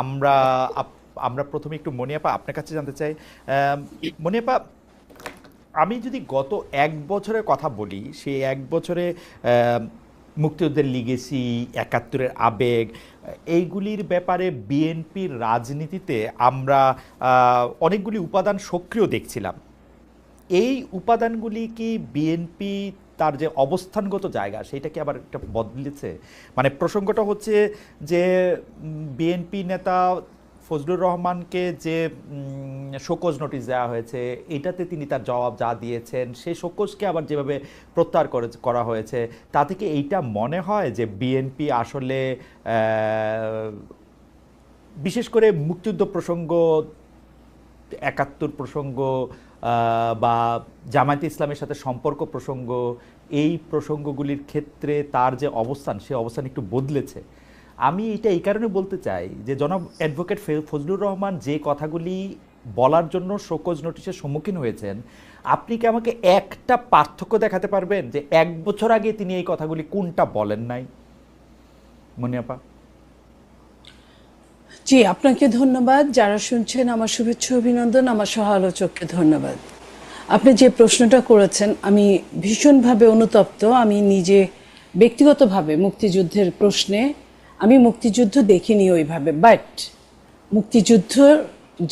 আমরা আমরা প্রথমে একটু মনিয়াপা আপনার কাছে জানতে চাই। মনিয়াপা, আমি যদি গত এক বছরের কথা বলি, সেই এক বছরে মুক্তিযুদ্ধের লিগেসি, একাত্তরের আবেগ, এইগুলির ব্যাপারে বিএনপির রাজনীতিতে আমরা অনেকগুলি উপাদান সক্রিয় দেখছিলাম। এই উপাদানগুলি কি বিএনপি তার যে অবস্থানগত জায়গা সেটা কি আবার একটা বদলেছে? মানে প্রসঙ্গটা হচ্ছে যে বিএনপি নেতা ফজলুর রহমানকে যে শোকজ নোটিশ দেওয়া হয়েছে, এটাতে তিনি তার জবাব যা দিয়েছেন, সেই শোকজকে আবার যেভাবে প্রত্যাহার করা হয়েছে, তা থেকে এইটা মনে হয় যে বিএনপি আসলে বিশেষ করে মুক্তিযুদ্ধ প্রসঙ্গ, একাত্তর প্রসঙ্গ বা জামায়াতে ইসলামের সাথে সম্পর্ক প্রসঙ্গ, এই প্রসঙ্গগুলির ক্ষেত্রে তার যে অবস্থান, সে অবস্থান একটু বদলেছে। আমি এটা এই কারণে বলতে চাই যে জনাব অ্যাডভোকেট ফজলুর রহমান যে কথাগুলি বলার জন্য শোকজ নোটিশের সম্মুখীন হয়েছেন, আপনি কি আমাকে একটা পার্থক্য দেখাতে পারবেন যে এক বছর আগে তিনি এই কথাগুলি কোনটা বলেন নাই? মনিয়াপা। জি, আপনাকে ধন্যবাদ। যারা শুনছেন আমার শুভেচ্ছা অভিনন্দন, আমার সহ আলোচককে ধন্যবাদ। আপনি যে প্রশ্নটা করেছেন আমি ভীষণভাবে অনুতপ্ত। আমি নিজে ব্যক্তিগতভাবে মুক্তিযুদ্ধের প্রশ্নে আমি মুক্তিযুদ্ধ দেখিনি ওইভাবে, বাট মুক্তিযুদ্ধর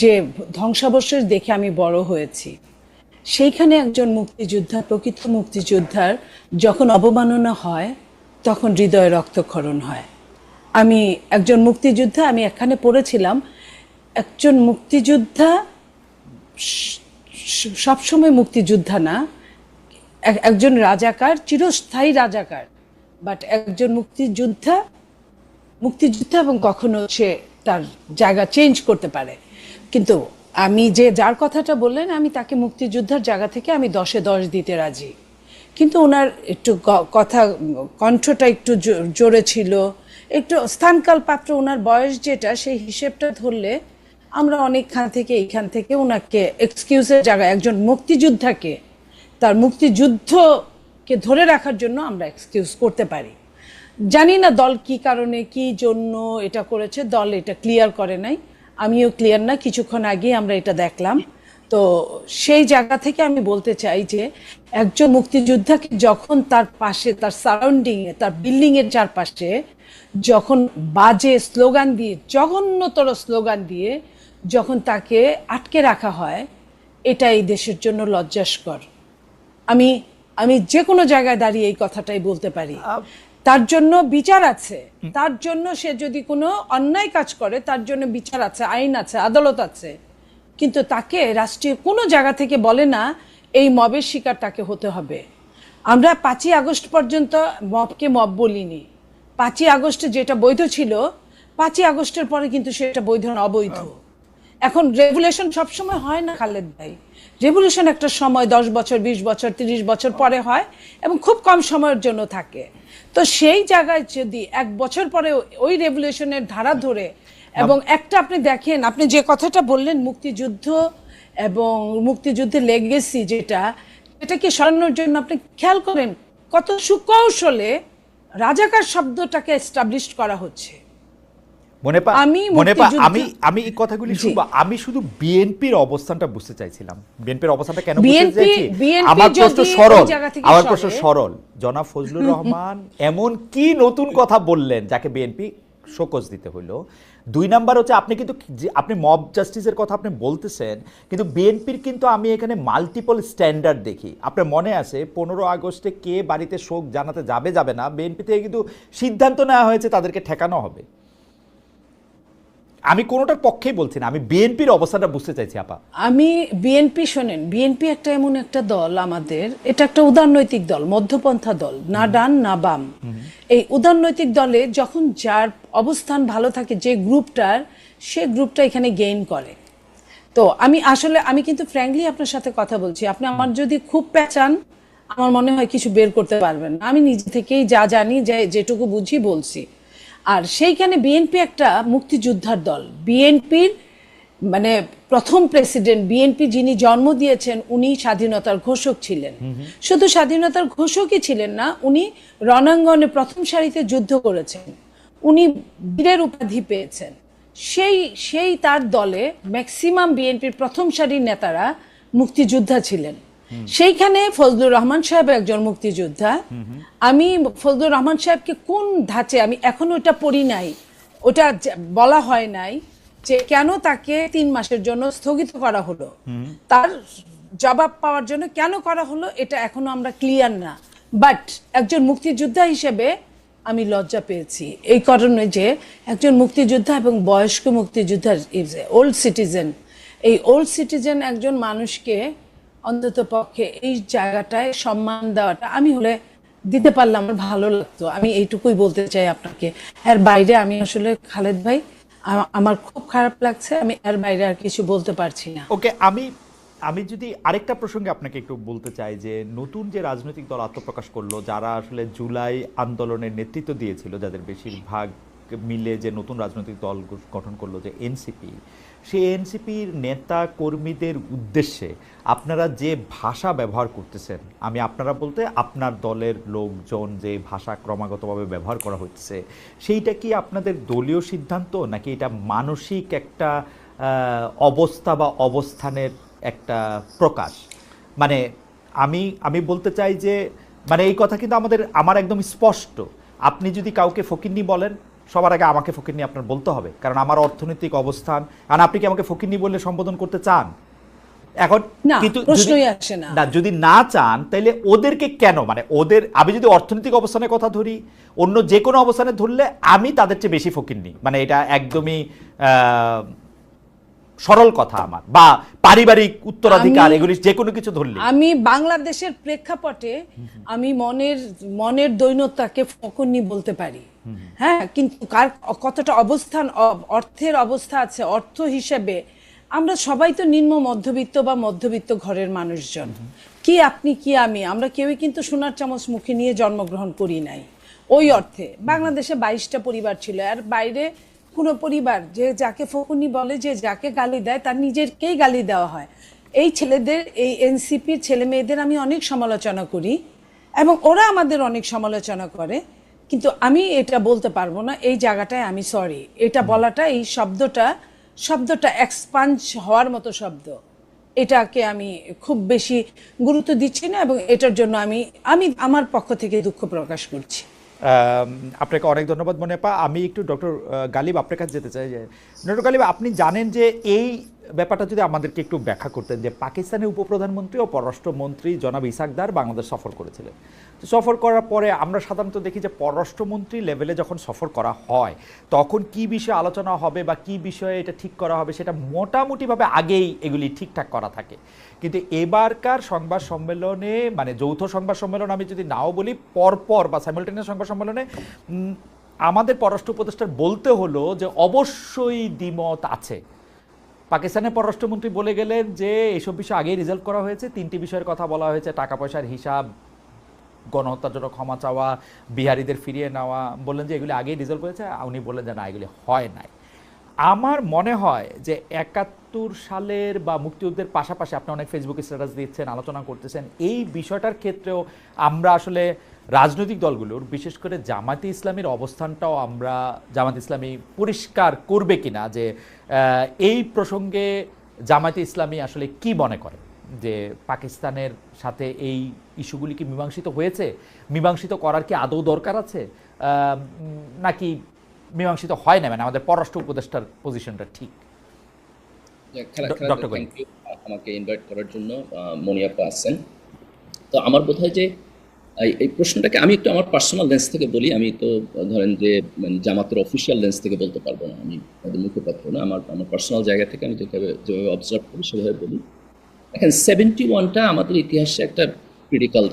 যে ধ্বংসাবশেষ দেখে আমি বড় হয়েছি, সেইখানে একজন মুক্তিযোদ্ধা, প্রকৃত মুক্তিযোদ্ধার যখন অবমাননা হয় তখন হৃদয়ে রক্তক্ষরণ হয়। আমি একজন মুক্তিযোদ্ধা, আমি এখানে পড়েছিলাম, একজন মুক্তিযোদ্ধা সবসময় মুক্তিযোদ্ধা না, একজন রাজাকার, চিরস্থায়ী রাজাকার, বাট একজন মুক্তিযোদ্ধা এবং কখনো সে তার জায়গা চেঞ্জ করতে পারে। কিন্তু আমি যার কথাটা বললেন, আমি তাকে মুক্তিযোদ্ধার জায়গা থেকে আমি 10-এ 10 দিতে রাজি। কিন্তু ওনার একটু কথা, কণ্ঠটা একটু জোরে ছিল, একটু স্থানকাল পাত্র, ওনার বয়স যেটা, সেই হিসেবটা ধরলে আমরা অনেকখান থেকে এইখান থেকে ওনাকে এক্সকিউজের জায়গায় একজন মুক্তিযোদ্ধাকে তার মুক্তিযুদ্ধকে ধরে রাখার জন্য আমরা এক্সকিউজ করতে পারি। জানি না দল কি কারণে, কি জন্য এটা করেছে, দল এটা ক্লিয়ার করে নাই, আমিও ক্লিয়ার না। কিছুক্ষণ আগে আমরা এটা দেখলাম। তো সেই জায়গা থেকে আমি বলতে চাই যে একজন মুক্তিযোদ্ধাকে যখন তার পাশে, তার সারাউন্ডিংয়ে, তার বিল্ডিংয়ের চারপাশে যখন বাজে স্লোগান দিয়ে, জঘন্যতর স্লোগান দিয়ে যখন তাকে আটকে রাখা হয়, এটা এই দেশের জন্য লজ্জাস্কর। আমি আমি যে কোনো জায়গায় দাঁড়িয়ে এই কথাটাই বলতে পারি। তার জন্য বিচার আছে, তার জন্য সে যদি কোনো অন্যায় কাজ করে তার জন্য বিচার আছে, আইন আছে, আদালত আছে। কিন্তু তাকে রাষ্ট্রীয় কোনো জায়গা থেকে বলে না এই মবের শিকার তাকে হতে হবে। আমরা 5ই আগস্ট পর্যন্ত মবকে মব বলিনি। 5ই আগস্টে যেটা বৈধ ছিল, 5ই আগস্টের পরে কিন্তু সেটা বৈধ না, অবৈধ। এখন রেভুলেশন সবসময় হয় না খালেদ ভাই। রেভুলেশন একটা সময় 10 বছর, 20 বছর, 30 বছর পরে হয় এবং খুব কম সময়ের জন্য থাকে। তো সেই জায়গায় যদি 1 বছর পরে ওই রেভুলেশনের ধারা ধরে, এবং একটা আপনি দেখেন, আপনি যে কথাটা বললেন মুক্তিযুদ্ধ এবং মুক্তিযুদ্ধের লেগেসি, এটাকে সরানোর জন্য আপনি খেয়াল করেন কত সুকৌশলে রাজাকার শব্দটাকে এস্টাবলিশ করা হচ্ছে। আমি এই কথাগুলি শুনবো, আমি শুধু বিএনপির অবস্থানটা বুঝতে চাইছিলাম। বিএনপির অবস্থানটা কেন বুঝতে চাইছি? আমার প্রশ্ন সরল। জনাব ফজলুর রহমান এমন কি নতুন কথা বললেন যাকে বিএনপি শোকজ দিতে হইল? 2 নাম্বার হচ্ছে, আপনি মব জাস্টিসের কথা আপনি বলতেছেন, কিন্তু বিএনপির কিন্তু আমি এখানে মাল্টিপল স্ট্যান্ডার্ড দেখি। আপনার মনে আছে 15 আগস্টে কে বাড়িতে শোক জানাতে যাবে না, বিএনপি থেকে কিন্তু সিদ্ধান্ত নেওয়া হয়েছে তাদেরকে ঠেকানো হবে। আমি কোনোটার পক্ষেই বলছি না, আমি বিএনপির অবস্থাটা বুঝতে চাইছি আপা। আমি বিএনপি, শোনেন, বিএনপি একটা এমন একটা দল, আমাদের এটা একটা উদারনৈতিক দল, মধ্যপন্থা দল, না ডান না বাম। এই উদারনৈতিক দলে যখন যার অবস্থান ভালো থাকে, যে গ্রুপটার, সে গ্রুপটা এখানে গেইন করে। তো আমি কিন্তু ফ্র্যাঙ্কলি আপনার সাথে কথা বলছি, আপনি আমার যদি খুব পেঁচান আমার মনে হয় কিছু বের করতে পারবেন না। আমি নিজে থেকেই যা জানি, যেটুকু বুঝি বলছি। আর সেইখানে বিএনপি একটা মুক্তিযোদ্ধার দল। বিএনপির মানে প্রথম প্রেসিডেন্ট, বিএনপি যিনি জন্ম দিয়েছেন, উনি স্বাধীনতার ঘোষক ছিলেন। শুধু স্বাধীনতার ঘোষকই ছিলেন না, উনি রণাঙ্গনে প্রথম সারিতে যুদ্ধ করেছেন, উনি বীরের উপাধি পেয়েছেন। সেই সেই তার দলে ম্যাক্সিমাম বিএনপির প্রথম সারির নেতারা মুক্তিযোদ্ধা ছিলেন। সেইখানে ফজলুর রহমান সাহেব একজন মুক্তিযোদ্ধা। আমি ফজলুর রহমান সাহেবকে কোন ধাঁচে, আমি এখনো ওটা পড়ি নাই, ওটা বলা হয় নাই যে কেন তাকে 3 মাসের জন্য স্থগিত করা হলো, তার জবাব পাওয়ার জন্য কেন করা হলো এটা এখনো আমরা ক্লিয়ার না। বাট একজন মুক্তিযোদ্ধা হিসেবে আমি লজ্জা পেয়েছি এই কারণে যে একজন মুক্তিযোদ্ধা এবং বয়স্ক মুক্তিযোদ্ধা, ওল্ড সিটিজেন, এই ওল্ড সিটিজেন একজন মানুষকে অন্তত পক্ষে এই জায়গাটায় সম্মান দেওয়াটা আমি হলে দিতে পারলে আমার ভালো লাগতো। আমি এইটুকুই বলতে চাই আপনাকে। এর বাইরে আমি আসলে খালেদ ভাই, আমার খুব খারাপ লাগছে, আমি এর বাইরে আর কিছু বলতে পারছি না। ওকে, আমি যদি আরেকটা প্রসঙ্গে আপনাকে একটু বলতে চাই যে নতুন যে রাজনৈতিক দল আত্মপ্রকাশ করলো, যারা আসলে জুলাই আন্দোলনের নেতৃত্ব দিয়েছিল, যাদের বেশিরভাগ মিলে যে নতুন রাজনৈতিক দল গঠন করলো যে এনসিপি, সেই এনসিপির নেতা কর্মীদের উদ্দেশ্যে আপনারা যে ভাষা ব্যবহার করতেছেন, আমি আপনারা বলতে আপনার দলের লোকজন যে ভাষা ক্রমাগতভাবে ব্যবহার করা হচ্ছে, সেইটা কি আপনাদের দলীয় সিদ্ধান্ত নাকি এটা মানসিক একটা অবস্থা বা অবস্থানের একটা প্রকাশ? মানে আমি বলতে চাই যে মানে এই কথা কিন্তু আমার একদম স্পষ্ট। আপনি যদি কাউকে ফকিন্নি বলেন, সবার আগে আমাকে ফকিন্নি আপনার বলতে হবে, কারণ আমার অর্থনৈতিক অবস্থান। আর আপনি কি আমাকে ফকিন্নি বললে সম্বোধন করতে চান? এখন কিন্তু না, যদি না চান তাহলে ওদেরকে কেন, মানে ওদের, আমি যদি অর্থনৈতিক অবস্থানের কথা ধরি, অন্য যে কোনো অবস্থানে ধরলে আমি তাদের চেয়ে বেশি ফকিন্নি, মানে এটা একদমই সরল কথা আমার, বা পারিবারিক উত্তরাধিকার, এগুলি যে কোনো কিছু ধরলে। আমি বাংলাদেশের প্রেক্ষাপটে আমি মনের দৈন্যতাকে ফকিন্নি বলতে পারি, হ্যাঁ, কিন্তু কার কতটা অবস্থান, অর্থের অবস্থা আছে, অর্থ হিসেবে আমরা সবাই তো নিম্ন মধ্যবিত্ত বা মধ্যবিত্ত ঘরের মানুষজন। কি আপনি কি আমরা কেউই কিন্তু সোনার চামচ মুখে নিয়ে জন্মগ্রহণ করি নাই। ওই অর্থে বাংলাদেশে 22টা পরিবার ছিল, আর বাইরে কোনো পরিবার যে যাকে ফকুনি বলে, যে যাকে গালি দেয় তার নিজেরকেই গালি দেওয়া হয়। এই ছেলেদের, এই এনসিপির ছেলে মেয়েদের আমি অনেক সমালোচনা করি এবং ওরা আমাদের অনেক সমালোচনা করে, কিন্তু আমি এটা বলতে পারবো না। এই জায়গাটায় আমি সরি, এটা বলাটা, এই শব্দটা এক্সপাঞ্জ হওয়ার মতো শব্দ, এটাকে আমি খুব বেশি গুরুত্ব দিচ্ছি না এবং এটার জন্য আমি আমার পক্ষ থেকে দুঃখ প্রকাশ করছি। আপনাকে অনেক ধন্যবাদ মনিয়াপা। আমি একটু ডক্টর গালিব আপনার কাছে যেতে চাই। যে ডক্টর গালিব, আপনি জানেন যে এই ব্যাপারটা যদি আমাদেরকে একটু ব্যাখ্যা করতেন, যে পাকিস্তানের উপপ্রধানমন্ত্রী ও পররাষ্ট্রমন্ত্রী জনাব ইসাক দার বাংলাদেশ সফর করেছিলেন। তো সফর করার পরে আমরা সাধারণত দেখি যে পররাষ্ট্রমন্ত্রী লেভেলে যখন সফর করা হয় তখন কি বিষয়ে আলোচনা হবে বা কি বিষয়ে এটা ঠিক করা হবে সেটা মোটামুটিভাবে আগেই এগুলি ঠিকঠাক করা থাকে। কিন্তু এবারকার সংবাদ সম্মেলনে, মানে যৌথ সংবাদ সম্মেলন আমি যদি নাও বলি, পরপর বা সাইমালটেনিয়াস সংবাদ সম্মেলনে আমাদের পররাষ্ট্র উপদেষ্টার বলতে হলো যে অবশ্যই দ্বিমত আছে। পাকিস্তানের পররাষ্ট্রমন্ত্রী বলে গেলেন যে এইসব বিষয় আগেই রিজলভ করা হয়েছে, 3টি বিষয়ের কথা বলা হয়েছে, টাকা পয়সার হিসাব, গণহত্যার জন্য ক্ষমা চাওয়া, বিহারিদের ফিরিয়ে নেওয়া, বললেন যে এগুলি আগেই রিজলভ হয়েছে। উনি বললেন যে না, এগুলি হয় নাই। আমার মনে হয় যে 71 সালের বা মুক্তিযুদ্ধের পাশাপাশি আপনি অনেক ফেসবুকে স্ট্যাটাস দিচ্ছেন, আলোচনা করতেছেন, এই বিষয়টার ক্ষেত্রেও আমরা আসলে রাজনৈতিক দলগুলোর, বিশেষ করে জামায়াতে ইসলামীর অবস্থানটাও আমরা, জামায়াতে ইসলামী পরিষ্কার করবে কিনা যে এই প্রসঙ্গে জামায়াতে ইসলামী আসলে কি মনে করে, যে পাকিস্তানের সাথে এই ইস্যুগুলি কি মীমাংসিত হয়েছে, মীমাংসিত করার কি আদৌ দরকার আছে, নাকি মীমাংসিত হয় না, মানে আমাদের পররাষ্ট্র উপদেষ্টার পজিশনটা ঠিক? ডক্টর থ্যাংক ইউ আমাকে ইনভাইট করার জন্য। মনিয়াপা আছেন, তো আমার বোধ হয় যে এই প্রশ্নটাকে আমি একটু আমার পার্সোনাল লেন্স থেকে বলি। আমি তো ধরেন যে জামাতের অফিসিয়াল লেন্স থেকে বলতে পারবো না, আমি তাদের মুখপাত্র না, আমার পার্সোনাল জায়গা থেকে আমি যেভাবে অবজার্ভ করি সেভাবে বলি। এখন 71টা আমাদের ইতিহাসে একটা ক্রিটিক্যাল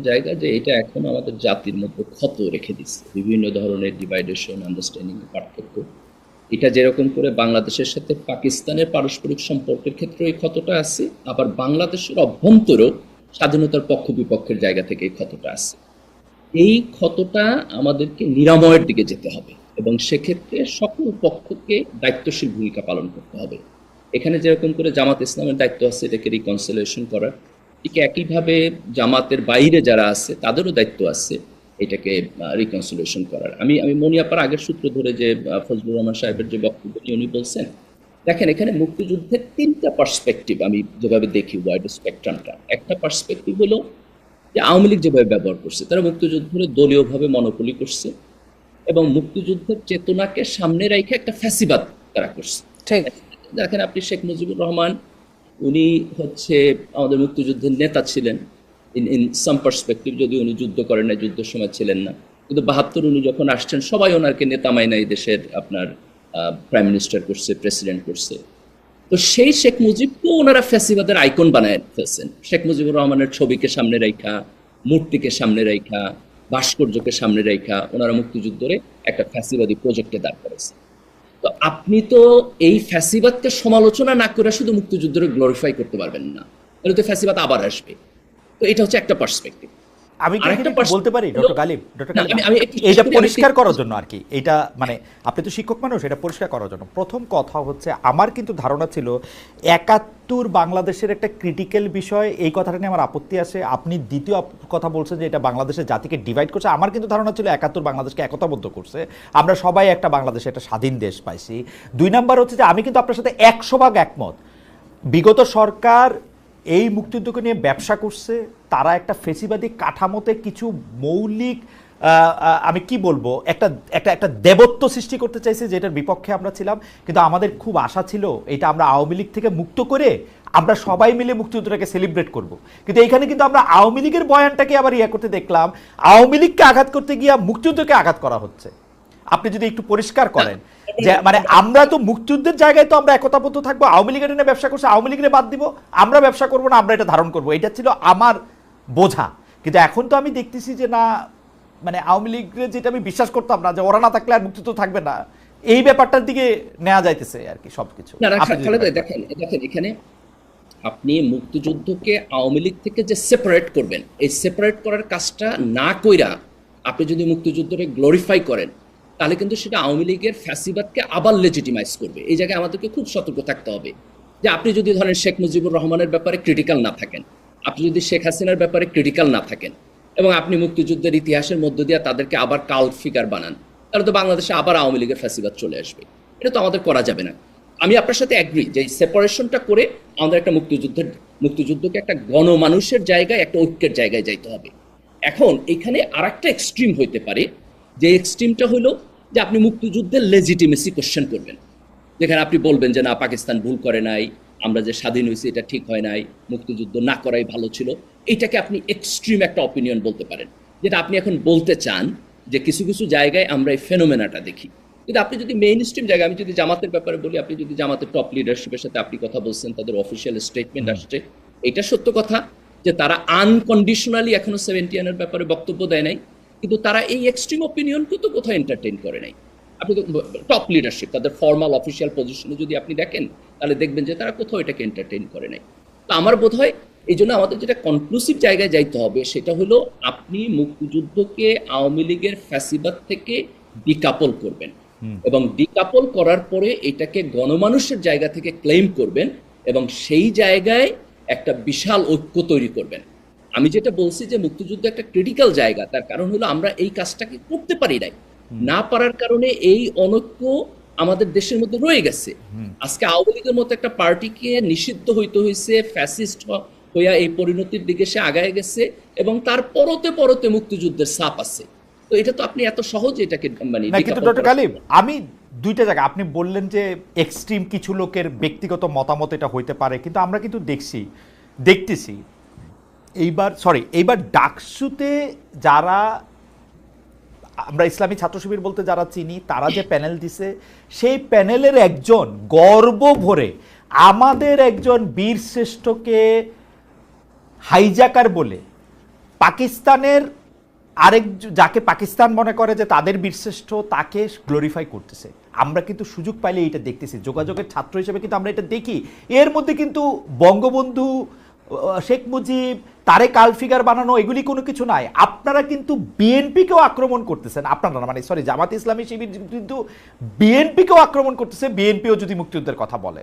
জায়গা, যে এটা এখন আমাদের জাতির মধ্যে ক্ষত রেখে দিচ্ছে, বিভিন্ন ধরনের ডিভাইডেশন, আন্ডারস্ট্যান্ডিং, পার্থক্য। এটা যেরকম করে বাংলাদেশের সাথে পাকিস্তানের পারস্পরিক সম্পর্কের ক্ষেত্রে এই ক্ষতটা আছে, আবার বাংলাদেশের অভ্যন্তরেও স্বাধীনতার পক্ষ বিপক্ষের জায়গা থেকে এই ক্ষতটা আছে। এই ক্ষতটা আমাদেরকে নিরাময়ের দিকে যেতে হবে এবং সেক্ষেত্রে সকল পক্ষকে দায়িত্বশীল ভূমিকা পালন করতে হবে। এখানে যেরকম করে জামাত ইসলামের দায়িত্ব আছে এটাকে রিকনসিলিয়েশন করার, ঠিক একইভাবে জামাতের বাইরে যারা আছে তাদেরও দায়িত্ব আছে এটাকে রিকনসিলিয়েশন করার। আমি আমি মনিয়াপার আগের সূত্র ধরে যে ফজলুর রহমান সাহেবের যে বক্তব্য উনি বলছেন, দেখেন এখানে মুক্তিযুদ্ধের ৩টা পার্সপেক্টিভ আমি যেভাবে দেখি ওয়াইড স্পেকট্রামটা। একটা পার্সপেক্টিভ হলো যে আওয়ামী লীগ যেভাবে ব্যবহার করছে, তারা মুক্তিযুদ্ধে দলীয়ভাবে মনোপলি করছে এবং মুক্তিযুদ্ধের চেতনাকে সামনে রেখে একটা ফ্যাসিবাদ তারা করছে। ঠিক। দেখেন আপনি শেখ মুজিবুর রহমান, উনি হচ্ছে আমাদের মুক্তিযুদ্ধের নেতা ছিলেন ইন সাম পার্সপেক্টিভ, যদি উনি যুদ্ধ করেন না, যুদ্ধের সময় ছিলেন না, কিন্তু ৭২ উনি যখন আসছেন সবাই ওনাকে নেতা মাইনা এই দেশের আপনার প্রাইম মিনিস্টার করছে, প্রেসিডেন্ট করছে। তো সেই শেখ মুজিবকেও ওনারা ফ্যাসিবাদের আইকন বানায় ফেলছেন। শেখ মুজিবুর রহমানের ছবিকে সামনে রাখা, মূর্তিকে সামনে রাখা, ভাস্কর্যকে সামনে রাখা ওনারা মুক্তিযুদ্ধরে একটা ফ্যাসিবাদী প্রজেক্টে দাঁড় করেছে। তো আপনি তো এই ফ্যাসিবাদকে সমালোচনা না করে শুধু মুক্তিযুদ্ধরে গ্লোরিফাই করতে পারবেন না, তাহলে তো ফ্যাসিবাদ আবার আসবে। তো এটা হচ্ছে একটা পার্সপেক্টিভ। আমি কি আরেকটা এখানে একটু বলতে পারি ডক্টর গালিব, আমি একটু এটা পরিষ্কার করার জন্য আর কি, এটা মানে আপনি তো শিক্ষক মানুষ, এটা পরিষ্কার করার জন্য প্রথম কথা হচ্ছে আমার কিন্তু ধারণা ছিল ৭১ বাংলাদেশের একটা ক্রিটিক্যাল বিষয়, এই কথাটা নিয়ে আমার আপত্তি আছে। আপনি দ্বিতীয় কথা বলছেন যে এটা বাংলাদেশের জাতিকে ডিভাইড করছে, আমার কিন্তু ধারণা ছিল ৭১ বাংলাদেশকে একতাবদ্ধ করছে, আমরা সবাই একটা বাংলাদেশে একটা স্বাধীন দেশ পাইছি। ২ নাম্বার হচ্ছে যে আমি কিন্তু আপনার সাথে ১০০% একমত, বিগত সরকার এই মুক্তিযুদ্ধকে নিয়ে ব্যবসা করছে, তারা একটা ফেসিবাদী কাঠামোতে কিছু মৌলিক আমি কি বলবো একটা একটা একটা দেবত্ব সৃষ্টি করতে চাইছে, যেটার বিপক্ষে আমরা ছিলাম। কিন্তু আমাদের খুব আশা ছিল এটা আমরা আওয়ামী লীগ থেকে মুক্ত করে আমরা সবাই মিলে মুক্তিযুদ্ধটাকে সেলিব্রেট করব। কিন্তু এইখানে কিন্তু আমরা আওয়ামী লীগের বয়ানটাকে আবার ইয়ে করতে দেখলাম, আওয়ামী লীগকে আঘাত করতে গিয়ে মুক্তিযুদ্ধকে আঘাত করা হচ্ছে। আপনি যদি একটু পরিষ্কার করেন যে মানে আমরা তো মুক্তিযুদ্ধের জায়গায় তো আমরা একতাবদ্ধ থাকবো, আওয়ামী লীগের নিয়ে ব্যবসা করছে, আওয়ামী লীগের বাদ দিব, আমরা ব্যবসা করবো না, আমরা এটা ধারণ করবো, এটা ছিল আমার বোঝা। কিন্তু এখন তো আমি দেখতেছি যে না, মানে আওয়ামী লীগের যেটা আমি বিশ্বাস করতাম না যে ওরা না থাকলে আর মুক্তিযুদ্ধ থাকবে না, এই ব্যাপারটার দিকে নেওয়া যাইতেছে আর কি সবকিছু। দেখেন এখানে আপনি মুক্তিযুদ্ধকে আওয়ামী লীগ থেকে যে সেপারেট করবেন, এই সেপারেট করার কাজটা না কইরা আপনি যদি মুক্তিযুদ্ধকে গ্লোরিফাই করেন, তাহলে কিন্তু সেটা আওয়ামী লীগের ফ্যাসিবাদকে আবার লেজিটিমাইজ করবে। এই জায়গায় আমাদেরকে খুব সতর্ক থাকতে হবে যে আপনি যদি ধরেন শেখ মুজিবুর রহমানের ব্যাপারে ক্রিটিক্যাল না থাকেন, আপনি যদি শেখ হাসিনার ব্যাপারে ক্রিটিক্যাল না থাকেন, এবং আপনি মুক্তিযুদ্ধের ইতিহাসের মধ্য দিয়ে তাদেরকে আবার কাল্ট ফিগার বানান, তাহলে তো বাংলাদেশে আবার আওয়ামী লীগের ফ্যাসিবাদ চলে আসবে। এটা তো আমাদের করা যাবে না। আমি আপনার সাথে অ্যাগ্রি যে সেপারেশনটা করে আমাদের একটা মুক্তিযুদ্ধকে একটা গণমানুষের জায়গায়, একটা ঐক্যের জায়গায় যাইতে হবে। এখন এখানে আর একটা এক্সট্রিম হইতে পারে, যে এক্সট্রিমটা হলো যে আপনি মুক্তিযুদ্ধের লেজিটিমেসি কোশ্চেন করবেন, যেখানে আপনি বলবেন যে না, পাকিস্তান ভুল করে নাই, আমরা যে স্বাধীন হয়েছি এটা ঠিক হয় নাই, মুক্তিযুদ্ধ না করাই ভালো ছিল। এইটাকে আপনি এক্সট্রিম একটা অপিনিয়ন বলতে পারেন, যেটা আপনি এখন বলতে চান যে কিছু কিছু জায়গায় আমরা এই ফেনোমেনাটা দেখি। কিন্তু আপনি যদি মেইন স্ট্রিম জায়গায়, আমি যদি জামাতের ব্যাপারে বলি, আপনি যদি জামাতের টপ লিডারশিপের সাথে আপনি কথা বলছেন, তাদের অফিসিয়াল স্টেটমেন্ট আসছে, এটা সত্য কথা যে তারা আনকন্ডিশনালি এখনো 71 ব্যাপারে বক্তব্য দেয় নাই, কিন্তু তারা এই এক্সট্রিম অপিনিয়নকে তো কোথাও এন্টারটেইন করে নাই। আপনি টপ লিডারশিপ তাদের ফর্মাল অফিসিয়াল পজিশনে যদি আপনি দেখেন, তাহলে দেখবেন যে তারা কোথাও এটাকে এন্টারটেইন করে নাই। তো আমার বোধ হয় এই জন্য আমাদের যেটা কনক্লুসিভ জায়গায় যাইতে হবে, সেটা হলো আপনি মুক্তিযুদ্ধকে আওয়ামী লীগের ফ্যাসিবাদ থেকে ডিকাপল করবেন, এবং ডিকাপল করার পরে এটাকে গণমানুষের জায়গা থেকে ক্লেম করবেন, এবং সেই জায়গায় একটা বিশাল ঐক্য তৈরি করবেন। আমি যেটা বলছি যে মুক্তিযুদ্ধ একটা ক্রিটিক্যাল জায়গা, তার কারণ হলো আমরা এই কাজটাকে করতে পারি নাই, না পারার কারণে এই অনৈক্য আমাদের দেশের মধ্যে রয়ে গেছে। আজকে আওয়ামী লীগের মতো একটা পার্টিকে নিষিদ্ধ হইতে হয়েছে, ফ্যাসিস্ট হইয়া এই পরিণতির দিকে সে আগায় গেছে, এবং তার পরতে পরতে মুক্তিযুদ্ধের ছাপ আছে। তো এটা তো আপনি এত সহজ এটাকে মানে না, কিন্তু ডক্টর গালিব আমি দুইটা জায়গা আপনি বললেন যে এক্সট্রিম কিছু লোকের ব্যক্তিগত মতামত এটা হইতে পারে, কিন্তু আমরা কিন্তু দেখতেছি এইবার ডাকসুতে যারা আমরা ইসলামী ছাত্র শিবির বলতে যারা চিনি, তারা যে প্যানেল দিছে, সেই প্যানেলের একজন গর্ব ভরে আমাদের একজন বীর শ্রেষ্ঠকে হাইজাকার বলে পাকিস্তানের আরেক যাকে পাকিস্তান মনে করে যে তাদের বীরশ্রেষ্ঠ, তাকে গ্লোরিফাই করতেছে। আমরা কিন্তু সুযোগ পাইলে এটা দেখতেছি, যোগাযোগের ছাত্র হিসেবে কিন্তু আমরা এটা দেখি। এর মধ্যে কিন্তু বঙ্গবন্ধু, শেখ মুজিব, তারে কাল ফিগার বানানো এগুলি কোনো কিছু নাই। আপনারা কিন্তু বিএনপিকেও আক্রমণ করতেছেন, আপনারা মানে সরি জামাত ইসলামী শিবির কিন্তু বিএনপিকেও আক্রমণ করতেছে। বিএনপিও যদি মুক্তিযুদ্ধের কথা বলে,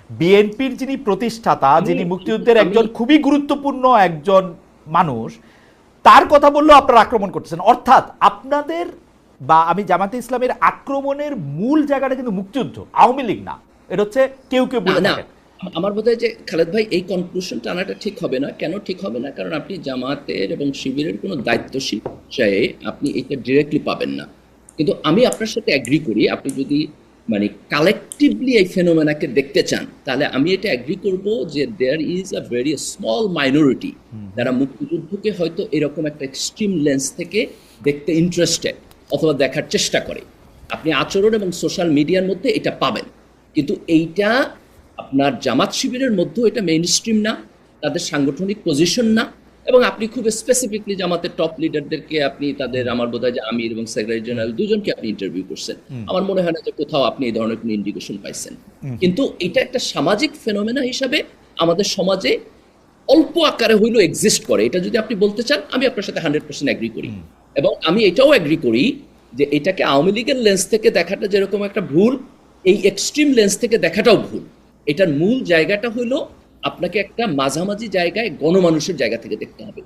বিএনপির যিনি প্রতিষ্ঠাতা, যিনি মুক্তিযুদ্ধের একজন খুবই গুরুত্বপূর্ণ একজন মানুষ, তার কথা বললেও আপনারা আক্রমণ করতেছেন। অর্থাৎ আপনাদের বা আমি জামাতে ইসলামের আক্রমণের মূল জায়গাটা কিন্তু মুক্তিযুদ্ধ, আওয়ামী লীগ না। এটা হচ্ছে কেউ কেউ বলে না, থাকেন। আমার বোধ হয় যে খালেদ ভাই এই কনক্লুশন টানাটা ঠিক হবে না। কেন ঠিক হবে না? কারণ আপনি জামাতের এবং শিবিরের কোনো দায়িত্বশীল পর্যায়ে আপনি এটা ডিরেক্টলি পাবেন না। কিন্তু আমি আপনার সাথে অ্যাগ্রি করি, আপনি যদি মানে কালেকটিভলি এই ফেনোমেনাকে দেখতে চান, তাহলে আমি এটা অ্যাগ্রি করব যে there is a very small minority যারা মুক্তিযুদ্ধকে হয়তো এরকম একটা এক্সট্রিম লেন্স থেকে দেখতে ইন্টারেস্টেড অথবা দেখার চেষ্টা করে। আপনি আচরণ এবং সোশ্যাল মিডিয়ার মধ্যে এটা পাবেন, কিন্তু এইটা আপনার জামাত শিবিরের মধ্যেও এটা মেইন স্ট্রিম না, তাদের সাংগঠনিক পজিশন না। এবং আপনি খুব স্পেসিফিকলি জামাতের টপ লিডারদেরকে আপনি তাদের, আমার বোধ হয় যে আমির এবং সেক্রেটারি জেনারেল দুজনকে আপনি ইন্টারভিউ করছেন, আমার মনে হয় না যে কোথাও আপনি এই ধরনের কোনো ইন্ডিকেশন পাইছেন। কিন্তু এটা একটা সামাজিক ফেনোমেনা হিসাবে আমাদের সমাজে অল্প আকারে হইলেও এক্সিস্ট করে। এটা যদি আপনি বলতে চান, আমি আপনার সাথে 100% অ্যাগ্রি করি। এবং আমি এটাও অ্যাগ্রি করি যে এটাকে আওয়ামী লীগের লেন্স থেকে দেখাটা যেরকম একটা ভুল, এই এক্সট্রিম লেন্স থেকে দেখাটাও ভুল। এটার মূল জায়গাটা হলো আপনাকে একটা মাঝামাঝি জায়গায় গণমানুষের জায়গা থেকে দেখতে হবে।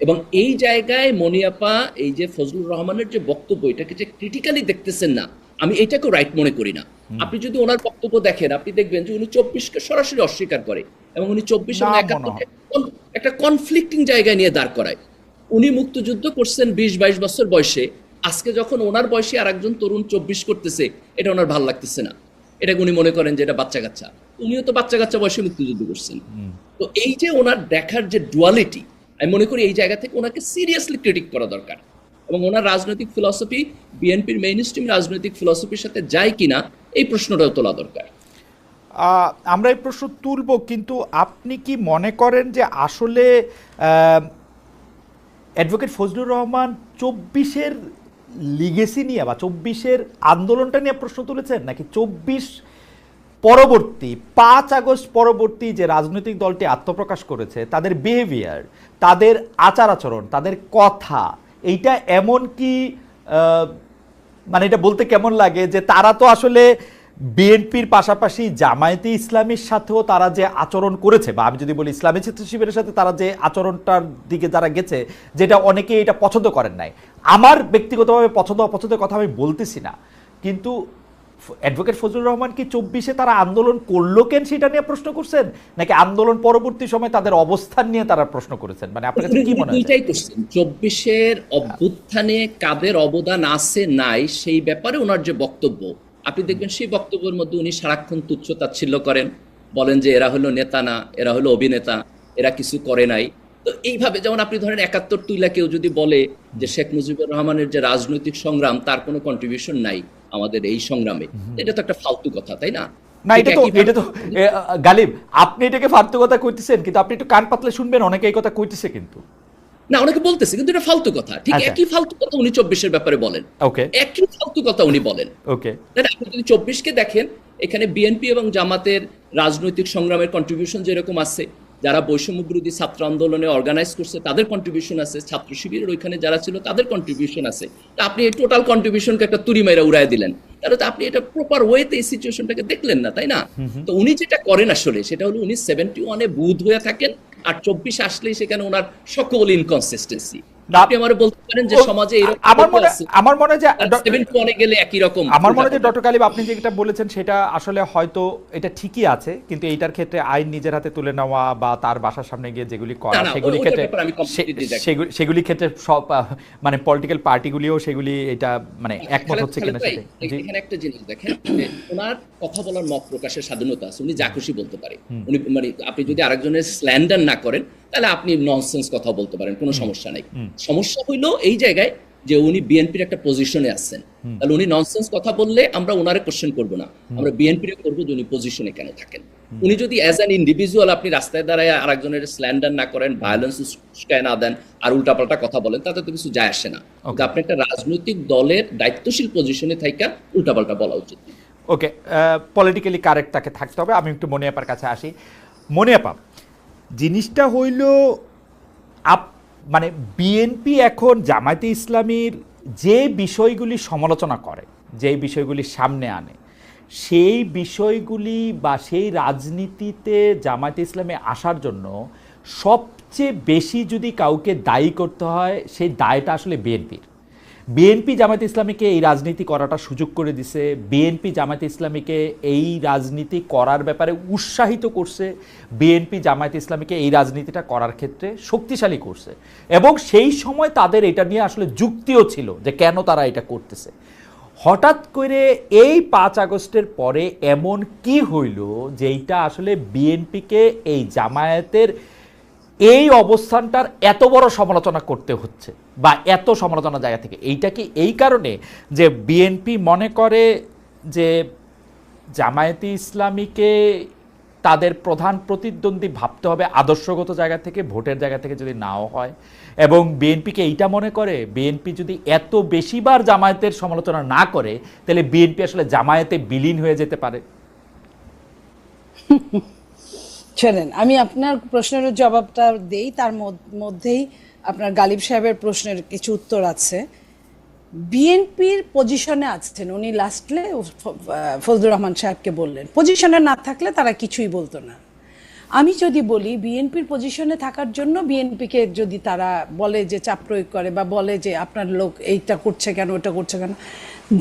এবং এই জায়গায় মনিয়াপা এই যে ফজলুর রহমানের যে বক্তব্য, এটাকে যে ক্রিটিক্যালি দেখতেছেন না, আমি এটাকেও রাইট মনে করি না। আপনি যদি ওনার বক্তব্য দেখেন, আপনি দেখবেন যে উনি 24কে সরাসরি অস্বীকার করে এবং উনি 24 এবং 71 একটা কনফ্লিক্টিং জায়গায় নিয়ে দাঁড় করায়। উনি মুক্তিযুদ্ধ করছেন 20-22 বছর বয়সে, আজকে যখন ওনার বয়সে আর একজন তরুণ 24 করতেছে, এটা ওনার ভালো লাগতেছে না। এটাকে উনি মনে করেন যে এটা বাচ্চা কাচ্চা, উনিও তো বাচ্চা কাচ্চা বয়সে মুক্তিযুদ্ধ করছেন। তো এই যে ওনার দেখার যে ডুয়ালিটি, আমি মনে করি এই জায়গা থেকে ওনাকে সিরিয়াসলি ক্রিটিক করা দরকার। এবং ওনার রাজনৈতিক ফিলসফি বিএনপির মেইন স্ট্রিম রাজনৈতিক ফিলসফির সাথে যায় কিনা, এই প্রশ্নটাও তোলা দরকার। আমরা এই প্রশ্ন তুলব, কিন্তু আপনি কি মনে করেন যে আসলে অ্যাডভোকেট ফজলুর রহমান 24-এর লিগেসি নিয়ে বা 24-এর আন্দোলনটা নিয়ে প্রশ্ন তুলেছেন, নাকি 24 পরবর্তী 5 আগস্ট পরবর্তী যে রাজনৈতিক দলটি আত্মপ্রকাশ করেছে তাদের বিহেভিয়ার, তাদের আচার আচরণ, তাদের কথা, এইটা এমন কি মানে এটা বলতে কেমন লাগে যে তারা তো আসলে বিএনপির পাশাপাশি জামায়াতে ইসলামীর সাথেও তারা যে আচরণ করেছে, বা আমি যদি বলি ইসলামী ছাত্র শিবিরের সাথে তারা যে আচরণটার দিকে যারা গেছে, যেটা অনেকে এটা পছন্দ করেন নাই। আমার ব্যক্তিগতভাবে পছন্দ অপছন্দের কথা আমি বলতেছি না, কিন্তু অ্যাডভোকেট ফজলুর রহমান কি 24-এ তারা আন্দোলন করলো কেন সেটা নিয়ে প্রশ্ন করছেন, নাকি আন্দোলন পরবর্তী সময় তাদের অবস্থান নিয়ে তারা প্রশ্ন করেছেন? মানে আপনার কাছে কি মনে হয়? এটাই কোশ্চেন, 24-এর অভ্যুত্থানে কাদের অবদান আছে নাই সেই ব্যাপারে ওনার যে বক্তব্য, আপনি দেখবেন সেই বক্তব্যের মধ্যে উনি সারাক্ষণ তুচ্ছ তাচ্ছিল্য করেন, বলেন যে এরা হলো নেতা না, এরা হলো অভিনেতা, এরা কিছু করে নাই। তো এইভাবে যেমন আপনি ধরেন 71 তুইলা কেউ যদি বলে যে শেখ মুজিবুর রহমানের যে রাজনৈতিক সংগ্রাম তার কোনো কন্ট্রিবিউশন নাই আমাদের এই সংগ্রামে, এটা তো একটা ফালতু কথা, তাই না? না, এটা তো গালিব, আপনি এটাকে ফালতু কথা কইতেছেন, কিন্তু আপনি একটু কান পাতলে শুনবেন, অনেকে এই কথা কইতেছে কিন্তু। না, অনেকে বলতেছে, কিন্তু এটা ফালতু কথা। ঠিক একই ফালতু কথা উনি 24-এর ব্যাপারে বলেন, একই ফালতু কথা উনি বলেন। ওকে, আপনি যদি 24-কে দেখেন, এখানে বিএনপি এবং জামাতের রাজনৈতিক সংগ্রামের কন্ট্রিবিউশন যেরকম আছে, যারা বৈষম্য বিরোধী ছাত্র আন্দোলনে অর্গানাইজ করছে তাদের কন্ট্রিবিউশন আছে, ছাত্র শিবিরের ওইখানে যারা ছিল তাদের কন্ট্রিবিউশন আছে। তা আপনি এই টোটাল কন্ট্রিবিউশনকে একটা তুড়ি মাইরা উড়ায় দিলেন, তাহলে তো আপনি এটা প্রপার ওয়েতে এই সিচুয়েশনটাকে দেখলেন না, তাই না? তো উনি যেটা করেন আসলে সেটা হলো উনি 71-এ বুধ হয়ে থাকেন, আর 24 আসলেই সেখানে ওনার সকল ইনকনসিস্টেন্সি। আপনি আমারে বলতে পারেন যে সমাজে আমার মনে হয় যে 71 গেলে একই রকম। আমার মনে হয় যে ডক্টর গালিব আপনি যেটা বলেছেন সেটা আসলে হয়তো এটা ঠিকই আছে, কিন্তু এইটার ক্ষেত্রে আইন নিজের হাতে তুলে নেওয়া বা তার বাসার সামনে গিয়ে যেগুলি করা, সেগুলি ক্ষেত্রে সব মানে পলিটিক্যাল পার্টিগুলিও সেগুলি এটা মানে একমত হচ্ছে কিনা সেটা। এখানে একটা জিনিস দেখেন, ওনার কথা বলার মত প্রকাশের স্বাধীনতা আছে, উনি যা খুশি বলতে পারে। উনি মানে আপনি যদি আরেকজনের স্ল্যান্ডার না করেন তাহলে আপনি ননসেন্স কথা বলতে পারেন, কোনো সমস্যা নাই। সমস্যা হইলো এই জায়গায় যে উনি বিএনপির একটা পজিশনে আছেন, তাহলে উনি ননসেন্স কথা বললে আমরা ওনারে কোশ্চেন করবো না, আমরা বিএনপির করবো যে উনি পজিশনে কেন থাকেন। উনি যদি অ্যাজ অ্যান ইন্ডিভিজুয়াল আপনি রাস্তায় দাঁড়ায় আরেকজনের স্ল্যান্ডার না করেন, ভায়োলেন্স উস্কায় না দেন, আর উল্টাপাল্টা কথা বলেন, তাতে তো কিছু যায় আসে না। আপনি একটা রাজনৈতিক দলের দায়িত্বশীল পজিশনে থাইকা উল্টাপাল্টা বলা উচিত। ওকে, পলিটিক্যালি কারেক্ট তাকে থাকতে হবে। আমি একটু মনিয়াপার কাছে আসি। মনিয়াপা, জিনিসটা হইল মানে বিএনপি এখন জামায়াতে ইসলামীর যে বিষয়গুলি সমালোচনা করে, যে বিষয়গুলি সামনে আনে, সেই বিষয়গুলি বা সেই রাজনীতিতে জামায়াতে ইসলামে আসার জন্য সবচেয়ে বেশি যদি কাউকে দায়ী করতে হয় সেই দায়টা আসলে বিএনপির। বিএনপি জামায়াতে ইসলামীকে এই রাজনীতি করাটা সুযোগ করে দিছে, বিএনপি জামায়াতে ইসলামীকে এই রাজনীতি করার ব্যাপারে উৎসাহিত করছে, বিএনপি জামায়াতে ইসলামীকে এই রাজনীতিটা করার ক্ষেত্রে শক্তিশালী করছে, এবং সেই সময় তাদের এটা নিয়ে আসলে যুক্তিও ছিল যে কেন তারা এটা করতেছে। হঠাৎ করে এই 5 আগস্টের পরে এমন কি হইল যেইটা আসলে বিএনপিকে এই জামায়াতের এই অবস্থানটার এত বড় সমালোচনা করতে হচ্ছে বা এত সমালোচনা জায়গা থেকে? এইটা কি এই কারণে যে বিএনপি মনে করে যে জামায়াতে ইসলামীকে তাদের প্রধান প্রতিদ্বন্দ্বী ভাবতে হবে আদর্শগত জায়গা থেকে, ভোটের জায়গা থেকে যদি নাও হয়, এবং বিএনপিকে এইটা মনে করে বিএনপি যদি এত বেশিবার জামায়াতের সমালোচনা না করে তাহলে বিএনপি আসলে জামায়াতে বিলীন হয়ে যেতে পারে? শোনেন, আমি আপনার প্রশ্নের জবাবটা দেই, তার মধ্যেই আপনার গালিব সাহেবের প্রশ্নের কিছু উত্তর আছে। বিএনপির পজিশনে আছেন উনি, লাস্টলে ফজলুর রহমান সাহেবকে বললেন, পজিশনে না থাকলে তারা কিছুই বলতো না। আমি যদি বলি বিএনপির পজিশনে থাকার জন্য বিএনপিকে যদি তারা বলে যে চাপ প্রয়োগ করে বা বলে যে আপনার লোক এইটা করছে কেন, ওটা করছে কেন,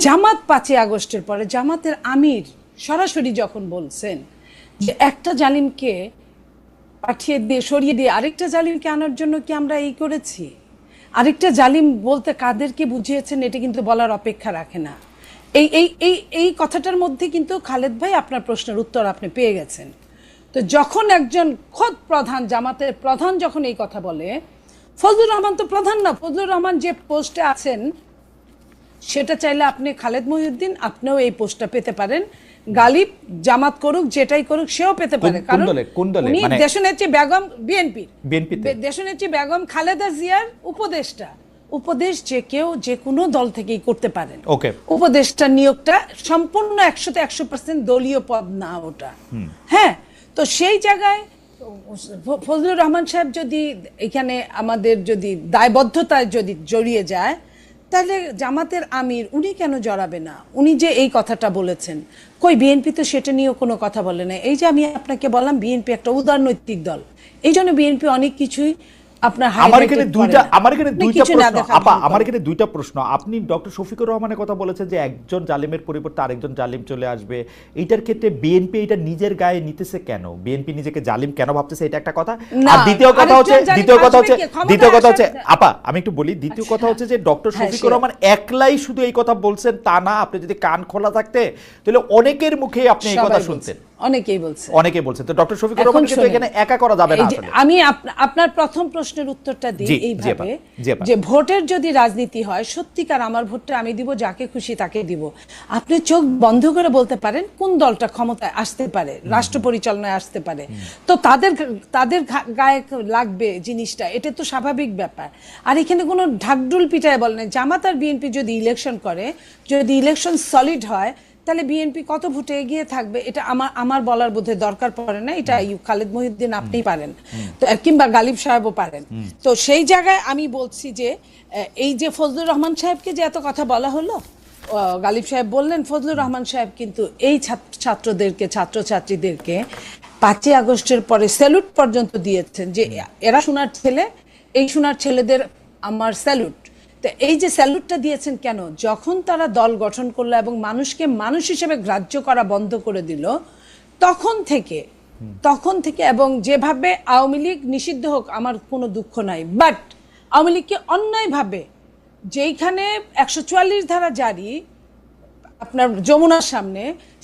জামাত 5 আগস্টের পরে জামাতের আমির সরাসরি যখন বলছেন যে একটা জালিমকে পাঠিয়ে দিয়ে সরিয়ে দিয়ে আরেকটা জালিমকে আনার জন্য কি আমরা এই করেছি, আরেকটা জালিম বলতে কাদেরকে বুঝিয়েছেন এটা কিন্তু বলার অপেক্ষা রাখে না। এই এই এই এই কথাটার মধ্যে কিন্তু খালেদ ভাই আপনার প্রশ্নের উত্তর আপনি পেয়ে গেছেন। তো যখন একজন খোদ প্রধান, জামাতের প্রধান যখন এই কথা বলে, ফজলুর রহমান তো প্রধান না, ফজলুর রহমান যে পোস্টে আছেন সেটা চাইলে আপনি খালেদ মহিউদ্দিন আপনিও এই পোস্টটা পেতে পারেন, গালিব জামাত করুক যেটাই করুক সেও পেতে পারে, কারণ উনি দেশনেত্রী বেগম বিএনপিতে দেশনেত্রী বেগম খালেদা জিয়ার উপদেষ্টা। উপদেশ যে কেউ যে কোনো দল থেকেই করতে পারেন। উপদেষ্টা নিয়োগটা সম্পূর্ণ 100% দলীয় পদ না ওটা। হ্যাঁ, তো সেই জায়গায় ফজলুর রহমান সাহেব যদি এখানে আমাদের যদি দায়বদ্ধতায় যদি জড়িয়ে যায়, তাহলে জামাতের আমির উনি কেন জড়াবে না? উনি যে এই কথাটা বলেছেন, কই বিএনপি তো সেটা নিয়েও কোনো কথা বলে না। এই যে আমি আপনাকে বললাম বিএনপি একটা উদারনৈতিক দল, এই জন্য বিএনপি অনেক কিছুই আপনার আমার এখানে দুইটা প্রশ্ন। আপনি ডক্টর শফিকুর রহমানের কথা বলেছেন যে একজন জালিমের পরিবর্তে আরেকজন জালিম চলে আসবে, এইটার ক্ষেত্রে বিএনপি এটা নিজের গায়ে নিতেছে কেন? বিএনপি নিজেকে জালিম কেন ভাবতেছে, এটা একটা কথা। আর দ্বিতীয় কথা হচ্ছে আপা আমি একটু বলি, দ্বিতীয় কথা হচ্ছে যে ডক্টর শফিকুর রহমান একলাই শুধু এই কথা বলছেন তা না, আপনি যদি কান খোলা থাকতে তাহলে অনেকের মুখে আপনি এই কথা শুনতেন। অনেকেই বলছেন। তো ডক্টর শফিকুর রহমানকে তো এখানে একা করা যাবে না। আমি আপনার প্রথম প্রশ্নের উত্তরটা দিই এইভাবে যে ভোটের যদি রাজনীতি হয়, সত্যিকার আমার ভোটটা আমি দিব, যাকে খুশি তাকে দিব। আপনি চোখ বন্ধ করে বলতে পারেন কোন দলটা ক্ষমতায় আসতে পারে, রাষ্ট্র পরিচালনায় আসতে পারে, তো তাদের গায়ে লাগবে জিনিসটা, এটা তো স্বাভাবিক ব্যাপার। আর এখানে কোনো ঢাকঢোল পিটায় বলে না। জামাত আর বিএনপি যদি ইলেকশন করে, যদি ইলেকশন সলিড হয়, তাহলে বিএনপি কত ভোটে এগিয়ে থাকবে এটা আমার বলার বোধহয় দরকার পড়ে না। এটা খালেদ মহিউদ্দিন আপনিই পারেন, তো কিংবা গালিব সাহেবও পারেন। তো সেই জায়গায় আমি বলছি যে এই যে ফজলুর রহমান সাহেবকে যে এত কথা বলা হলো, গালিব সাহেব বললেন ফজলুর রহমান সাহেব কিন্তু এই ছাত্রদেরকে, ছাত্রছাত্রীদেরকে 5 আগস্টের পরে স্যালুট পর্যন্ত দিয়েছেন যে এরা সোনার ছেলে, এই সোনার ছেলেদের আমার স্যালুট। তো এই যে স্যালুটটা দিয়েছেন কেন? যখন তারা দল গঠন করলো এবং মানুষকে মানুষ হিসেবে গ্রাহ্য করা বন্ধ করে দিল, তখন থেকে এবং যেভাবে আওয়ামী লীগ নিষিদ্ধ হোক আমার কোনো দুঃখ নাই, বাট আওয়ামী লীগকে অন্যায়ভাবে যেইখানে 144 ধারা জারি আপনার যমুনার সামনে,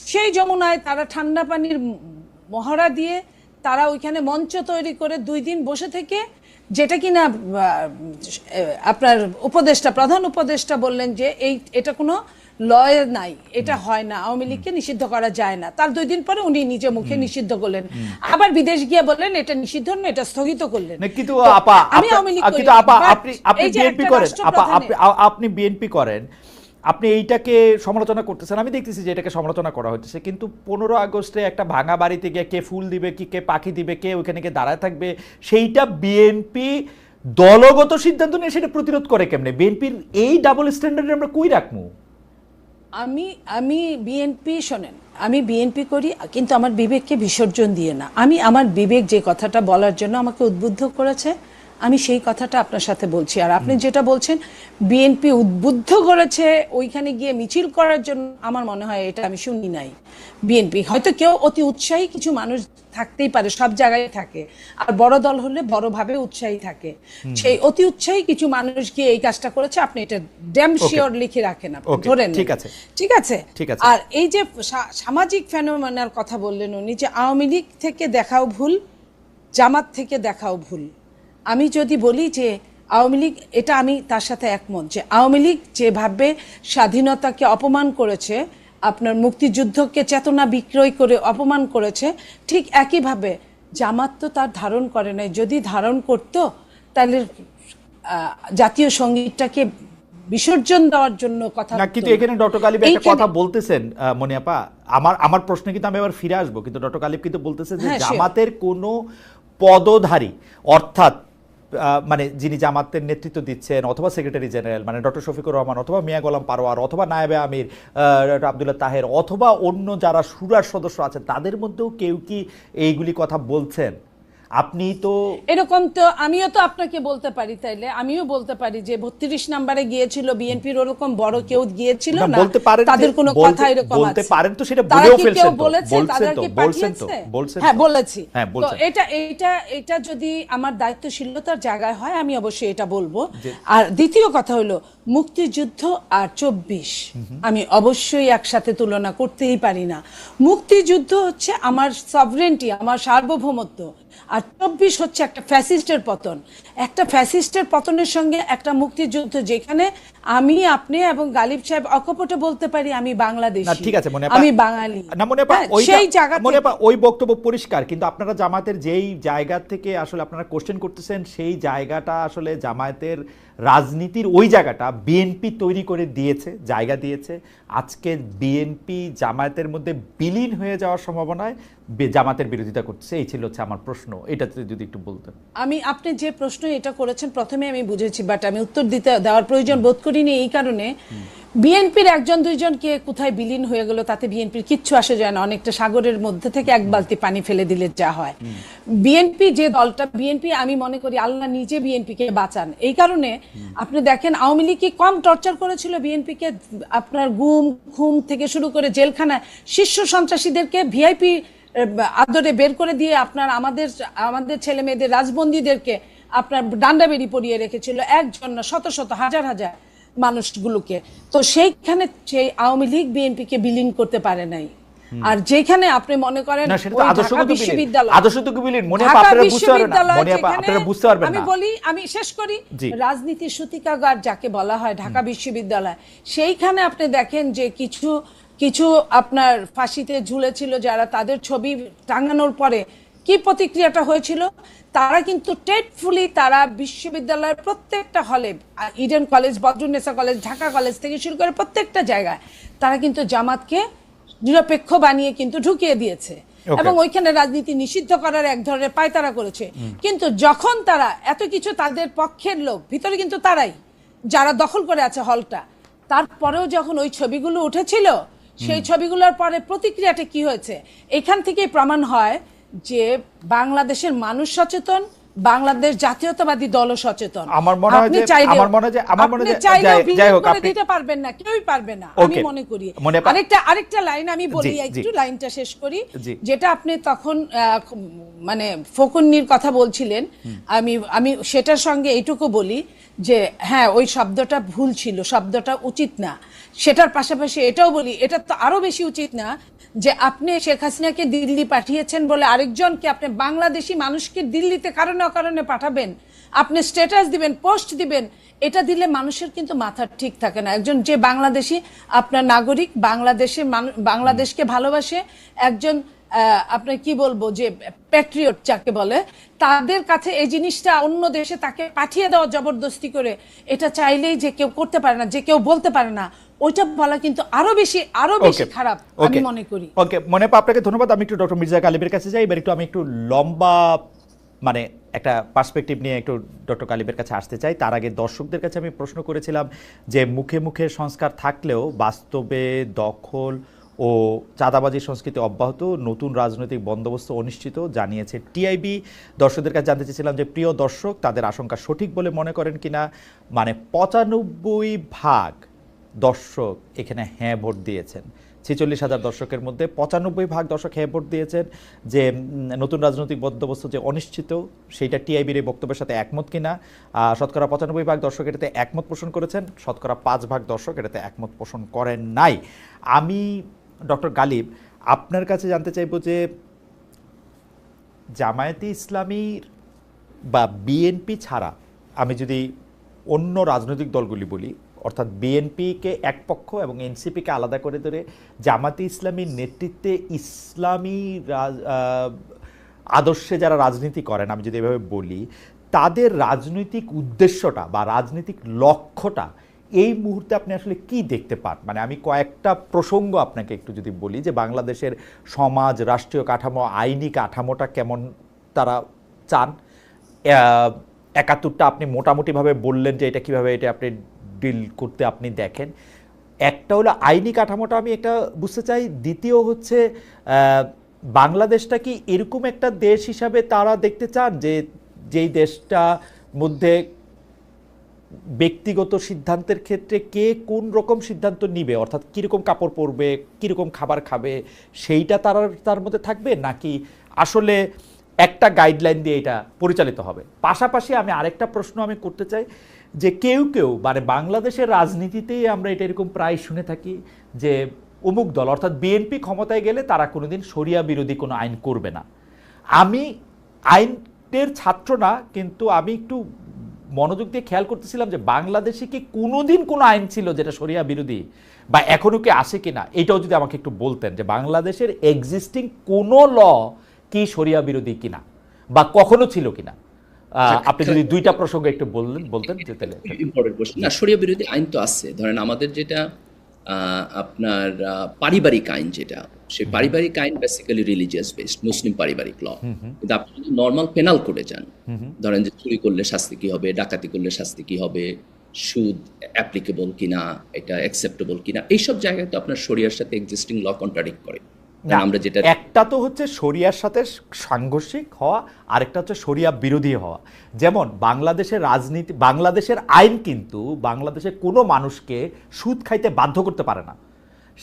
সেই যমুনায় তারা ঠান্ডা পানির মহড়া দিয়ে তারা ওইখানে মঞ্চ তৈরি করে 2 দিন বসে থেকে, যেটা কিনা আপনার প্রধান উপদেষ্টা বললেন যে এটা কোনো লয় নাই, এটা হয় না, আওয়ামী লীগকে নিষিদ্ধ করা যায় না। তার 2 দিন পরে উনি নিজে মুখে নিষিদ্ধ করলেন, আবার বিদেশ গিয়ে বললেন এটা নিষিদ্ধ না, এটা স্থগিত করলেন। কিন্তু আপনি বিএনপি করেন, আপনি এইটাকে সমালোচনা করতেছেন, আমি দেখতেছি যে এটাকে সমালোচনা করা হচ্ছে, কিন্তু 15 আগস্টে একটা ভাঙা বাড়িতে গিয়ে কে ফুল দিবে, কে পাখি দিবে, কে ওইখানে গিয়ে দাঁড়ায় থাকবে, সেইটা বিএনপি দলগত সিদ্ধান্ত নিয়ে সেটা প্রতিরোধ করে কেমনে? বিএনপির এই ডাবল স্ট্যান্ডার্ড আমরা কই রাখবো? আমি আমি বিএনপি শোনেন, আমি বিএনপি করি কিন্তু আমার বিবেককে বিসর্জন দিয়ে না। আমি আমার বিবেক যে কথাটা বলার জন্য আমাকে উদ্বুদ্ধ করেছে আমি সেই কথাটা আপনার সাথে বলছি। আর আপনি যেটা বলছেন বিএনপি উদ্বুদ্ধ করেছে ওইখানে গিয়ে মিছিল করার জন্য, আমার মনে হয় এটা আমি শুনি নাই। বিএনপি হয়তো কেউ অতি উৎসাহী কিছু মানুষ থাকতেই পারে, সব জায়গায় থাকে, আর বড় দল হলে বড়ভাবে উৎসাহী থাকে। সেই অতি উৎসাহী কিছু মানুষ গিয়ে এই কাজটা করেছে, আপনি এটা ড্যাম শিওর লিখে রাখেন, আপনি ধরেন। ঠিক আছে, ঠিক আছে, ঠিক আছে। আর এই যে সামাজিক ফেনোমেনার কথা বললেন উনি, যে আওয়ামী লীগ থেকে দেখাও ভুল, জামাত থেকে দেখাও ভুল। আমি যদি বলি যে আওয়ামী লীগ, এটা আমি তার সাথে একমত, যে আওয়ামী লীগ যেভাবে স্বাধীনতাকে অপমান করেছে, আপনার মুক্তিযুদ্ধকে চেতনা বিক্রয় করে অপমান করেছে, ঠিক একইভাবে জামাত তো তার ধারণ করে নাই। যদি ধারণ করত তাহলে জাতীয় সঙ্গীতটাকে বিসর্জন দেওয়ার জন্য কথা না, কিন্তু এখানে ডক্টর গালিব একটা কথা বলতেছেন মনিয়াপা, আমার প্রশ্নে কিন্তু আমি আবার ফিরে আসবো, কিন্তু ডক্টর গালিব কিন্তু বলতেছেন যে জামাতের কোনো পদধারী, অর্থাৎ মানে যিনি জামাতের নেতৃত্ব দিচ্ছেন, অথবা সেক্রেটারি জেনারেল মানে ডক্টর শফিকুর রহমান, অথবা মিয়া গোলাম পারোয়ার, অথবা নায়েবে আমির আব্দুল্লাহ তাহের, অথবা অন্য যারা শুরার সদস্য আছেন, তাদের মধ্যেও কেউ কি এইগুলি কথা বলছেন? আপনি তো এরকম, তো আমিও তো আপনাকে বলতে পারি, তাইলে আমিও বলতে পারি যে 32 নম্বরে গিয়েছিল বিএনপির, ওরকম বড় কেউ গিয়েছিল না, বলতে পারেন, তাদের কোনো কথা এরকম আছে, বলতে পারেন তো, সেটা বলেও ফেলছেন তো, বলছেন। হ্যাঁ বলেছি। তো এটা যদি আমার দায়িত্বশীলতার জায়গায় হয় আমি অবশ্যই এটা বলবো। আর দ্বিতীয় কথা হলো মুক্তিযুদ্ধ আর 24 আমি অবশ্যই একসাথে তুলনা করতেই পারি না। মুক্তিযুদ্ধ হচ্ছে আমার সভরেন্টি, আমার সার্বভৌমত্ব, আর 24 হচ্ছে একটা ফ্যাসিস্টের পতন। একটা ফ্যাসিস্টের পতনের সঙ্গে একটা মুক্তিযুদ্ধ, যেখানে আমি, আপনি এবং গালিব সাহেব অকপটে বলতে পারি আমি বাংলাদেশী, ঠিক আছে, আমি বাঙালি, না মনিয়াপা, সেই জায়গা মনিয়াপা ওই বক্তব্য পরিষ্কার, কিন্তু আপনারা জামাতের যেই জায়গা থেকে আসলে আপনারা কোশ্চেন করতেছেন, সেই জায়গাটা আসলে জামায়াতের রাজনীতির ওই জায়গাটা বিএনপি তৈরি করে দিয়েছে, জায়গা দিয়েছে। আজকে বিএনপি জামায়াতের মধ্যে বিলীন হয়ে যাওয়ার সম্ভাবনায় জামাতের বিরোধিতা করছে, এই ছিল হচ্ছে আমার প্রশ্ন। এটা যদি একটু বলতেন। আপনি যে প্রশ্ন এটা করেছেন প্রথমে আমি বুঝেছি, বাট আমি উত্তর দেওয়ার প্রয়োজন বোধ করিনি এই কারণে, বিএনপির একজন দুইজনকে কোথায় বিলীন হয়ে গেল তাতে বিএনপির কিচ্ছু আসে যায় না। অনেকটা সাগরের মধ্যে থেকে এক বালতি পানি ফেলে দিলে যা হয়। বিএনপি যে দলটা, বিএনপি আমি মনে করি আল্লাহ নিজে বিএনপিকে বাঁচান। এই কারণে আপনি দেখেন আওয়ামী লীগ কি কম টর্চার করেছিল বিএনপিকে, আপনার গুম খুম থেকে শুরু করে জেলখানায় শীর্ষ সন্ত্রাসীদেরকে ভিআইপি আদরে বের করে দিয়ে আপনার আমাদের ছেলে মেয়েদের, রাজবন্দীদেরকে আপনার ডান্ডা বেরি পরিয়ে রেখেছিল, একজন না শত শত হাজার হাজার মানুষগুলোকে। তো সেইখানে সেই আওয়ামী লীগ বিএনপিকে বিলীন করতে পারে নাই। আর যেখানে আপনি মনে করেন আমি বলি, আমি শেষ করি, রাজনীতির সূতিকাগার যাকে বলা হয় ঢাকা বিশ্ববিদ্যালয়, সেইখানে আপনি দেখেন যে কিছু আপনার ফাঁসিতে ঝুলেছিল যারা, তাদের ছবি টাঙানোর পরে কি প্রতিক্রিয়াটা হয়েছিল, তারা কিন্তু টেটফুলি তারা বিশ্ববিদ্যালয়ের প্রত্যেকটা হলে, Eden college, Badrunnesa college, Dhaka college থেকে শুরু করে প্রত্যেকটা জায়গায় তারা কিন্তু জামাতকে নিরপেক্ষ বানিয়ে কিন্তু ঢুকিয়ে দিয়েছে, এবং ওইখানে রাজনীতি নিষিদ্ধ করার এক ধরনের পায়তারা করেছে। কিন্তু যখন তারা এত কিছু, তাদের পক্ষের লোক ভিতরে কিন্তু তারাই যারা দখল করে আছে হলটা, তারপরেও যখন ওই ছবিগুলো উঠেছিল, সেই ছবিগুলোর পরে প্রতিক্রিয়াটা কি হয়েছে, এখান থেকেই প্রমাণ হয় যে বাংলাদেশের মানুষ সচেতন, বাংলাদেশ জাতীয়তাবাদী দল সচেতন। আমার মনে হয় যে যাই হোক আপনি দিতে পারবেন না, কেউই পারবে না আমি মনে করি। আরেকটা লাইন আমি বলি, একটু লাইনটা শেষ করি, যেটা আপনি তখন মানে ফকুন্নির কথা বলছিলেন, আমি সেটার সঙ্গে এইটুকু বলি যে হ্যাঁ ওই শব্দটা ভুল ছিল, শব্দটা উচিত না। সেটার পাশাপাশি এটাও বলি, এটা তো আরো বেশি উচিত না যে আপনি শেখ হাসিনাকে দিল্লি পাঠিয়েছেন বলে আরেকজনকে, আপনি বাংলাদেশি মানুষকে দিল্লিতে কারণে অকারণে পাঠাবেন, আপনি স্ট্যাটাস দিবেন, পোস্ট দিবেন, এটা দিলে মানুষের কিন্তু মাথা ঠিক থাকে না। একজন যে বাংলাদেশি আপনার নাগরিক, বাংলাদেশকে ভালোবাসে, একজন আপনার কি বলবো যে প্যাট্রিয়ট যাকে বলে, তাদের কাছে এই জিনিসটা অন্য দেশে তাকে পাঠিয়ে দেওয়া জবরদস্তি করে, এটা চাইলেই যে কেউ করতে পারে না, যে কেউ বলতে পারে না, ওইটা বলা কিন্তু আরো বেশি খারাপ আমি মনে করি। ওকে মনিয়াপা, আপনাকে ধন্যবাদ। আমি একটু ডক্টর মির্জা গালিবের কাছে যাই, এবার আমি একটু লম্বা মানে একটা পার্সপেক্টিভ নিয়ে একটু ডক্টর গালিবের কাছে আসতে চাই। তার আগে দর্শকদের কাছে আমি প্রশ্ন করেছিলাম যে মুখে মুখে সংস্কার থাকলেও বাস্তবে দখল ও চাঁদাবাজি সংস্কৃতি অব্যাহত, নতুন রাজনৈতিক বন্দোবস্ত অনিশ্চিত জানিয়েছে টিআইবি। দর্শকদের কাছে জানতে চেয়েছিলাম যে প্রিয় দর্শক তাদের আশঙ্কা সঠিক বলে মনে করেন কিনা। মানে ৯৫% দর্শক এখানে হ্যাঁ ভোট দিয়েছেন। ৪৬,০০০ দর্শকের মধ্যে ৯৫% দর্শক হ্যাঁ ভোট দিয়েছেন যে নতুন রাজনৈতিক বন্দোবস্ত যে অনিশ্চিত সেইটা টিআইবির এই বক্তব্যের সাথে একমত কিনা। শতকরা ৯৫% দর্শক এটাতে একমত পোষণ করেছেন, শতকরা ৫% দর্শক এটাতে একমত পোষণ করেন নাই। আমি ডক্টর গালিব আপনার কাছে জানতে চাইব যে জামায়াতে ইসলামীর বা বিএনপি ছাড়া আমি যদি অন্য রাজনৈতিক দলগুলি বলি, অর্থাৎ বিএনপিকে এক পক্ষ এবং এনসিপিকে আলাদা করে ধরে জামাতে ইসলামীর নেতৃত্বে ইসলামী আদর্শে যারা রাজনীতি করেন, আমি যদি এভাবে বলি, তাদের রাজনৈতিক উদ্দেশ্যটা বা রাজনৈতিক লক্ষ্যটা এই মুহূর্তে আপনি আসলে কি দেখতে পান? মানে আমি কয়েকটা প্রসঙ্গ আপনাকে একটু যদি বলি যে বাংলাদেশের সমাজ, রাষ্ট্রীয় কাঠামো, আইনি কাঠামোটা কেমন তারা চান। ৭১টা আপনি মোটামুটিভাবে বললেন যে এটা কীভাবে এটা আপনি ডিল করতে আপনি দেখেন। একটা হলো আইনি কাঠামোটা আমি একটা বুঝতে চাই। দ্বিতীয় হচ্ছে বাংলাদেশটা কি এরকম একটা দেশ হিসাবে তারা দেখতে চান যে যেই দেশটা মধ্যে ব্যক্তিগত সিদ্ধান্তের ক্ষেত্রে কে কোন রকম সিদ্ধান্ত নিবে, অর্থাৎ কীরকম কাপড় পরবে, কীরকম খাবার খাবে, সেইটা তার মধ্যে থাকবে, নাকি আসলে একটা গাইডলাইন দিয়ে এটা পরিচালিত হবে? পাশাপাশি আমি আরেকটা প্রশ্ন আমি করতে চাই যে কেউ কেউ মানে বাংলাদেশের রাজনীতিতেই আমরা এটা এরকম প্রায় শুনে থাকি যে অমুক দল অর্থাৎ বিএনপি ক্ষমতায় গেলে তারা কোনোদিন শরিয়া বিরোধী কোনো আইন করবে না। আমি আইনের ছাত্র না, কিন্তু আমি একটু মনোযোগ দিয়ে খেয়াল করতেছিলাম যে বাংলাদেশে কি কোনোদিন কোনো আইন ছিল যেটা শরিয়া বিরোধী, বা এখনো কি আসে কিনা, এটাও যদি আমাকে একটু বলতেন যে বাংলাদেশের এক্সিস্টিং কোনো ল কি শরিয়া বিরোধী কিনা বা কখনো ছিল কিনা। আপনি যদি দুইটা প্রসঙ্গ একটু বলতেন যে তাহলে ইম্পর্টেন্ট কোশ্চেন। না, শরিয়া বিরোধী আইন তো আছে। ধরেন আমাদের যেটা আপনার পারিবারিক আইন, যেটা সেই পারিবারিক আইন বেসিক্যালি রিলিজিয়াস বেসড, মুসলিম পারিবারিক ল। কিন্তু আপনি যদি নর্মাল পেনাল কোডে যান, ধরেন যে চুরি করলে শাস্তি কি হবে, ডাকাতি করলে শাস্তি কি হবে, সুদ অ্যাপ্লিকেবল কিনা, এটা অ্যাকসেপ্টেবল কিনা, এইসব জায়গায় তো আপনার শরিয়ার সাথে এক্সিস্টিং ল কন্ট্রাডিক্ট করে। আমরা যেটা একটা তো হচ্ছে শরিয়ার সাথে সাংঘর্ষিক হওয়া, আরেকটা হচ্ছে শরিয়া বিরোধী হওয়া। যেমন বাংলাদেশের রাজনীতি, বাংলাদেশের আইন কিন্তু বাংলাদেশের কোনো মানুষকে সুদ খাইতে বাধ্য করতে পারে না,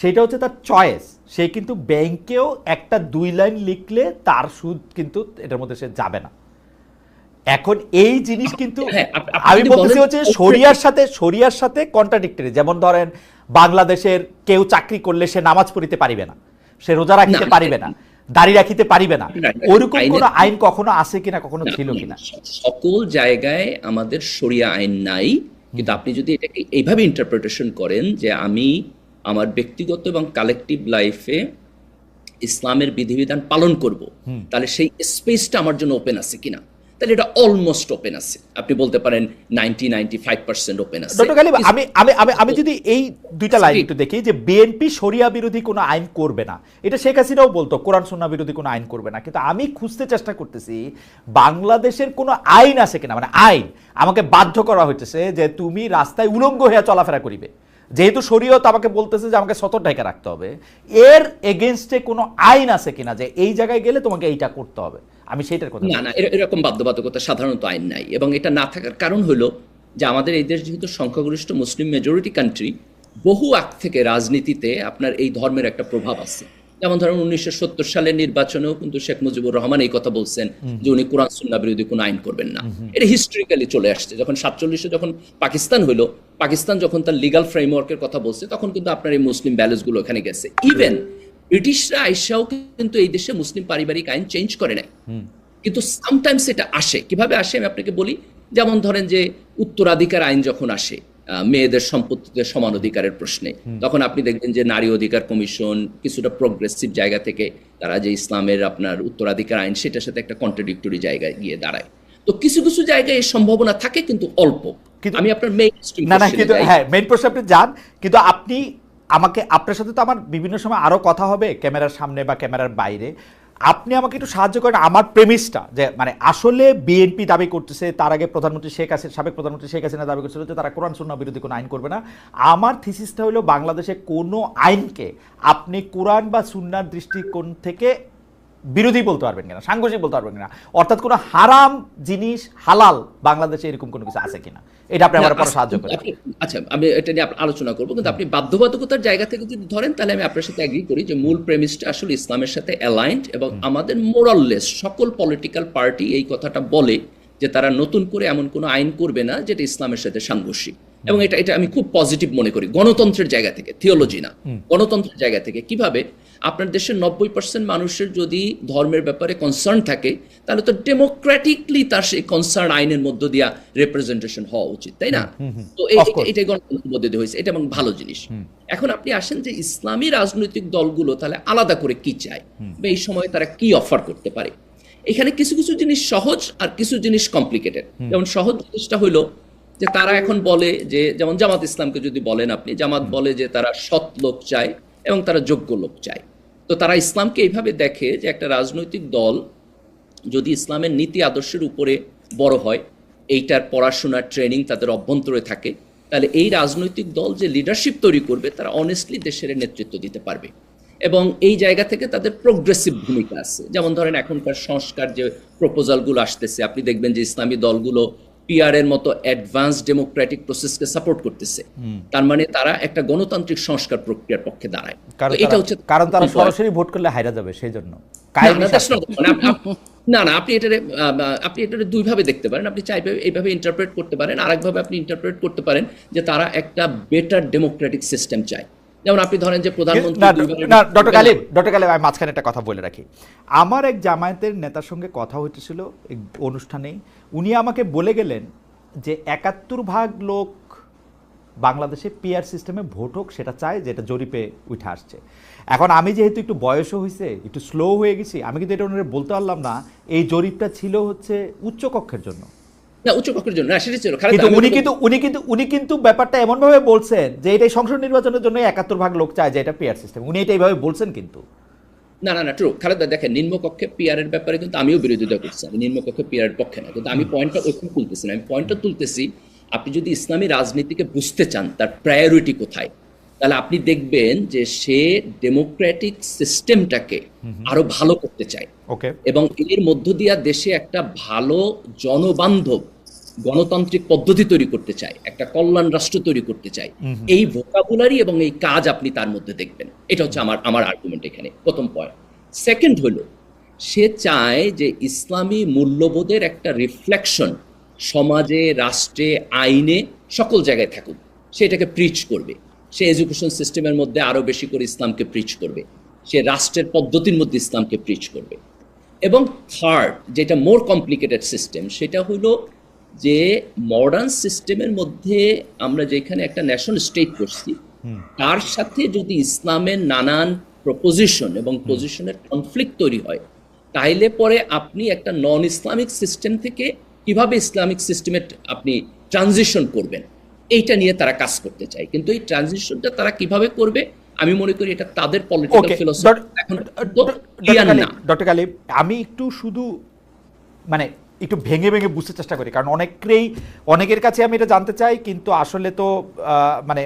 সেটা হচ্ছে তার চয়েস। সে কিন্তু ব্যাংকেও একটা 2 লাইন লিখলে তার সুদ কিন্তু এটার মধ্যে সে যাবে না। এখন এই জিনিস কিন্তু আমি বলতেছি হচ্ছে শরিয়ার সাথে কন্ট্রাডিক্টরি। যেমন ধরেন বাংলাদেশের কেউ চাকরি করলে সে নামাজ পড়িতে পারিবে না, সে রোজা রাখিতে পারিবে না, দাড়ি রাখিতে পারিবে না। ওরকম কোন আইন কখনো আছে কিনা, কখনো ছিল কিনা? সকল জায়গায় আমাদের শরিয়া আইন নাই, কিন্তু আপনি যদি এটাকে এইভাবে ইন্টারপ্রিটেশন করেন যে আমি আমার ব্যক্তিগত এবং কালেকটিভ লাইফে ইসলামের বিধিবিধান পালন করব, তাহলে সেই স্পেসটা আমার জন্য ওপেন আছে কিনা, তাহলে এটা অলমোস্ট ওপেন আছে। আপনি বলতে পারেন 90-95% ওপেন আছে। ডক্টর গালিব, আমি যদি এই দুইটা লাইন একটু দেখি যে বিএনপি শরিয়া বিরোধী কোনো আইন করবে না, এটা শেখ হাসিনাও বলতো কোরআন সুন্নাহ বিরোধী কোনো আইন করবে না, কিন্তু আমি খুঁজতে চেষ্টা করতেছি বাংলাদেশের কোনো আইন আছে কিনা, মানে আইন আমাকে বাধ্য করা হইতেছে যে তুমি রাস্তায় উলঙ্গ হয়ে চলাফেরা করিবে, যেহেতু শরীয়ত আমাকে বলতেছে যে আমাকে সতর ঢাকা রাখতে হবে, এর এগেইনস্টে কোনো আইন আছে কিনা যে এই জায়গায় গেলে তোমাকে এইটা করতে হবে। আমি সেইটার কথা না, এরকম বাধ্যবাধকতা সাধারণত আইন নাই, এবং এটা না থাকার কারণ হলো যে আমাদের এই দেশ যেহেতু সংখ্যাগরিষ্ঠ মুসলিম মেজরিটি কান্ট্রি, বহু আগ থেকে রাজনীতিতে আপনার এই ধর্মের একটা প্রভাব আছে। যেমন ধরেন 1970 সালের নির্বাচনেও কিন্তু শেখ মুজিবুর রহমান এই কথা বলছেন যে উনি কোরআন সুন্নাহ বিরোধী কোনো আইন করবেন না। এটা হিস্ট্রিক্যালি চলে আসছে। যখন 47-এ যখন পাকিস্তান হলো, পাকিস্তান যখন তার লিগাল ফ্রেমওয়ার্কের কথা বলছে, তখন কিন্তু আপনার এই মুসলিম ভ্যালুসগুলো এখানে গেছে। ইভেন ব্রিটিশরা আইসাও কিন্তু এই দেশে মুসলিম পারিবারিক আইন চেঞ্জ করে নাই, কিন্তু সামটাইমস এটা আসে। কিভাবে আসে আমি আপনাকে বলি। যেমন ধরেন যে উত্তরাধিকার আইন যখন আসে মেয়েদের সম্পত্তিতে সমান অধিকারের প্রশ্নে, তখন আপনি দেখবেন যে নারী অধিকার কমিশন কিছুটা প্রোগ্রেসিভ জায়গা থেকে তারা যে ইসলামের আপনার উত্তরাধিকার আইন, সেটার সাথে একটা কন্ট্রাডিক্টরি জায়গায় গিয়ে দাঁড়ায়। তো কিছু কিছু জায়গায় এই সম্ভাবনা থাকে, কিন্তু অল্প। আমি আপনার মেইন প্রশ্ন আপনি যান, কিন্তু আপনি আমাকে, আপনার সাথে তো আমার বিভিন্ন সময় আরো কথা হবে ক্যামেরার সামনে বা ক্যামেরার বাইরে। আপনি আমাকে একটু সাহায্য করেন আমার প্রেমিসটা, যে মানে আসলে বিএনপি দাবি করতেছে, তার আগে প্রধানমন্ত্রী শেখ হাসিনা, সাবেক প্রধানমন্ত্রী শেখ হাসিনা দাবি করছিল যে তারা কোরআন সুন্নাহ বিরোধী কোনো আইন করবে না। আমার থিসিসটা হলো বাংলাদেশে কোনো আইনকে আপনি কোরআন বা সুন্নাহর দৃষ্টিকোণ থেকে বিরোধী বলতে পারবেন কিনা, সাংঘর্ষিক বলতে পারবেন কিনা, অর্থাৎ কোনো হারাম জিনিস হালাল বাংলাদেশে এরকম কোনো কিছু আছে কিনা, এটা আপনি আমার পরে সাহায্য করেন। আচ্ছা, আমি এটা নিয়ে আলোচনা করবো, কিন্তু আপনি বাধ্যবাধকতার জায়গা থেকে যদি ধরেন তাহলে আমি আপনার সাথে এগ্রি করি যে মূল প্রেমিসটা আসলে ইসলামের সাথে অ্যালাইন্ড, এবং আমাদের মোরাললেস সকল পলিটিক্যাল পার্টি এই কথাটা বলে যে তারা নতুন করে এমন কোনো আইন করবে না যেটা ইসলামের সাথে সাংঘর্ষিক, এবং এটা আমি খুব পজিটিভ মনে করি গণতন্ত্রের জায়গা থেকে, থিওলজি না, গণতন্ত্রের জায়গা থেকে। কিভাবে? আপনার দেশের 90% মানুষের যদি ধর্মের ব্যাপারে কনসার্ন থাকে, তাহলে তো ডেমোক্রেটিকলি তার সেই কনসার্ন আইনের মধ্য দিয়া রিপ্রেজেন্টেশন হওয়া উচিত, তাই না? তো এটাই গণতন্ত্রের মধ্যে দিয়ে হয়েছে, এটা এবং ভালো জিনিস। এখন আপনি আসেন যে ইসলামী রাজনৈতিক দলগুলো তাহলে আলাদা করে কি চায়, বা এই সময় তারা কি অফার করতে পারে। এখানে কিছু কিছু জিনিস সহজ আর কিছু জিনিস কমপ্লিকেটেড। যেমন সহজ জিনিসটা হইলো যে তারা এখন বলে যে, যেমন জামাত ইসলামকে যদি বলেন আপনি, জামাত বলে যে তারা সৎ লোক চায় এবং তারা যোগ্য লোক চায়। তো তারা ইসলামকে এইভাবে দেখে যে একটা রাজনৈতিক দল যদি ইসলামের নীতি আদর্শের উপরে বড় হয়, এইটার পড়াশোনার ট্রেনিং তাদের অভ্যন্তরে থাকে, তাহলে এই রাজনৈতিক দল যে লিডারশিপ তৈরি করবে তারা অনেস্টলি দেশের নেতৃত্ব দিতে পারবে, এবং এই জায়গা থেকে তাদের প্রোগ্রেসিভ ভূমিকা আছে। যেমন ধরেন এখনকার সংস্কার যে প্রপোজালগুলো আসতেছে, আপনি দেখবেন যে ইসলামী দলগুলো পিআর এর মতো অ্যাডভান্স ডেমোক্রেটিক প্রসেসকে সাপোর্ট করতেছে। তার মানে তারা একটা গণতান্ত্রিক সংস্কার প্রক্রিয়ার পক্ষে দাঁড়ায়। এটা হচ্ছে কারণ তারা সরাসরি ভোট করলে হাইরা যাবে, সেই জন্য। না, আপনি এটারে দুইভাবে দেখতে পারেন। আপনি চাইবে এইভাবে ইন্টারপ্রেট করতে পারেন, আরেকভাবে আপনি ইন্টারপ্রেট করতে পারেন যে তারা একটা বেটার ডেমোক্রেটিক সিস্টেম চায়। যেমন আপনি ধরেন যে প্রধানমন্ত্রী, ডক্টর গালিব, আমি মাঝখানে একটা কথা বলে রাখি। আমার এক জামায়াতের নেতার সঙ্গে কথা হইতেছিল অনুষ্ঠানেই, উনি আমাকে বলে গেলেন যে ৭১% লোক বাংলাদেশে পিআর সিস্টেমে ভোট হোক সেটা চায়, যেটা জরিপে উঠে আসছে। এখন আমি যেহেতু একটু বয়সও হয়েছে, একটু স্লো হয়ে গেছি, আমি কিন্তু এটা ওনারে বলতে পারলাম না এই জরিপটা ছিল হচ্ছে উচ্চ কক্ষের জন্য। না, উচ্চ কক্ষের জন্য সেটা ছিল, উনি কিন্তু ব্যাপারটা এমন ভাবে বলছেন যে এটাই সংসদ নির্বাচনের জন্য ৭১% লোক চায় যে এটা পিআর সিস্টেম, উনি এটা এইভাবে বলছেন। কিন্তু না, ট্রু খালেদা, দেখেন নিম্নকক্ষে পিআর এর ব্যাপারে কিন্তু আমিও বিরোধিতা করছি, আমি নিম্নকক্ষে পিআর এর পক্ষে না, কিন্তু আমি পয়েন্টটা ওইখানে তুলতেছি না। আমি পয়েন্টটা তুলতেছি, আপনি যদি ইসলামী রাজনীতিকে বুঝতে চান তার প্রায়োরিটি কোথায়, তাহলে আপনি দেখবেন যে সে ডেমোক্রেটিক সিস্টেমটাকে আরো ভালো করতে চায়, এবং এর মধ্য দিয়ে দেশে একটা ভালো জনবান্ধব গণতান্ত্রিক পদ্ধতি তৈরি করতে চায়, একটা কল্যাণ রাষ্ট্র তৈরি করতে চায়। এই ভোকাবুলারি এবং এই কাজ আপনি তার মধ্যে দেখবেন। এটা হচ্ছে আমার আর্গুমেন্ট এখানে, প্রথম পয়েন্ট। সেকেন্ড হলো, সে চায় যে ইসলামী মূল্যবোধের একটা রিফ্লেকশন সমাজে, রাষ্ট্রে, আইনে, সকল জায়গায় থাকুক। সে এটাকে প্রিচ করবে, সে এডুকেশন সিস্টেমের মধ্যে আরো বেশি করে ইসলামকে প্রিচ করবে, সে রাষ্ট্রের পদ্ধতির মধ্যে ইসলামকে প্রিচ করবে। এবং থার্ড, যেটা মোর কমপ্লিকেটেড সিস্টেম, সেটা হলো যে মডার্ন সিস্টেমের মধ্যে আমরা যেখানে একটা ন্যাশনাল স্টেট করছি, তার সাথে যদি ইসলামের নানান প্রপোজিশন এবং পজিশনের কনফ্লিক্ট তৈরি হয়, তাইলে পরে আপনি একটা নন ইসলামিক সিস্টেম থেকে কিভাবে ইসলামিক সিস্টেমে আপনি ট্রানজিশন করবেন, এইটা নিয়ে তারা কাজ করতে চায়। কিন্তু এই ট্রানজিশনটা তারা কিভাবে করবে, আমি মনে করি এটা তাদের পলিটিক্যাল ফিলোসফি। এখন ডক্টর গালিব, আমি একটু শুধু মানে একটু ভেঙে ভেঙে বুঝতে চেষ্টা করি, কারণ অনেকের কাছে আমি এটা জানতে চাই, কিন্তু আসলে তো মানে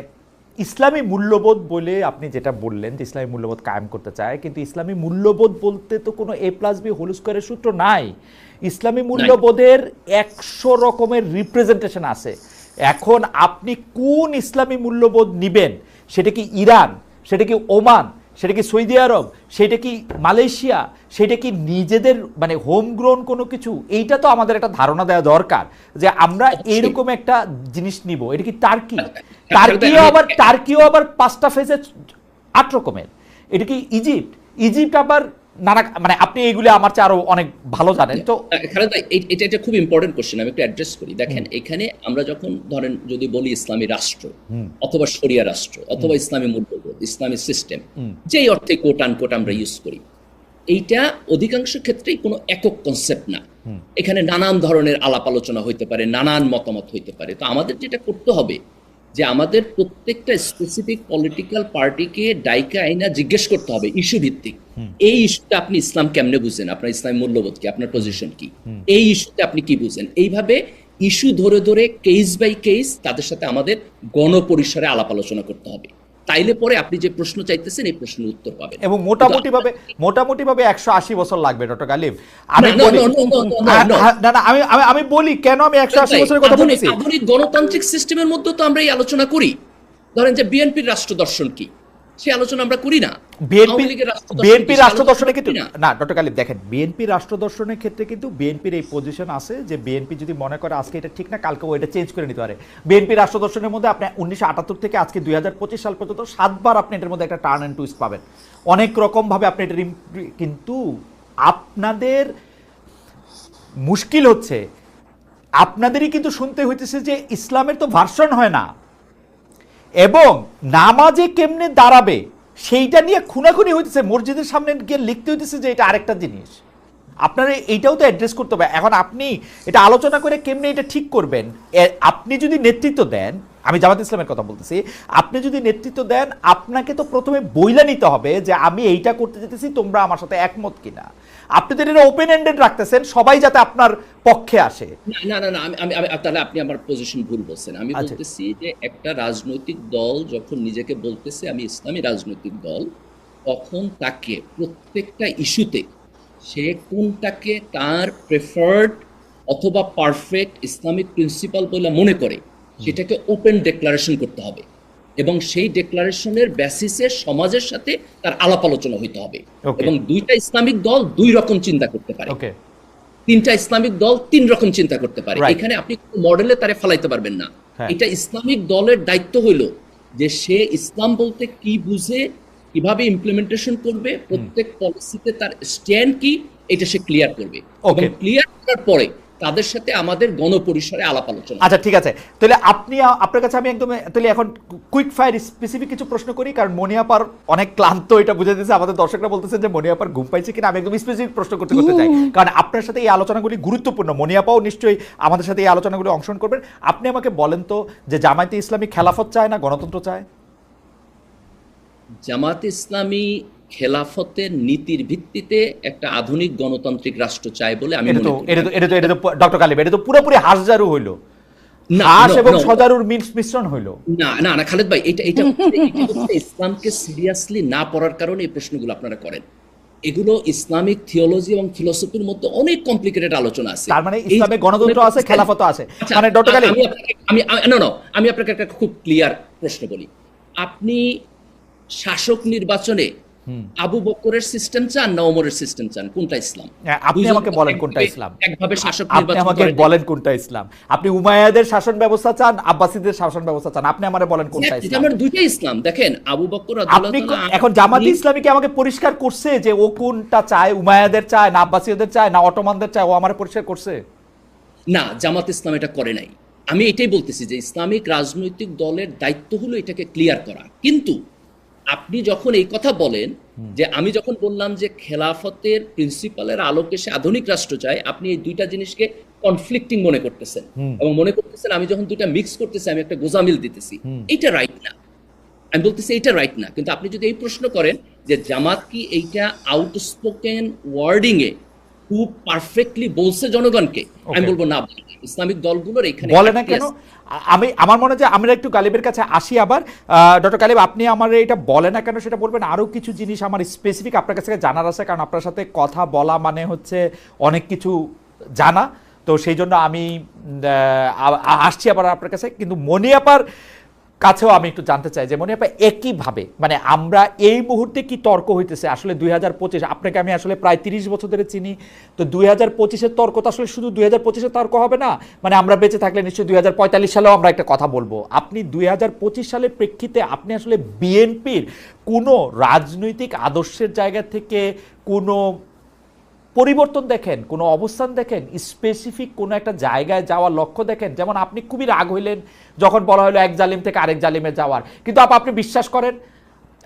ইসলামী মূল্যবোধ বলে আপনি যেটা বললেন যে ইসলামী মূল্যবোধ কায়েম করতে চায়, কিন্তু ইসলামী মূল্যবোধ বলতে তো কোনো A+B² সূত্র নাই। ইসলামী মূল্যবোধের 100 রকমের রিপ্রেজেন্টেশন আছে। এখন আপনি কোন ইসলামী মূল্যবোধ নিবেন, সেটা কি ইরান, সেটা কি ওমান, সেটা কি সৌদি আরব, সেটা কি মালয়েশিয়া, সেটা কি নিজেদের মানে হোম গ্রোন কোনো কিছু, এইটা তো আমাদের একটা ধারণা দেওয়া দরকার যে আমরা এরকম একটা জিনিস নিব। এটা কি টার্কিও আবার 5টা ফেজে 8 রকমের। এটা কি ইজিপ্ট আবার নানা, মানে আপনি এইগুলো আমার চেয়ে আরো অনেক ভালো জানেন। তো এটা খুব ইম্পর্টেন্ট কোশ্চেন, আমি একটু অ্যাড্রেস করি। দেখেন, এখানে আমরা যখন ধরেন যদি বলি ইসলামী রাষ্ট্র অথবা শরিয়া রাষ্ট্র অথবা ইসলামী মূল্যবোধ, ইসলামী সিস্টেম, যেই অর্থে কোট আনকোট আমরা ইউজ করি, এইটা অধিকাংশ ক্ষেত্রেই কোনো একক কনসেপ্ট না। এখানে নানান ধরনের আলাপ আলোচনা হইতে পারে, নানান মতামত হইতে পারে। তো আমাদের যেটা করতে হবে যে আমাদের প্রত্যেকটা স্পেসিফিক পলিটিক্যাল পার্টিকে ডাইকা আইনা জিজ্ঞেস করতে হবে ইস্যু ভিত্তিক, এই ইস্যুতে আপনি ইসলাম কেমনে বুঝেন, আপনার ইসলামী মূল্যবোধ কি, আপনার পজিশন কি, এই ইস্যুতে আপনি কি বুঝেন। এইভাবে ইস্যু ধরে ধরে কেস বাই কেস তাদের সাথে আমাদের গণপরিসরে আলাপ আলোচনা করতে হবে। তাইলে পরে আপনি যে প্রশ্ন চাইতেছেন এই প্রশ্নের উত্তর পাবেন। এবং মোটামুটি ভাবে 180 বছর লাগবে ডক্টর গালিব। আমি No, বলি no, no, no, no, no, no. না না আমি বলি কেন আমি 180 বছরের কথা বলছি। আধুনিক গণতান্ত্রিক সিস্টেমের মধ্যে তো আমরা এই আলোচনা করি। ধরেন যে বিএনপির রাষ্ট্র দর্শন কি, সেই আলোচনা আমরা করি না। বিএনপি রাষ্ট্র দর্শনের ক্ষেত্রে না ডক্টর গালিব দেখেন, বিএনপি রাষ্ট্র দর্শনের ক্ষেত্রে কিন্তু বিএনপির এই পজিশন আছে যে বিএনপি যদি মনে করে আজকে এটা ঠিক না কালকে ওইটা চেঞ্জ করে নিতে পারে। বিএনপি রাষ্ট্র দর্শনের মধ্যে আপনি 1978 থেকে আজকে 2025 সাল পর্যন্ত 7বার আপনি এটার মধ্যে একটা টার্ন এন্ড টুইস্ট পাবেন, অনেক রকম ভাবে আপনি এটা। কিন্তু আপনাদের মুশকিল হচ্ছে আপনাদেরই কিন্তু শুনতে হইতেছে যে ইসলামের তো ভার্সন হয় না, এবং নামাজে কেমনে দাঁড়াবে সেইটা নিয়ে খুনাখুনি হইতেছে, মসজিদের সামনে গিয়ে লিখতে হইতেছে যে এটা আরেকটা জিনিস। আপনারা এইটাও তো অ্যাড্রেস করতে হবে। এখন আপনি এটা আলোচনা করে কেমনে এটা ঠিক করবেন, আপনি যদি নেতৃত্ব দেন, আমি জামাত ইসলামের কথা বলতেছি, আপনি যদি নেতৃত্ব দেন আপনাকে তো প্রথমে বইলা নিতে হবে যে আমি এইটা করতে যেতেছি, তোমরা আমার সাথে একমত কিনা। আপনি তো এটা ওপেন এন্ডেড রাখতেছেন, সবাই যাতে আপনার পক্ষে আসে। না না না, আমি তাহলে আপনি আমার পজিশন ভুল বলছেন। আমি বলতেছি যে একটা রাজনৈতিক দল যখন নিজেকে বলতেছে আমি ইসলামী রাজনৈতিক দল, তখন তাকে প্রত্যেকটা ইস্যুতে সে কোনটাকে তার প্রেফার্ড অথবা পারফেক্ট ইসলামিক প্রিন্সিপাল বলে মনে করে সেটাকে ওপেন ডিক্লারেশন করতে হবে, এবং সেই ডিক্লারেশনের বেসিসে সমাজের সাথে তার আলাপ আলোচনা হইতে হবে। এবং দুইটা ইসলামিক দল দুই রকম চিন্তা করতে পারে, তিনটা ইসলামিক দল তিন রকম চিন্তা করতে পারে। এখানে আপনি মডেলে তারে ফেলাইতে পারবেন না। এটা ইসলামিক দলের দায়িত্ব হইল যে সে ইসলাম বলতে কি বুঝে, কিভাবে ইমপ্লিমেন্টেশন করবে, প্রত্যেক পলিসিতে তার স্ট্যান্ড কি, এটা সে ক্লিয়ার করবে। এবং ক্লিয়ার করার পরে তাদের সাথে আমাদের গণপরিসরে আলাপ আলোচনা। আচ্ছা ঠিক আছে, তাহলে আপনার কাছে আমি একদম তাহলে এখন কুইক ফায়ার স্পেসিফিক কিছু প্রশ্ন করি, কারণ মনিয়াপার অনেক ক্লান্ত, এটা বুঝে দিয়েছে। আমাদের দর্শকরা বলতেছেন যে মনিয়াপার ঘুম পাইছে কিনা, আমি একদম স্পেসিফিক প্রশ্ন করতে চাই, কারণ আপনার সাথে এই আলোচনাগুলি গুরুত্বপূর্ণ। মনিয়াপাও নিশ্চয়ই আমাদের সাথে এই আলোচনাগুলি অংশগ্রহণ করবেন। আপনি আমাকে বলেন তো যে জামায়াতে ইসলামী খেলাফত চায় না গণতন্ত্র চায়? জামায়াতে ইসলামী খেলাফতের নীতির ভিত্তিতে একটা আধুনিক গণতান্ত্রিক রাষ্ট্র চায় বলে আমি মনে করি। এটা তো ডক্টর গালিব, এটা তো পুরোপুরি হাসজারু হইল, হাস এবং সজারুর মিশ্রণ হইল। না না না খালেদ ভাই, এটা ইসলামকে সিরিয়াসলি না পড়ার কারণে এই প্রশ্নগুলো আপনারা করেন। এগুলো ইসলামিক থিওলজি এবং ফিলোসফির মধ্যে অনেক কমপ্লিকেটেড আলোচনা আছে। তার মানে ইসলামে গণতন্ত্র আছে, খেলাফত আছে। মানে ডক্টর গালিব, আমি আপনাকে একটা খুব ক্লিয়ার প্রশ্ন বলি। আপনি শাসক নির্বাচনে আবু বকরের সিস্টেম চান না ওমরের সিস্টেম চান, কোনটা ইসলাম? আপনি আমাকে বলেন কোনটা ইসলাম। একভাবে শাসক আপনি আমাকে বলেন কোনটা ইসলাম। আপনি উমাইয়াদের শাসন ব্যবস্থা চান, আব্বাসীদের শাসন ব্যবস্থা চান, আপনি আমারে বলেন কোনটা ইসলাম। আমার দুইটাই ইসলাম। দেখেন আবু বকর আপনি এখন জামাতে ইসলামী কি আমাকে পরিষ্কার করছে যে ও কোনটা চায়, উমাইয়াদের চায় না আব্বাসীদের চায় না অটোমানদের চায়, ও আমারে পরিষ্কার করছে? না, জামাত ইসলাম এটা করে নাই। আমি এটাই বলতেছি যে ইসলামিক রাজনৈতিক দলের দায়িত্ব হলো এটাকে ক্লিয়ার করা। কিন্তু আপনি যখন এই কথা বলেন যে আমি যখন বললাম যে খেলাফতের প্রিন্সিপালের আলোকে সে আধুনিক রাষ্ট্র চায়, আপনি এই দুইটা জিনিসকে কনফ্লিক্টিং মনে করতেছেন এবং মনে করতেছেন আমি যখন দুইটা মিক্স করতেছি আমি একটা গোজামিল দিতেছি। এইটা রাইট না। আমি বলতেছি এইটা রাইট না। কিন্তু আপনি যদি এই প্রশ্ন করেন যে জামাত কি এইটা আউটস্পোকেন ওয়ার্ডিং এ খুব পারফেক্টলি বলছে জনগণকে, আমি বলবো না, ইসলামিক দলগুলোর এখানে বলে না কেন। আমার মনে হয় যে আমরা একটু গালিবের কাছে আসি আবার। ডক্টর গালিব, আপনি আমার এটা বলে না কেন সেটা বলবেন। আরো কিছু জিনিস আমার স্পেসিফিক আপনার কাছে জানার আছে, কারণ আপনার সাথে কথা বলা মানে হচ্ছে অনেক কিছু জানা, তো সেই জন্য আমি আসছি আবার আপনার কাছে। কিন্তু মনিয়াপার কাছেও আমি একটু জানতে চাই যে মনিয়াপা একইভাবে, মানে আমরা এই মুহূর্তে কি তর্ক হইতেছে আসলে 2025, আপনাকে আমি আসলে প্রায় 30 বছর ধরে চিনি, তো 2025-এর তর্ক তো আসলে শুধু 2025-এর তর্ক হবে না, মানে আমরা বেঁচে থাকলে নিশ্চয়ই 2045 সালেও আমরা একটা কথা বলবো। আপনি 2025 সালের প্রেক্ষিতে আপনি আসলে বিএনপির কোনো রাজনৈতিক আদর্শের জায়গা থেকে কোনো পরিবর্তন দেখেন, কোনো অবস্থান দেখেন, স্পেসিফিক কোনো একটা জায়গায় যাওয়ার লক্ষ্য দেখেন? যেমন আপনি খুবই রাগ হইলেন যখন বলা হলো এক জালিম থেকে আরেক জালিমে যাওয়ার, কিন্তু আপনি বিশ্বাস করেন,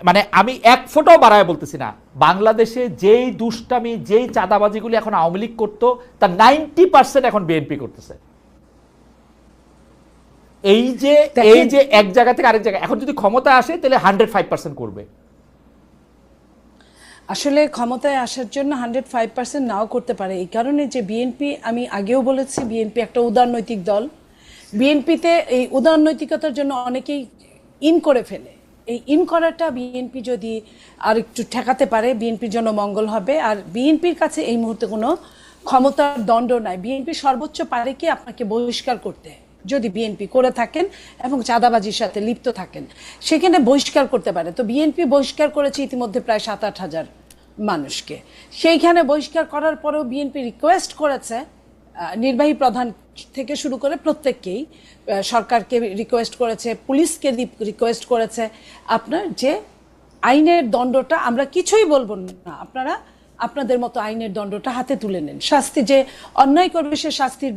মানে আমি এক ফোঁটাও বাড়ায় বলতেছি না, বাংলাদেশে যেই দুষ্টামি যেই চাঁদাবাজিগুলি এখন আওয়ামী লীগ করতো তার 90% এখন বিএনপি করতেছে। এই যে এক জায়গা থেকে আরেক জায়গায় এখন যদি ক্ষমতা আসে তাহলে 105% করবে। আসলে ক্ষমতায় আসার জন্য 105% নাও করতে পারে, এই কারণে যে বিএনপি, আমি আগেও বলেছি বিএনপি একটা উদারনৈতিক দল। বিএনপিতে এই উদারনৈতিকতার জন্য অনেকেই ইন করে ফেলে। এই ইন করাটা বিএনপি যদি আর একটু ঠেকাতে পারে বিএনপির জন্য মঙ্গল হবে। আর বিএনপির কাছে এই মুহূর্তে কোনো ক্ষমতার দণ্ড নাই। বিএনপি সর্বোচ্চ পারে কি আপনাকে বহিষ্কার করতে, যদি বিএনপি করে থাকেন এবং চাঁদাবাজির সাথে লিপ্ত থাকেন, সেখানে বহিষ্কার করতে পারে। তো বিএনপি বহিষ্কার করেছে ইতিমধ্যে প্রায় 7-8 হাজার মানুষকে। সেইখানে বহিষ্কার করার পরেও বিএনপি রিকোয়েস্ট করেছে নির্বাহী প্রধান থেকে শুরু করে প্রত্যেককেই, সরকারকে রিকোয়েস্ট করেছে, পুলিশকে রিকোয়েস্ট করেছে, আপনার যে আইনের দণ্ডটা আমরা কিছুই বলবো না, আপনারা আপনাদের মতো আইনের দণ্ডটা হাতে তুলে নেন। শাস্তি যে অন্যায় করবে সে শাস্তির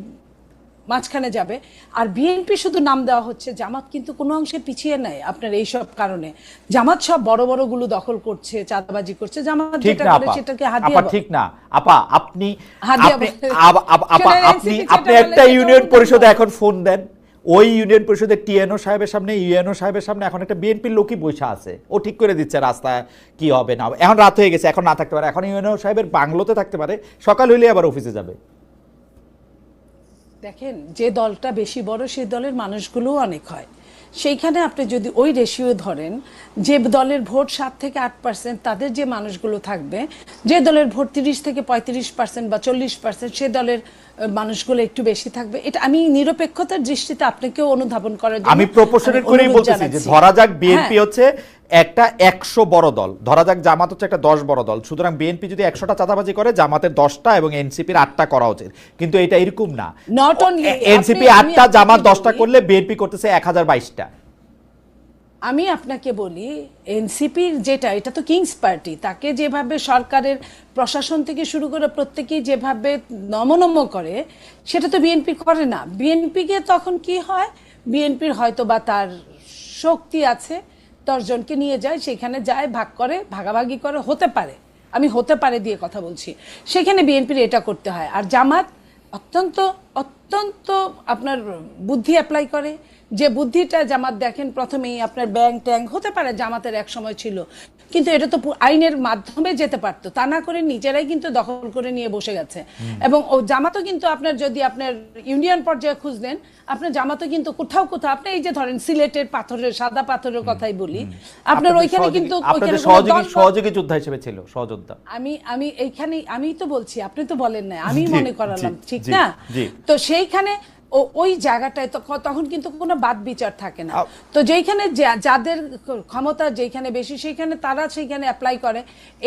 মাঝখানে যাবে। আর বিএনপি শুধু নাম দেওয়া হচ্ছে, জামাত কিন্তু কোনো অংশে পিছিয়ে নেয় আপনার এইসব কারণে। জামাত সব বড় বড় গুলো দখল করছে, চাঁদাবাজি করছে, জামাত যেটা করে সেটাকে হাদিয়া বলে। ঠিক না আপা, আপনি হাদিয়া আপনি বলে। আপা আপনি আপনি একটা ইউনিয়ন পরিষদে এখন ফোন দেন, ওই ইউনিয়ন পরিষদের টিএনও সাহেবের সামনে, ইউএনও সাহেবের সামনে এখন একটা বিএনপির লোকই বসে আছে, ও ঠিক করে দিচ্ছে রাস্তায় কি হবে না হবে। এখন রাত হয়ে গেছে, এখন না থাকতে পারে, এখন ইউএনও সাহেবের বাংলোতে থাকতে পারে, সকাল হইলে আবার অফিসে যাবে। দেখেন, যে দলটা বেশি বড় সেই দলের মানুষগুলোও অনেক হয়। সেইখানে আপনি যদি ওই রেশিও ধরেন, যে দলের ভোট 7 থেকে 8%, তাদের যে মানুষগুলো থাকবে, যে দলের ভোট 30 থেকে 35% বা 40%, সে দলের মানুষগুলো একটু বেশি থাকবে। এটা আমি নিরপেক্ষতার দৃষ্টিতে আপনাকেও অনুধাবন করার জন্য আমি প্রপোর্শনেট করেই বলতেছি যে ধরা যাক বিএনপি হচ্ছে একটা 100 বড় দল, ধরা যাক জামাত হচ্ছে একটা 10 বড় দল, সুতরাং বিএনপি যদি 100টা চাঁদাবাজি করে জামাতের 10টা এবং এনসিপির 8টা করা উচিত, কিন্তু এটা এরকম না। নট অনলি এনসিপি 8টা, জামাত 10টা করলে বিএনপি করতেছে 1022টা। আমি আপনাকে বলি, এনসিপির যেটা, এটা তো কিংস পার্টি, তাকে যেভাবে সরকারের প্রশাসন থেকে শুরু করে প্রত্যেকেই যেভাবে নমনম করে, সেটা তো বিএনপি করে না। বিএনপিকে তখন কি হয়, বিএনপির হয়তো বা তার শক্তি আছে, 10 জনকে নিয়ে যায়, সেখানে যায়, ভাগ করে, ভাগাভাগি করে, হতে পারে, আমি হতে পারে দিয়ে কথা বলছি, সেখানে বিএনপির এটা করতে হয়। আর জামাত অত্যন্ত অত্যন্ত আপনার বুদ্ধি অ্যাপ্লাই করে, যে বুদ্ধিটা জামাত দেখেন প্রথমেই আপনার ব্যাংক ট্যাঙ্ক হতে পারে জামাতের এক সময় ছিল, কিন্তু এটা তো আইনের মাধ্যমে যেতে পারতো, তা না করে নিজেরাই কিন্তু দখল করে নিয়ে বসে গেছে। এবং ও জামাতও কিন্তু আপনার যদি আপনার ইউনিয়ন পর্যায়ে খুঁজ নেন, আপনার জামাতও কিন্তু কোথাও কোথাও, আপনি এই যে ধরেন সিলেটের পাথরের, সাদা পাথরের কথাই বলি, আপনার ওইখানে কিন্তু সহযোগী যোদ্ধা হিসেবে ছিল, সহযোদ্ধা। আমি এইখানে, আমি তো বলছি, আপনি তো বলেন না, আমি মনে করালাম, ঠিক না? তো সেইখানে ওই জায়গাটায় তখন কিন্তু কোনো বাদ বিচার থাকে না। তো যেইখানে যাদের ক্ষমতা যেখানে বেশি, সেইখানে তারা সেইখানে অ্যাপ্লাই করে।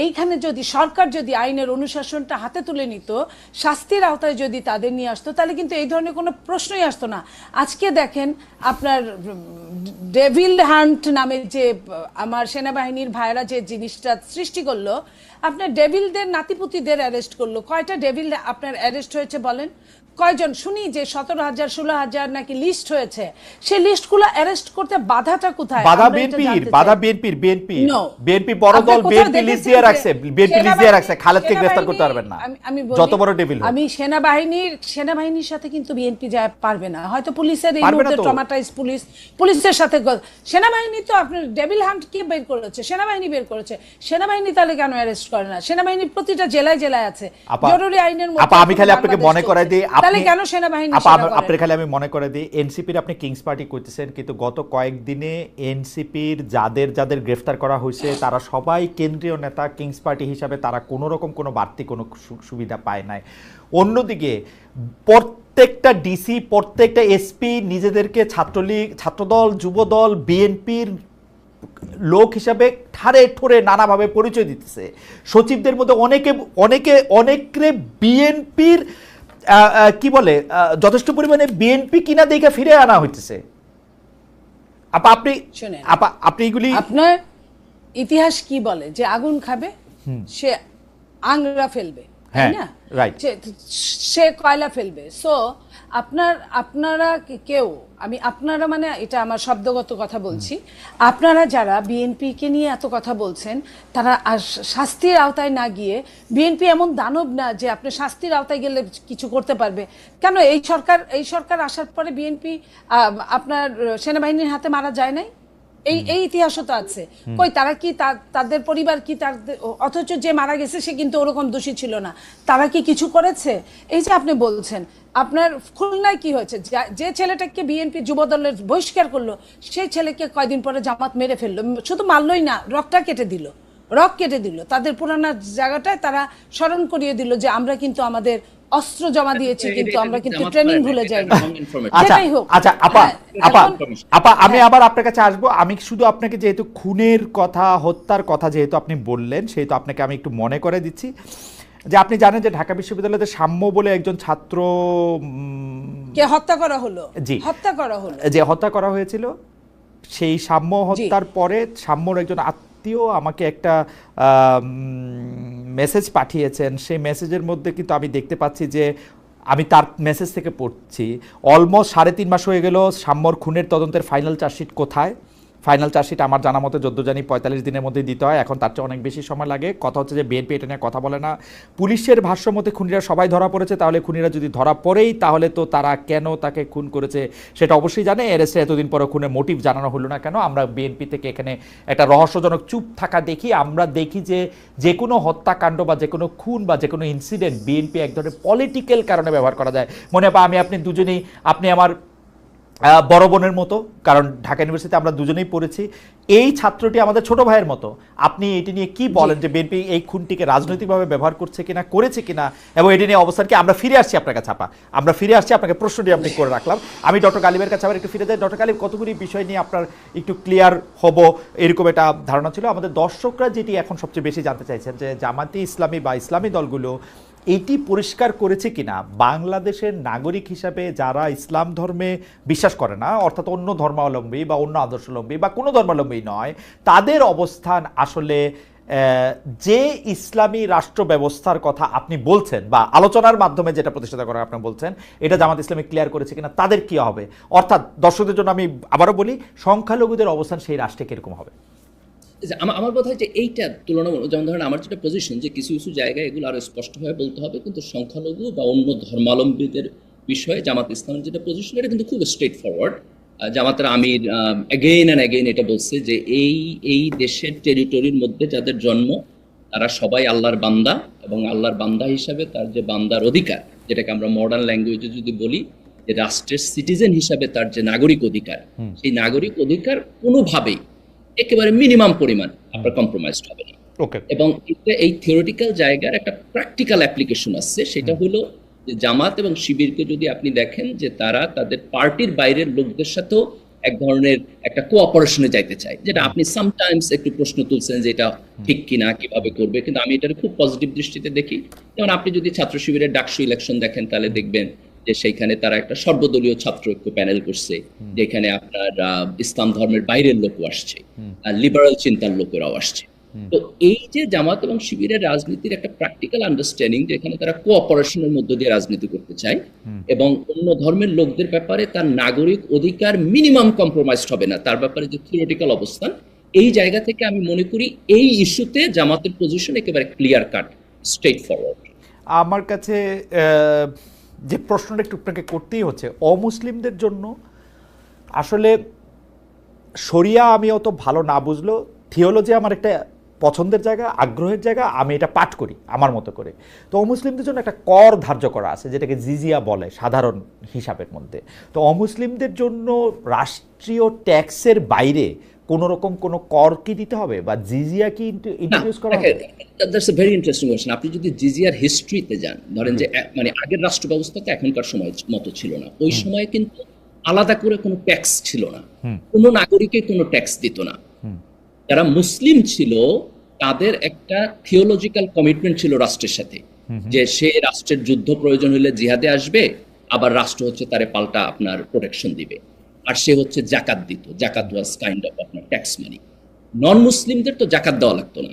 এইখানে যদি সরকার যদি আইনের অনুশাসনটা হাতে তুলে নিত, শাস্তির আওতায় যদি তাদের নিয়ে আসতো, তাহলে কিন্তু এই ধরনের কোনো প্রশ্নই আসতো না। আজকে দেখেন আপনার ডেভিল হান্ট নামে যে আমার সেনাবাহিনীর ভাইরা যে জিনিসটা সৃষ্টি করলো, আপনার ডেভিলদের নাতিপুতিদের অ্যারেস্ট করলো। কয়টা ডেভিল আপনার অ্যারেস্ট হয়েছে বলেন? কয়জন? শুনি যে 17,000 16,000 নাকি লিস্ট হয়েছে। সেই লিস্টগুলো অ্যারেস্ট করতে বাধাটা কোথায়? বাধা বিএনপির বিএনপি বড় দল, বিএনপি লিস্ট দিয়ে রাখছে, বিএনপি লিস্ট দিয়ে রাখছে, খালেদকে গ্রেফতার করতে পারবেন না, যত বড় ডেভিল। আমি সেনাবাহিনীর সাথে কিন্তু বিএনপি যায় পারবে না, হয়তো পুলিশের এই মুহূর্তে ট্রমাটাইজ পুলিশের সাথে। সেনাবাহিনী তো আপনার ডেভিল হান্ট কি বের করেছে? সেনাবাহিনী বের করেছে। সেনাবাহিনী তাহলে কেন অ্যারেস্ট করে না? সেনাবাহিনী প্রতিটা জেলায় জেলায় আছে, জরুরি আইনের মধ্যে। আমি খালি আপনাকে মনে করাই দিই, তাহলে কেন সেনাবাহিনী? আপনার খালি আমি মনে করে দিই, এনসিপির আপনি কিংস পার্টি করতেছেন, কিন্তু গত কয়েকদিনে এনসিপির যাদের যাদের গ্রেফতার করা হয়েছে তারা সবাই কেন্দ্রীয় নেতা, কিংস পার্টি হিসাবে তারা কোনো রকম কোনো বাড়তি কোনো সুবিধা পায় নাই। অন্যদিকে প্রত্যেকটা ডিসি, প্রত্যেকটা এসপি নিজেদেরকে ছাত্রলীগ, ছাত্রদল, যুবদল, বিএনপির লোক হিসাবে ঠারে ঠোরে নানাভাবে পরিচয় দিতেছে। সচিবদের মধ্যে অনেকে বিএনপির কি বলে যথেষ্ট পরিমাণে বিএনপি কিনা দেখে ফিরে আনা হইতেছে। আপনি এগুলি, আপনার ইতিহাস কি বলে যে আগুন খাবে সে আংরা ফেলবে, তাই না? সে কয়লা ফেলবে। সো আপনারা কেউ, আমি আপনারা মানে এটা আমার শব্দগত কথা বলছি, আপনারা যারা বিএনপিকে নিয়ে এত কথা বলছেন, তারা শাস্তির আওতায় না গিয়ে, বিএনপি এমন দানব না যে আপনি শাস্তির আওতায় গেলে কিছু করতে পারবে। কেন এই সরকার আসার পরে বিএনপি আপনার সেনাবাহিনীর হাতে মারা যায় নাই? এই ইতিহাসও তো আছে। কই তারা কি তাদের পরিবার কি অথচ যে মারা গেছে সে কিন্তু ওরকম দোষী ছিল না, তারা কি কিছু করেছে? এই যে আপনি বলছেন আপনার খুলনায় কি হয়েছে, যে ছেলেটাকে বিএনপি যুব দলের বহিষ্কার করলো সেই ছেলেকে কয়দিন পরে জামাত মেরে ফেললো, শুধু মারলই না, রক কেটে দিল তাদের পুরানা জায়গাটায়। তারা স্মরণ করিয়ে দিল যে আমরা কিন্তু আমাদের অস্ত্র জমা দিয়েছি, কিন্তু আমরা কিন্তু ট্রেনিং ভুলে যাইনি। সেটাই হোক। আচ্ছা আপা আমি আবার আপনার কাছে আসবো। আমি শুধু আপনাকে যেহেতু খুনের কথা, হত্যার কথা যেহেতু আপনি বললেন, সেহেতু আপনাকে আমি একটু মনে করে দিচ্ছি যে আপনি জানেন যে ঢাকা বিশ্ববিদ্যালয়ের সাম্য বলে একজন ছাত্র কে হত্যা করা হলো, যে হত্যা করা হয়েছিল। সেই সাম্য হত্যার পরে সাম্যর একজন আত্মীয় আমাকে একটা মেসেজ পাঠিয়েছেন। সেই মেসেজের মধ্যে কিন্তু আমি দেখতে পাচ্ছি যে, আমি তার মেসেজ থেকে পড়ছি, অলমোস্ট 3.5 মাস হয়ে গেল সাম্যর খুনের তদন্তের ফাইনাল চার্জশিট কোথায়? ফাইনাল চার্জশিট আমার জানা মতে 45 দিনের মধ্যেই দিতে হয়, এখন তার চেয়ে অনেক বেশি সময় লাগে। কথা হচ্ছে যে বিএনপি এটা নিয়ে কথা বলে না। পুলিশের ভাষ্য মতে খুনিরা সবাই ধরা পড়েছে, তাহলে খুনিরা যদি ধরা পড়েই তাহলে তো তারা কেন তাকে খুন করেছে সেটা অবশ্যই জানে। এরএসএ এতদিন পরে খুনের মোটিভ জানানো হলো না কেন? আমরা বিএনপি থেকে এখানে একটা রহস্যজনক চুপ থাকা দেখি। আমরা দেখি যে কোনো হত্যাকাণ্ড বা যে কোনো খুন বা যে কোনো ইনসিডেন্ট বিএনপি এক ধরনের পলিটিক্যাল কারণে ব্যবহার করা যায়। মনে হয় আমি আপনি দুজনেই, আপনি আমার বড় বোনের মতো, কারণ ঢাকা ইউনিভার্সিটিতে আমরা দুজনেই পড়েছি। এই ছাত্রটি আমাদের ছোট ভাইয়ের মতো। আপনি এটি নিয়ে কি বলেন যে বিএনপি এই খুনটিকে রাজনৈতিকভাবে ব্যবহার করছে কিনা, করেছে কিনা, এবং এটি নিয়ে অবস্থান কি? আমরা ফিরে আসছি আপনার কাছে আপা, আমরা ফিরে আসছি। আপনাকে প্রশ্নটি আপনি করে রাখলাম। আমি ডক্টর গালিবের কাছে আবার একটু ফিরে যাই। ডক্টর গালিব, কতগুলি বিষয় নিয়ে আপনার একটু ক্লিয়ার হব এরকম একটা ধারণা ছিল। আমাদের দর্শকরা যেটি এখন সবচেয়ে বেশি জানতে চাইছেন যে জামাতে ইসলামী বা ইসলামী দলগুলো এটি পরিষ্কার করেছে কিনা বাংলাদেশের নাগরিক হিসাবে যারা ইসলাম ধর্মে বিশ্বাস করে না, অর্থাৎ অন্য ধর্মাবলম্বী বা অন্য আদর্শাবলম্বী বা কোনো ধর্মাবলম্বী নয়, তাদের অবস্থান আসলে যে ইসলামী রাষ্ট্র ব্যবস্থার কথা আপনি বলছেন বা আলোচনার মাধ্যমে যেটা প্রতিষ্ঠা করার আপনি বলছেন, এটা জামাত ইসলামী ক্লিয়ার করেছে কিনা, তাদের কি হবে? অর্থাৎ দর্শকদের জন্য আমি আবারও বলি, সংখ্যালঘুদের অবস্থান সেই রাষ্ট্রে কিরকম হবে? আমার বোধ হয় যে এইটা তুলনামূলক, যেমন ধরেন আমার যেটা পজিশন যে কিছু কিছু জায়গায় এগুলো আরো স্পষ্টভাবে বলতে হবে, কিন্তু সংখ্যালঘু বা অন্য ধর্মাবলম্বীদের বিষয়ে জামাত ইসলামের যেটা পজিশন এটা কিন্তু খুব স্ট্রেট ফরওয়ার্ড। জামাতের আমির অ্যাগেইন অ্যান্ড অ্যাগেইন এটা বলছে যে এই দেশের টেরিটরির মধ্যে যাদের জন্ম তারা সবাই আল্লাহর বান্দা, এবং আল্লাহর বান্দা হিসাবে তার যে বান্দার অধিকার, যেটাকে আমরা মডার্ন ল্যাঙ্গুয়েজে যদি বলি যে রাষ্ট্রের সিটিজেন হিসাবে তার যে নাগরিক অধিকার, সেই নাগরিক অধিকার কোনোভাবেই একেবারে মিনিমাম পরিমাণ আপনার কম্প্রোমাইজড হবে না। এবং এই থিওরিটিক্যাল জায়গার একটা প্র্যাকটিক্যাল অ্যাপ্লিকেশন আছে, সেটা হলো যে জামাত এবং শিবিরকে যদি আপনি দেখেন যে তারা তাদের পার্টির বাইরের লোকদের সাথেও এক ধরনের একটা কোঅপারেশনে যাইতে চায়, যেটা আপনি সামটাইমস একটু প্রশ্ন তুলছেন যে এটা ঠিক কিনা, কিভাবে করবে, কিন্তু আমি এটার খুব পজিটিভ দৃষ্টিতে দেখি। যেমন আপনি যদি ছাত্র শিবিরের ডাকসু ইলেকশন দেখেন তাহলে দেখবেন যে সেইখানে তারা একটা সর্বদলীয় ছাত্র ঐক্য প্যানেল করছে, যেখানে আপনার ইসলাম ধর্মের বাইরের লোকও আসছে, লিবারাল চিন্তার লোকেরাও আসছে। তো এই যে জামাত এবং শিবিরের রাজনীতির একটা প্র্যাকটিক্যাল আন্ডারস্ট্যান্ডিং, যেখানে তারা কোঅপারেশনের মধ্য দিয়ে রাজনীতি করতে চায় এবং অন্য ধর্মের লোকদের ব্যাপারে তার নাগরিক অধিকার মিনিমাম কম্প্রোমাইজড হবে না, তার ব্যাপারে যে থিওরিটিক্যাল অবস্থান, এই জায়গা থেকে আমি মনে করি এই ইস্যুতে জামাতের পজিশন একেবারে ক্লিয়ার কাট, স্ট্রেট ফরওয়ার্ড। আমার কাছে যে প্রশ্নটা একটু আপনাকে করতেই হচ্ছে, অমুসলিমদের জন্য আসলে শরিয়া আমি অত ভালো না বুঝলো, থিওলজি আমার একটা পছন্দের জায়গা, আগ্রহের জায়গা, আমি এটা পাঠ করি আমার মতো করে। তো অমুসলিমদের জন্য একটা কর ধার্য করা আছে যেটাকে জিজিয়া বলে সাধারণ হিসাবের মধ্যে। তো অমুসলিমদের জন্য রাষ্ট্রীয় ট্যাক্সের বাইরে কোন রকম কোনো কর কি দিতে হবে বা জিজিয়া কি ইন্ট্রোডিউস করা হবে? That's a very interesting question. আপনি যদি জিজিয়ার হিস্ট্রিতে যান, ধরেন যে মানে আগের রাষ্ট্র ব্যবস্থাতে এখনকার সময় মতো ছিল না, ওই সময় কিন্তু আলাদা করে কোনো ট্যাক্স ছিল না, কোনো নাগরিকে কোনো ট্যাক্স দিত না। যারা মুসলিম ছিল তাদের একটা থিওলজিক্যাল কমিটমেন্ট ছিল রাষ্ট্রের সাথে, যে সে রাষ্ট্রের যুদ্ধ প্রয়োজন হলে জিহাদে আসবে, আবার রাষ্ট্র হচ্ছে তারে পাল্টা আপনার প্রোটেকশন দিবে, আর সে হচ্ছে জাকাত দিত। জাকাত ওয়াজ কাইন্ড অফ আপনার ট্যাক্স মানি। নন মুসলিমদের তো জাকাত দেওয়া লাগতো না,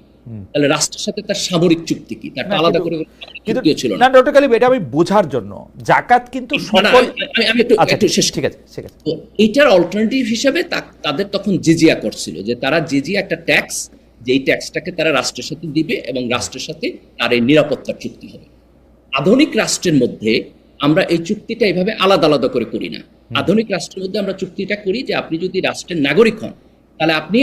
তাহলে রাষ্ট্রের সাথে তার সামরিক চুক্তি কি, তার তো আলাদা করে কোনো সামরিক কিন্তু চুক্তিও ছিল না না। ডক্টর কালিম, এটা আমি বোঝার জন্য জাকাত কিন্তু না, না, সকল আমি একটু আচ্ছা একটু শেষ ঠিক আছে ঠিক আছে। তো এটার অল্টারনেটিভ হিসাবে তাদের তখন জিজিয়া করছিল, যে তারা জিজিয়া একটা ট্যাক্স, যেই ট্যাক্সটাকে তারা রাষ্ট্রের সাথে দিবে এবং রাষ্ট্রের সাথে তার এই নিরাপত্তার চুক্তি হবে। আধুনিক রাষ্ট্রের মধ্যে আমরা এই চুক্তিটা এইভাবে আলাদা আলাদা করে করি না। আধুনিক রাষ্ট্রের মধ্যে আমরা চুক্তিটা করি যে আপনি যদি রাষ্ট্রের নাগরিক হন তাহলে আপনি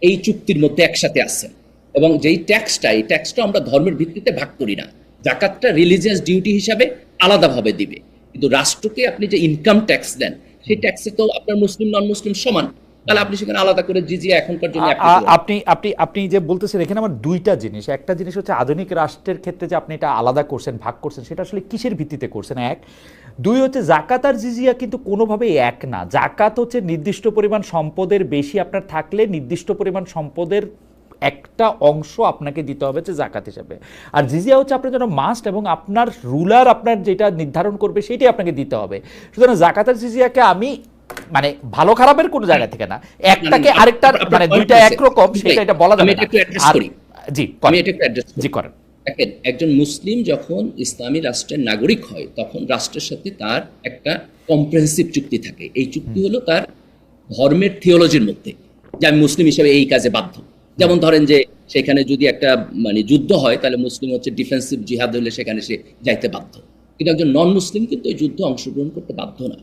এই চুক্তির মধ্যে একসাথে আছেন, এবং যেই ট্যাক্সটা, এই ট্যাক্সটা আমরা ধর্মের ভিত্তিতে ভাগ করি না। জাকাতটা রিলিজিয়াস ডিউটি হিসাবে আলাদাভাবে দিবে, কিন্তু রাষ্ট্রকে আপনি যে ইনকাম ট্যাক্স দেন সেই ট্যাক্সে তো আপনার মুসলিম নন মুসলিম সমান, তাহলে আপনি সেখানে আলাদা করে জিজিয়া এখনকার জন্য আপনি আপনি আপনি যে বলতেছেন এখানে আমার দুইটা জিনিস, একটা জিনিস হচ্ছে আধুনিক রাষ্ট্রের ক্ষেত্রে যে আপনি এটা আলাদা করছেন, ভাগ করছেন, সেটা আসলে কিসের ভিত্তিতে করছেন, এক। দুই হচ্ছে জাকাত আর জিজিয়া কিন্তু কোনোভাবে এক না। জাকাত হচ্ছে নির্দিষ্ট পরিমাণ সম্পদের বেশি আপনার থাকলে নির্দিষ্ট পরিমাণ সম্পদের একটা অংশ আপনাকে দিতে হবে যে জাকাত হিসেবে, আর জিজিয়া হচ্ছে আপনার জন্য মাস্ট, এবং আপনার রুলার আপনার যেটা নির্ধারণ করবে সেটাই আপনাকে দিতে হবে। সুতরাং জাকাত আর জিজিয়াকে আমি মানে ভালো খারাপের কোনো জায়গা থেকে না, একটাকে আরেকটার মানে দুইটা একরকম সেটা এটা বলা যাবে না। আর জি আমি এটা একটু অ্যাড্রেস জি করেন। দেখেন, একজন মুসলিম যখন ইসলামী রাষ্ট্রের নাগরিক হয় তখন রাষ্ট্রের সাথে তার একটা কম্প্রিহেন্সিভ চুক্তি থাকে। এই চুক্তি হলো তার ধর্মের থিওলজির মধ্যে, যে আমি মুসলিম হিসেবে এই কাজে বাধ্য। যেমন ধরেন যে সেখানে যদি একটা মানে যুদ্ধ হয় তাহলে মুসলিম হচ্ছে ডিফেন্সিভ জিহাদ হলে সেখানে সে যাইতে বাধ্য, কিন্তু একজন নন মুসলিম কিন্তু এই যুদ্ধে অংশগ্রহণ করতে বাধ্য না।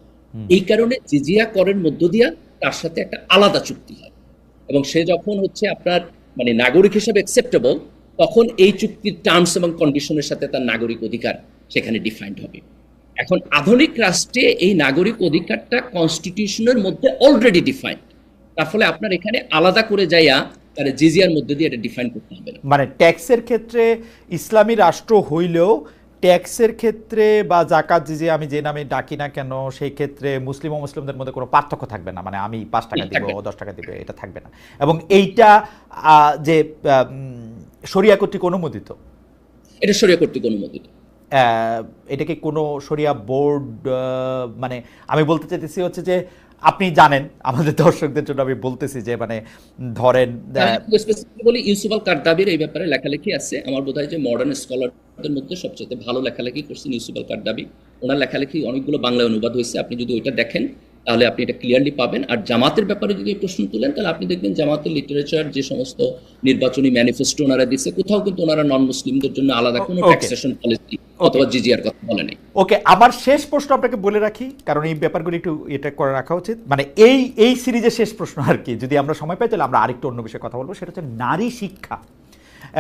এই কারণে জিজিয়া করের মধ্য দিয়া তার সাথে একটা আলাদা চুক্তি হয়, এবং সে যখন হচ্ছে আপনার মানে নাগরিক হিসেবে অ্যাকসেপ্টেবল, তখন এই চুক্তির টার্মস এবং কন্ডিশনের সাথে তার নাগরিক অধিকার সেখানে ডিফাইন্ড হবে। এখন আধুনিক রাষ্ট্রে এই নাগরিক অধিকারটা কনস্টিটিউশনের মধ্যে অলরেডি ডিফাইন্ড, তার ফলে আপনার এখানে আলাদা করে যাইয়া তার জিজিয়ার মধ্যে দিয়ে এটা ডিফাইন করতে হবে না। মানে ট্যাক্সের ক্ষেত্রে ইসলামী রাষ্ট্র হইলেও ট্যাক্সের ক্ষেত্রে বা জাকাত জিজিয়া আমি যে নামে ডাকি না কেন সেই ক্ষেত্রে মুসলিম ও মুসলিমদের মধ্যে কোনো পার্থক্য থাকবে না, মানে আমি 5 টাকা দিব 10 টাকা দিব এটা থাকবে না, এবং এইটা যে শরিয়া কর্তৃক অনুমোদিত, এটা শরিয়া কর্তৃক অনুমোদিত। এটাকে কোনো শরিয়া বোর্ড মানে আমি বলতে চাইতেছি হচ্ছে যে আপনি জানেন আমাদের দর্শকদের জন্য আমি বলতেছি যে মানে ধরেন স্পেসিফিক্যালি ইউসুফ আল কারদাবির এই ব্যাপারে লেখালেখি আছে। আমার বোধ হয় যে মডার্ন স্কলারদের মধ্যে সবচেয়ে ভালো লেখালেখি করছেন ইউসুফ আল কারদাবি। ওনার লেখালেখি অনেকগুলো বাংলায় অনুবাদ হয়েছে, আপনি যদি ওইটা দেখেন তাহলে আপনি এটা ক্লিয়ারলি পাবেন। আর জামাতের ব্যাপারে যদি প্রশ্ন তুলেন তাহলে আপনি দেখবেন জামাতের লিটারেচার যে সমস্ত নির্বাচনী ম্যানিফেস্টো ওনারা দিচ্ছে, কোথাও কিন্তু ওনারা নন মুসলিমদের জন্য আলাদা কোনো ট্যাক্সেশন পলিসি অথবা জিজিয়ার কথা বলে নেই। ওকে, আমার শেষ প্রশ্ন আপনাকে বলে রাখি, কারণ এই ব্যাপারগুলো একটু এটা করে রাখা উচিত, মানে এই সিরিজের শেষ প্রশ্ন আর কি, যদি আমরা সময় পাই তাহলে আমরা আরেকটু অন্য বিষয়ে কথা বলবো, সেটা হচ্ছে নারী শিক্ষা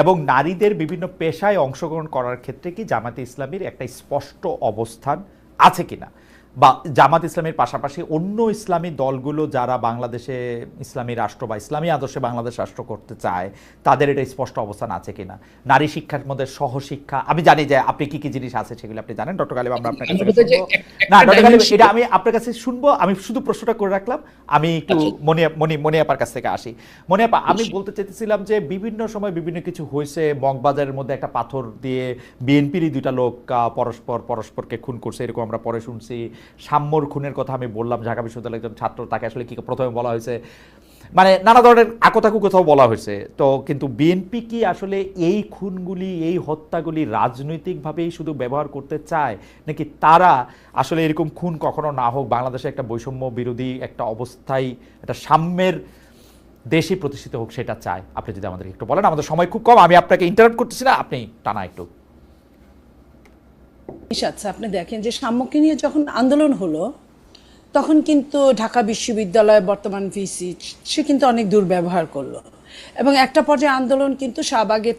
এবং নারীদের বিভিন্ন পেশায় অংশগ্রহণ করার ক্ষেত্রে কি জামাতে ইসলামীর একটা স্পষ্ট অবস্থান আছে কিনা, বা জামাত ইসলামীর পাশাপাশি অন্য ইসলামী দলগুলো যারা বাংলাদেশে ইসলামী রাষ্ট্র বা ইসলামী আদর্শে বাংলাদেশ রাষ্ট্র করতে চায় তাদের এটা স্পষ্ট অবস্থান আছে কিনা। নারী শিক্ষার মধ্যে সহশিক্ষা, আমি জানি যে আপনি কি কি জিনিস আছে সেগুলো আপনি জানেন ডক্টর গালিব, আমরা আপনার কাছে শুনবো। না ডক্টর গালিব, এটা আমি আপনার কাছে শুনবো, আমি শুধু প্রশ্নটা করে রাখলাম। আমি একটু মনিয়াপার কাছ থেকে আসি। মনিয়াপা, আমি বলতে চাইতেছিলাম যে বিভিন্ন সময় বিভিন্ন কিছু হয়েছে, মগবাজারের মধ্যে একটা পাথর দিয়ে বিএনপিরই 2টা লোক পরস্পরকে খুন করছে, এরকম আমরা পরে শুনছি। সাম্যর খুনের কথা আমি বললাম, ঢাকা বিশ্ববিদ্যালয়ের একজন ছাত্র, তাকে আসলে কি প্রথমে বলা হয়েছে, মানে নানা ধরনের আকতাকু কোথাও বলা হয়েছে। তো কিন্তু বিএনপি কি আসলে এই খুনগুলি এই হত্যাগুলি রাজনৈতিকভাবেই শুধু ব্যবহার করতে চায়, নাকি তারা আসলে এরকম খুন কখনো না হোক, বাংলাদেশে একটা বৈষম্য বিরোধী একটা অবস্থায় একটা সাম্যের দেশই প্রতিষ্ঠিত হোক সেটা চায়? আপনি যদি আমাদেরকে একটু বলেন, আমাদের সময় খুব কম, আমি আপনাকে ইন্টারাপ্ট করতেছি না, আপনি টানা একটু। আচ্ছা, আপনি দেখেন যে সাম্যকে নিয়ে যখন আন্দোলন হলো তখন কিন্তু ঢাকা বিশ্ববিদ্যালয়ের বর্তমান ভিসি সে কিন্তু অনেক দুর্ব্যবহার করলো, এবং একটা পর্যায়ে আন্দোলন কিন্তু শাহবাগে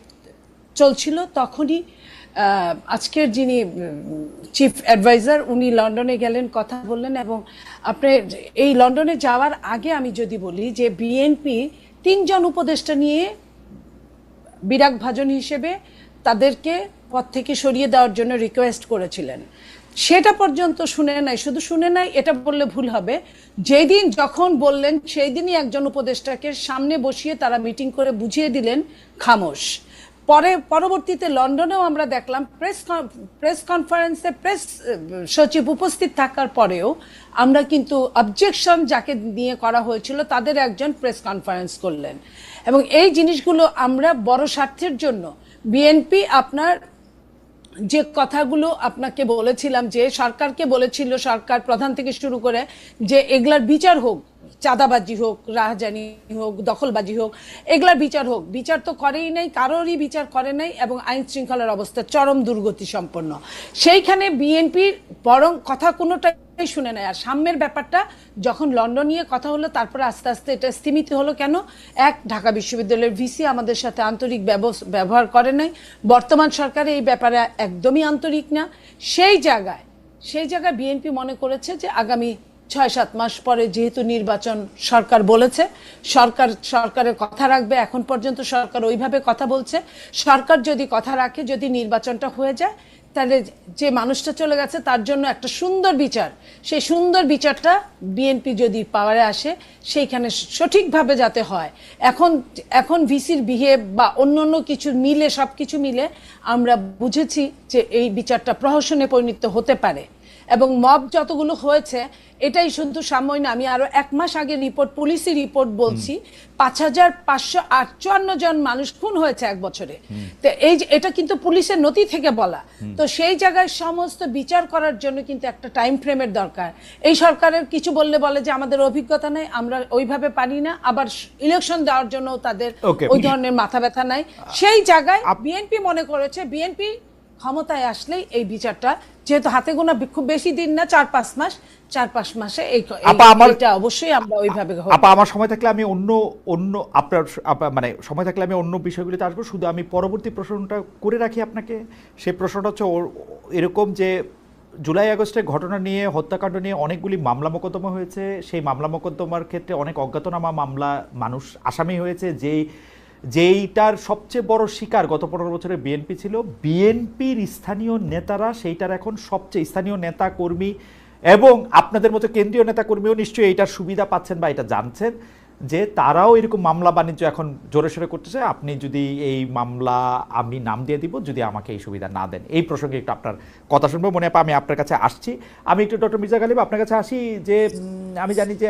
চলছিল। তখনই আজকের যিনি চিফ অ্যাডভাইজার উনি লন্ডনে গেলেন, কথা বললেন, এবং আপনি এই লন্ডনে যাওয়ার আগে আমি যদি বলি যে বিএনপি 3 জন উপদেষ্টা নিয়ে বিরাগ ভাজন হিসেবে তাদেরকে পদ থেকে সরিয়ে দেওয়ার জন্য রিকোয়েস্ট করেছিলেন। সেটা পর্যন্ত শুনে নাই, শুধু শুনে নাই এটা বললে ভুল হবে, যেই দিন যখন বললেন সেই দিনই একজন উপদেষ্টাকে সামনে বসিয়ে তারা মিটিং করে বুঝিয়ে দিলেন খামোশ। পরবর্তীতে লন্ডনেও আমরা দেখলাম প্রেস কনফারেন্সে প্রেস সচিব উপস্থিত থাকার পরেও আমরা কিন্তু অবজেকশন যাকে নিয়ে করা হয়েছিল তাদের একজন প্রেস কনফারেন্স করলেন, এবং এই জিনিসগুলো আমরা বড় স্বার্থের জন্য বিএনপি আপনার যে কথাগুলো আপনাকে বলেছিলাম, যে সরকারকে বলেছিল, সরকার প্রধান থেকে শুরু করে, যে এগুলার বিচার হোক, চাঁদাবাজি হোক, রাহাজানি হোক, দখলবাজি হোক, এগুলার বিচার হোক, বিচার তো করেই নাই, কারোরই বিচার করে নাই, এবং আইন শৃঙ্খলার অবস্থা চরম দুর্গতি সম্পন্ন। সেইখানে বিএনপির বরং কথা কোনোটাই শুনে নেয়। আর সাম্যের ব্যাপারটা যখন লন্ডন নিয়ে কথা হলো, তারপরে আস্তে আস্তে এটা স্তীমিত হলো। কেন? ঢাকা বিশ্ববিদ্যালয়ের ভিসি আমাদের সাথে আন্তরিক ব্যবহার করে নাই, বর্তমান সরকার এই ব্যাপারে একদমই আন্তরিক না। সেই জায়গায় বিএনপি মনে করেছে যে আগামী ৬-৭ মাস পরে যেহেতু নির্বাচন সরকার বলেছে, সরকারের কথা রাখবে। এখন পর্যন্ত সরকার ওইভাবে কথা বলছে, সরকার যদি কথা রাখে, যদি নির্বাচনটা হয়ে যায়, তাহলে যে মানুষটা চলে গেছে তার জন্য একটা সুন্দর বিচার, সেই সুন্দর বিচারটা বিএনপি যদি পাওয়ারে আসে, সেইখানে সঠিকভাবে যাতে হয়। এখন ভিসির বিহেভ বা অন্য কিছু মিলে, সব কিছু মিলে আমরা বুঝেছি যে এই বিচারটা প্রহসনে পরিণত হতে পারে। এবং মব যতগুলো হয়েছে, এটাই শুধু সাময়িক না, আমি আরো 1 মাস আগে পুলিশি রিপোর্ট বলছি, 5558 জন মানুষ খুন হয়েছে 1 বছরে। তো এটা কিন্তু পুলিশের নথি থেকে বলা। তো সেই জায়গায় সমস্ত বিচার করার জন্য কিন্তু একটা টাইম ফ্রেমের দরকার। এই সরকারের কিছু বলে যে আমাদের অভিজ্ঞতা নেই, আমরা ওইভাবে পারি না, আবার ইলেকশন দেওয়ার জন্য তাদের ওই ধরনের মাথা ব্যথা নাই। সেই জায়গায় বিএনপি মনে করেছে, বিএনপি ক্ষমতায় আসলেই এই বিচারটা, যেহেতু হাতে গোনা খুব বেশি দিন না, 4-5 মাস, 4-5 মাসে এটা অবশ্যই আমরা ওইভাবে। আমার সময় থাকলে আমি আপনার মানে সময় থাকলে আমি অন্য বিষয়গুলিতে আসবো। শুধু আমি পরবর্তী প্রশ্নটা করে রাখি আপনাকে। সেই প্রশ্নটা হচ্ছে এরকম যে জুলাই আগস্টের ঘটনা নিয়ে, হত্যাকাণ্ড নিয়ে অনেকগুলি মামলা মোকদ্দমা হয়েছে। সেই মামলা মোকদ্দমার ক্ষেত্রে অনেক অজ্ঞাতনামা মামলা মানুষ আসামি হয়েছে। যেইটার সবচেয়ে বড় শিকার গত 15 বছরে বিএনপি ছিল। বিএনপির স্থানীয় নেতারা সেইটার এখন সবচেয়ে, স্থানীয় নেতা কর্মী এবং আপনাদের মতো কেন্দ্রীয় নেতা কর্মীও নিশ্চয়ই এইটার সুবিধা পাচ্ছেন বা এটা জানছেন যে তারাও এরকম মামলা বাণিজ্য এখন জোরে সোরে করতেছে। আপনি যদি এই মামলা, আমি নাম দিয়ে দিব যদি আমাকে এই সুবিধা না দেন। এই প্রসঙ্গে একটু আপনার কথা শুনবো। মনে হয় আমি আপনার কাছে আসছি। আমি একটু ডক্টর মির্জা গালিব আপনার কাছে আসি। যে আমি জানি যে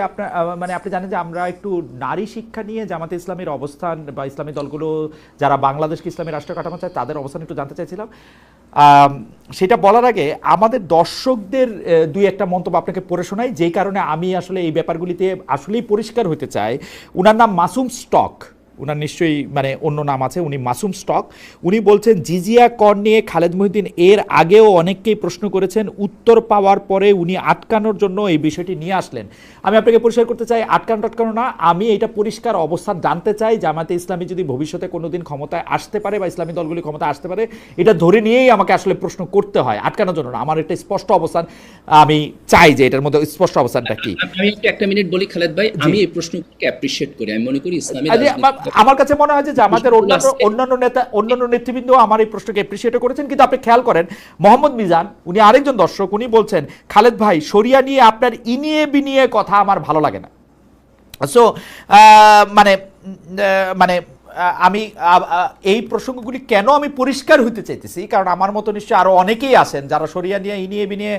আপনি জানেন যে আমরা একটু নারী শিক্ষা নিয়ে জামাতে ইসলামের অবস্থান বা ইসলামী দলগুলো যারা বাংলাদেশকে ইসলামী রাষ্ট্র কাঠামো চায় তাদের অবস্থান একটু জানতে চাইছিলাম। সেটা বলার আগে আমাদের দর্শকদের 2-1টা মন্তব্য আপনাকে পড়ে শোনাই, যেই কারণে আমি আসলে এই ব্যাপারগুলিতে আসলেই পরিষ্কার হতে চাই। উনার নাম মাসুম স্টক, উনার নিশ্চয়ই মানে অন্য নাম আছে, উনি মাসুম স্টক। উনি বলছেন জিজিয়া কর নিয়ে খালেদ মহিউদ্দিন এর আগেও অনেককেই প্রশ্ন করেছেন, উত্তর পাওয়ার পরে উনি আটকানোর জন্য এই বিষয়টি নিয়ে আসলেন। আমি আপনাকে পরিষ্কার করতে চাই, আটকানো না, আমি এটা পরিষ্কার অবস্থান জানতে চাই। জামাতে ইসলামী যদি ভবিষ্যতে কোনোদিন ক্ষমতায় আসতে পারে বা ইসলামী দলগুলি ক্ষমতায় আসতে পারে, এটা ধরে নিয়েই আমাকে আসলে প্রশ্ন করতে হয়, আটকানোর জন্য না। আমার একটা স্পষ্ট অবস্থান আমি চাই যে এটার মধ্যে স্পষ্ট অবস্থানটা কি। আমি একটা মিনিট বলি খালেদ ভাই, আমি এই প্রশ্নকে অ্যাপ্রিশিয়েট করি। আমি মনে করি ইসলামী, আমার কাছে মনে হয় যে জামাতের অন্যান্য নেতৃবৃন্দ আমার এই প্রশ্নকে অ্যাপ্রিশিয়েট করেছেন। কিন্তু আপনি খেয়াল করেন, মোহাম্মদ মিজান উনি আরেকজন দর্শক, উনি বলছেন খালেদ ভাই শরিয়া নিয়ে আপনার ইনিয়ে বিনিয়ে কথা আমার ভালো লাগে না। সো আমি এই প্রসঙ্গগুলি কেন আমি পরিষ্কার হইতে চাইতেছি, কারণ আমার মতো নিশ্চয়ই আরো অনেকেই আছেন যারা শরিয়া নিয়ে ইনিয়ে বিনিয়ে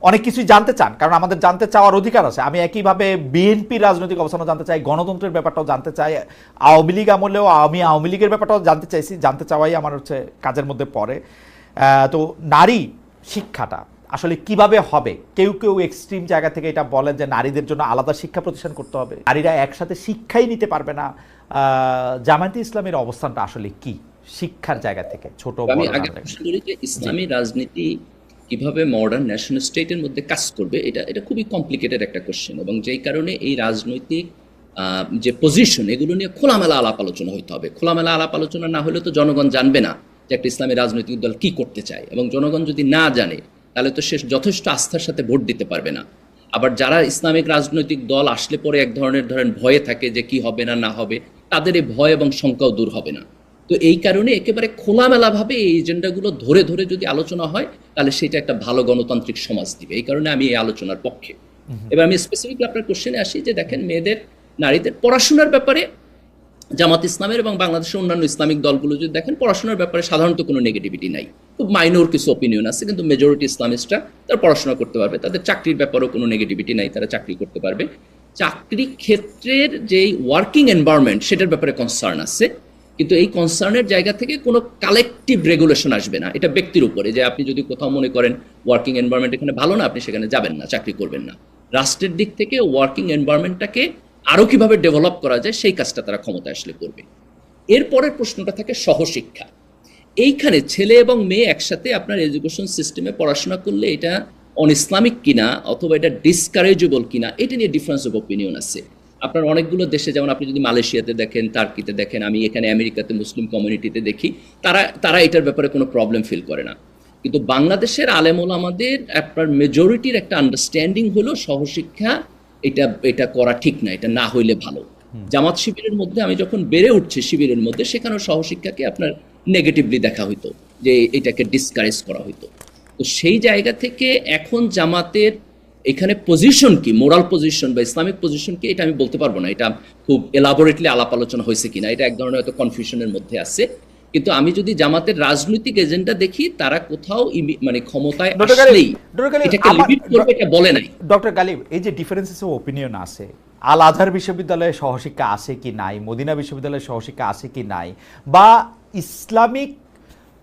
অনেক কিছুই জানতে চান, কারণ আমাদের জানতে চাওয়ার অধিকার আছে। আমি একইভাবে বিএনপির রাজনৈতিক অবস্থানও জানতে চাই, গণতন্ত্রের ব্যাপারটাও জানতে চাই, আওয়ামী লীগ আমলেও আমি আওয়ামী লীগের ব্যাপারটাও জানতে চাওয়াই আমার হচ্ছে কাজের মধ্যে পড়ে। তো নারী শিক্ষাটা আসলে কিভাবে হবে? কেউ এক্সট্রিম জায়গা থেকে এটা বলেন যে নারীদের জন্য আলাদা শিক্ষা প্রতিষ্ঠান করতে হবে, নারীরা একসাথে শিক্ষাই নিতে পারবে না। জামায়াতে ইসলামের অবস্থানটা আসলে কি শিক্ষার জায়গা থেকে? ছোট আমি আগে প্রশ্ন করি যে ইসলামী রাজনীতি কিভাবে মডার্ন ন্যাশনাল স্টেটের মধ্যে কাজ করবে, এটা খুবই কমপ্লিকেটেড একটা কোশ্চেন, এবং যেই কারণে এই রাজনৈতিক যে পজিশন এগুলো নিয়ে খোলামেলা আলাপ আলোচনা হইতে হবে। খোলামেলা আলাপ আলোচনা না হলে তো জনগণ জানবে না যে একটা ইসলামী রাজনৈতিক দল কি করতে চায়, এবং জনগণ যদি না জানে তাহলে তো সে যথেষ্ট আস্থার সাথে ভোট দিতে পারবে না। আবার যারা ইসলামিক রাজনৈতিক দল আসলে পরে এক ধরনের ভয়ে থাকে যে কি হবে না হবে, তাদের এই ভয় এবং শঙ্কাও দূর হবে না। তো এই কারণে একেবারে খোলামেলাভাবে এই এজেন্ডাগুলো ধরে যদি আলোচনা হয়, তাহলে সেটা একটা ভালো গণতান্ত্রিক সমাজ দিবে। এই কারণে আমি এই আলোচনার পক্ষে। এবার আমি স্পেসিফিকলি আপনার কোশ্চেনে আসি যে দেখেন, নারীদের পড়াশোনার ব্যাপারে জামাত ইসলামের এবং বাংলাদেশের অন্যান্য ইসলামিক দলগুলো যদি দেখেন, পড়াশোনার ব্যাপারে সাধারণত কোনো নেগেটিভিটি নাই, খুব মাইনর কিছু অপিনিয়ন আছে, কিন্তু মেজরিটি ইসলামিস্টরা তারা পড়াশোনা করতে পারবে, তাদের চাকরির ব্যাপারেও কোনো নেগেটিভিটি নাই, তারা চাকরি করতে পারবে। চাকরি ক্ষেত্রের যেই ওয়ার্কিং এনভায়রনমেন্ট সেটার ব্যাপারে কনসার্ন আছে, কিন্তু এই কনসার্নের জায়গা থেকে কোনো কালেকটিভ রেগুলেশন আসবে না, এটা ব্যক্তির উপরে, যে আপনি যদি কোথাও মনে করেন ওয়ার্কিং এনভায়রনমেন্ট এখানে ভালো না, আপনি সেখানে যাবেন না, চাকরি করবেন না। রাষ্ট্রের দিক থেকে ওয়ার্কিং এনভায়রনমেন্টটাকে আরো কিভাবে ডেভেলপ করা যায় সেই কাজটা তারা ক্ষমতা আসলে করবে। এরপরের প্রশ্নটা থাকে সহশিক্ষা। এইখানে ছেলে এবং মেয়ে একসাথে আপনার এডুকেশন সিস্টেমে পড়াশোনা করলে এটা অন ইসলামিক কিনা অথবা এটা ডিসকারেজেবল কিনা, এটা নিয়ে ডিফারেন্স অফ ওপিনিয়ন আছে। আপনার অনেকগুলো দেশে, যেমন আপনি যদি মালয়েশিয়াতে দেখেন, টার্কিতে দেখেন, আমি এখানে আমেরিকাতে মুসলিম কমিউনিটিতে দেখি, তারা এটার ব্যাপারে কোনো প্রবলেম ফিল করে না। কিন্তু বাংলাদেশের আলেম ওলামাদের আপনার মেজরিটির একটা আন্ডারস্ট্যান্ডিং হলো সহশিক্ষা এটা করা ঠিক না, এটা না হইলে ভালো। জামাত শিবিরের মধ্যে আমি যখন বেড়ে উঠছি শিবিরের মধ্যে, সেখানেও সহশিক্ষাকে আপনার নেগেটিভলি দেখা হইতো, যে এটাকে ডিসকারেজ করা হইতো। তো সেই জায়গা থেকে এখন জামাতের এখানে পজিশন কি, মোরাল পজিশন বা ইসলামিক পজিশন কি, এটা আমি বলতে পারবো না, এটা খুব এলাবোরেটলি আলাপ আলোচনা হয়েছে কিনা, এটা এক ধরনের হয়তো কনফিউশনের মধ্যে আছে। কিন্তু আমি যদি জামাতের রাজনৈতিক এজেন্ডা দেখি, তারা কোথাও মানে ক্ষমতায় আসলেই এটাকে লিমিট করবে এটা বলে নাই। ডক্টর গালিব, এই যে ডিফারেন্সেস অফ ওপিনিয়ন আছে, আল আজহার বিশ্ববিদ্যালয়ে সহশিক্ষা আছে কি নাই, মদিনা বিশ্ববিদ্যালয়ে সহশিক্ষা আছে কি নাই, বা ইসলামিক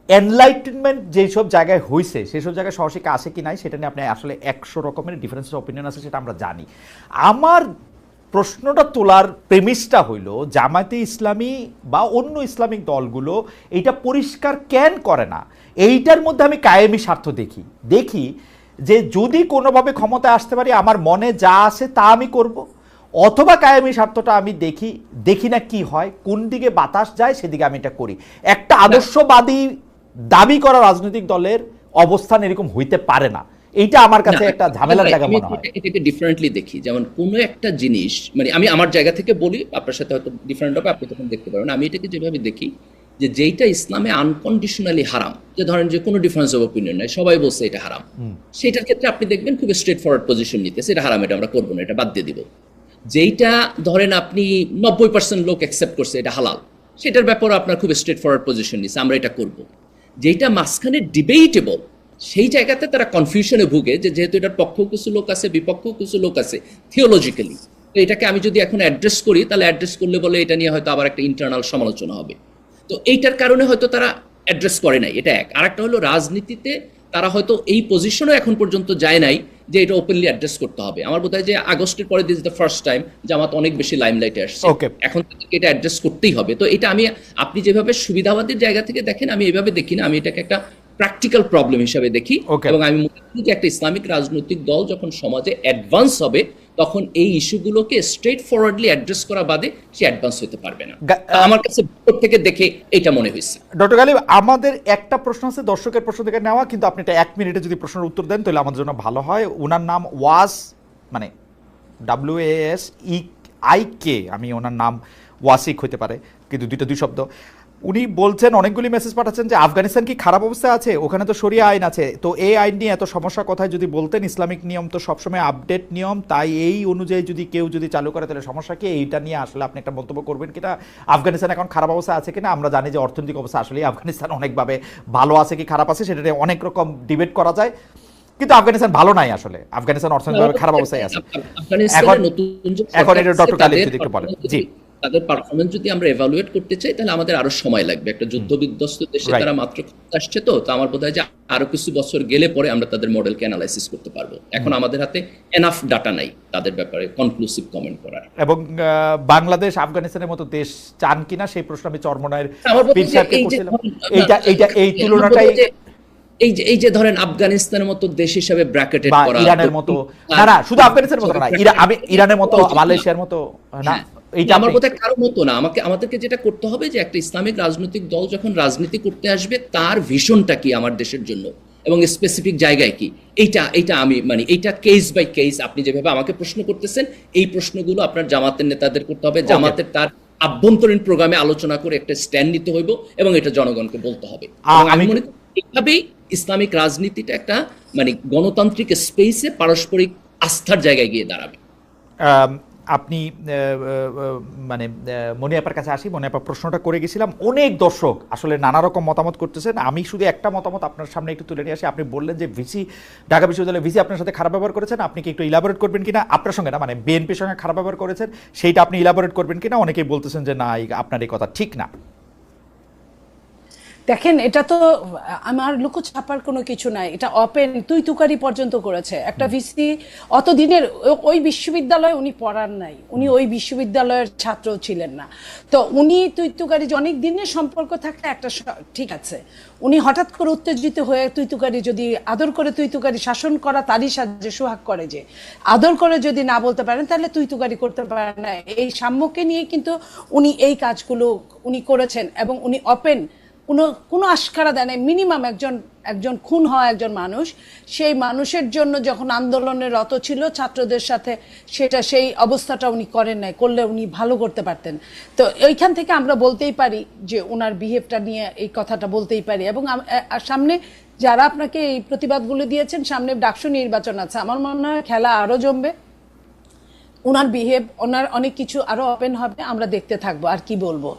এনলাইটেনমেন্ট যেসব জায়গায় হয়েছে সেসব জায়গায় সহশিক্ষা আছে কি নাই, সেটা নিয়ে আপনি আসলে 100 রকমের ডিফারেন্স অফ ওপিনিয়ন আছে, সেটা আমরা জানি। আমার প্রশ্নটা তোলার প্রেমিসটা হইল, জামায়াতে ইসলামী বা অন্য ইসলামিক দলগুলো এইটা পরিষ্কার কেন করে না? এইটার মধ্যে আমি কায়েমি স্বার্থ দেখি যে যদি কোনোভাবে ক্ষমতায় আসতে পারি, আমার মনে যা আছে তা আমি করব, অথবা কায়েমি স্বার্থটা আমি দেখি না কি হয়, কোন দিকে বাতাস যায় সেদিকে আমি এটা করি। একটা আদর্শবাদী দাবি করা রাজনৈতিক দলের অবস্থান এরকম হইতে পারে না, এইটা আমার কাছে একটা ঝামেলার জায়গা মনে হয়। এটাকে ডিফারেন্টলি দেখি, যেমন কোনো একটা জিনিস, মানে আমি আমার জায়গা থেকে বলি, আপনার সাথে হয়তো ডিফারেন্ট হবে, আপনি তখন দেখতে পারেন। আমি এটাকে যেভাবে দেখি, যে যেইটা ইসলামে আনকন্ডিশনালি হারাম, যে ধরেন যে কোনো ডিফারেন্স অফ ওপিনিয়ন নাই, সবাই বলছে এটা হারাম, সেটার ক্ষেত্রে আপনি দেখবেন খুব স্ট্রেট ফরওয়ার্ড পজিশন নিতেছে, এটা হারাম, এটা আমরা করবো না, এটা বাদ দিয়ে দিব। যেইটা ধরেন আপনি 90% লোক অ্যাকসেপ্ট করছে এটা হালাল, সেটার ব্যাপারে আপনার খুব স্ট্রেট ফরওয়ার্ড পজিশন নিচ্ছে, আমরা এটা করব। যেটা মাঝখানে ডিবেটেবল, সেই জায়গাতে তারা কনফিউশনে ভুগে, যে যেহেতু এটার পক্ষেও কিছু লোক আছে, বিপক্ষেও কিছু লোক আছে থিওলজিক্যালি, তো এটাকে আমি যদি এখন অ্যাড্রেস করি, তাহলে অ্যাড্রেস করলে বলে এটা নিয়ে হয়তো আবার একটা ইন্টারনাল সমালোচনা হবে। তো এইটার কারণে হয়তো তারা অ্যাড্রেস করে নাই, এটা এক। আর একটা হলো রাজনীতিতে তারা হয়তো এই পজিশনও এখন পর্যন্ত যায় নাই যে এটা ওপেনলি অ্যাড্রেস করতে হবে। আমার বোধ হয় যে আগস্টের পরে দিস দ্য ফার্স্ট টাইম জামাত অনেক বেশি লাইমলাইটে আসছে, এখন থেকে এটা অ্যাড্রেস করতেই হবে। তো এটা আপনি যেভাবে সুবিধাবাদীর জায়গা থেকে দেখেন, আমি এভাবে দেখি না, আমি এটাকে একটা প্র্যাকটিক্যাল প্রবলেম হিসাবে দেখি। এবং আমি মনে করি যে একটা ইসলামিক রাজনৈতিক দল যখন সমাজে অ্যাডভান্স হবে, তখন এই ইস্যুগুলোকে স্ট্রেট ফরওয়ার্ডলি অ্যাড্রেস করা বাদে সে অ্যাডভান্স হতে পারবে না। আমার কাছে থেকে দেখে এটা মনে হয়েছে। ডক্টর গালিব, আমাদের একটা প্রশ্ন আছে দর্শকের প্রশ্ন থেকে নেওয়া, কিন্তু আপনি এটা 1 মিনিটে যদি প্রশ্নের উত্তর দেন তাহলে আমাদের জন্য ভালো হয়। ওনার নাম ওয়াস, মানে WASEIK, আমি ওনার নাম ওয়াসিক হতে পারে, কিন্তু দুই শব্দ। উনি বলছেন, অনেকগুলি মেসেজ পাঠাচ্ছেন যে আফগানিস্তান কি খারাপ অবস্থায় আছে? ওখানে তো শরিয়া আইন আছে, তো এই আইন নিয়ে এত সমস্যা কথায় যদি বলতেন। ইসলামিক নিয়ম তো সবসময় আপডেট নিয়ম, তাই এই অনুযায়ী কেউ যদি চালু করে তাহলে সমস্যা কি? এইটা নিয়ে আসলে আপনি একটা মন্তব্য করবেন কিনা? আফগানিস্তান এখন খারাপ অবস্থা আছে কিনা? আমরা জানি যে অর্থনৈতিক অবস্থা আসলে আফগানিস্তান অনেকভাবে ভালো আছে কি খারাপ আছে সেটা নিয়ে অনেক রকম ডিবেট করা যায়, কিন্তু আফগানিস্তান ভালো নাই, আসলে আফগানিস্তান অর্থনৈতিকভাবে খারাপ অবস্থায় আছে। এখন এটা ডক্টর গালিব যদি একটু বলেন। জি, তাদের পারফরমেন্স যদি আমরা এভালুয়েট করতে চাই, তাহলে আমাদের আরো সময় লাগবে। একটা যুদ্ধ বিধ্বস্ত দেশে তারা মাত্র আসছে, তো আমার বোধ হয় যে আরো কিছু বছর গেলে পরে আমরা তাদের মডেলকে অ্যানালাইসিস করতে পারবো। এখন আমাদের হাতে এনাফ ডাটা নাই তাদের ব্যাপারে কনক্লুসিভ কমেন্ট করার। এবং বাংলাদেশ আফগানিস্তানের মতো দেশ চান কিনা সেই প্রশ্ন আমি চরমনায়ের পীর সাহেবকে করছিলাম। এই তুলনাটাই, এই যে ধরেন আফগানিস্তানের মতো দেশ হিসেবে ব্র্যাকেটেড করা, ইরানের মতো না, শুধু আফগানিস্তানের মতো না, আমি ইরানের মতো, মালয়েশিয়ার মতো না, এইটা আমার কথা কারো মতো না। আমাদেরকে যেটা করতে হবে, যে একটা ইসলামিক রাজনৈতিক দল যখন রাজনীতি করতে আসবে, তার ভিশনটা কি আমার দেশের জন্য এবং স্পেসিফিক জায়গায় কি, এইটা আমি মানে এইটা কেস বাই কেস। আপনি যেভাবে আমাকে প্রশ্ন করতেছেন, এই প্রশ্নগুলো আপনার জামাতের নেতাদের করতে হবে। জামাতের তার আভ্যন্তরীণ প্রোগ্রামে আলোচনা করে একটা স্ট্যান্ড নিতে হইব এবং এটা জনগণকে বলতে হবে। আমি মনে করি এইভাবেই ইসলামিক রাজনীতিটা একটা মানে গণতান্ত্রিক স্পেসে পারস্পরিক আস্থার জায়গায় গিয়ে দাঁড়াবে। আপনি মানে মনিয়াপার কাছে আসি। মনিয়াপা প্রশ্নটা করে গেছিলাম, অনেক দর্শক আসলে নানা রকম মতামত করতেছেন। আমি শুধু একটা মতামত আপনার সামনে একটু তুলে নিয়ে আসি। আপনি বললেন যে ভিসি, ঢাকা বিশ্ববিদ্যালয়ের ভিসি আপনার সাথে খারাপ ব্যবহার করেছেন, আপনি কি একটু ইলাবোরেট করবেন কিনা? আপনার সঙ্গে না, মানে বিএনপির সঙ্গে খারাপ ব্যবহার করেছেন, সেইটা আপনি ইলাবোরেট করবেন কিনা? অনেকেই বলতেছেন যে না, আপনার এই কথা ঠিক না। দেখেন, এটা তো আমার লুকোছাপার কোনো কিছু নাই, এটা ওপেন, তুই তুকারি পর্যন্ত করেছে একটা ভিসি। অতদিনের ওই বিশ্ববিদ্যালয়ে উনি পড়ার নাই, উনি ওই বিশ্ববিদ্যালয়ের ছাত্র ছিলেন না, তো উনি তুই তুকারি যে অনেক দিনের সম্পর্ক থাকলে একটা ঠিক আছে, উনি হঠাৎ করে উত্তেজিত হয়ে তুই তুকারি, যদি আদর করে তুই তুকারি, শাসন করা তারই সাহায্যে সোহাগ করে, যে আদর করে যদি না বলতে পারেন তাহলে তুই তুকারি করতে পারেন না। এই সাম্যকে নিয়ে কিন্তু উনি এই কাজগুলো উনি করেছেন, এবং উনি ওপেন, কোনো আশকারা দেয় না। মিনিমাম একজন খুন হওয়া একজন মানুষ, সেই মানুষের জন্য যখন আন্দোলনের রত ছিল ছাত্রদের সাথে, সেই অবস্থাটা উনি করেন নাই, করলে উনি ভালো করতে পারতেন। তো এইখান থেকে আমরা বলতেই পারি যে ওনার বিহেভটা নিয়ে এই কথাটা বলতেই পারি। এবং সামনে যারা আপনাকে এই প্রতিবাদগুলো দিয়েছেন, সামনে ডাকসু নির্বাচন আছে, আমার মনে হয় খেলা আরো জমবে, ওনার বিহেভ, ওনার অনেক কিছু আরো ওপেন হবে, আমরা দেখতে থাকবো। আর কি বলবো,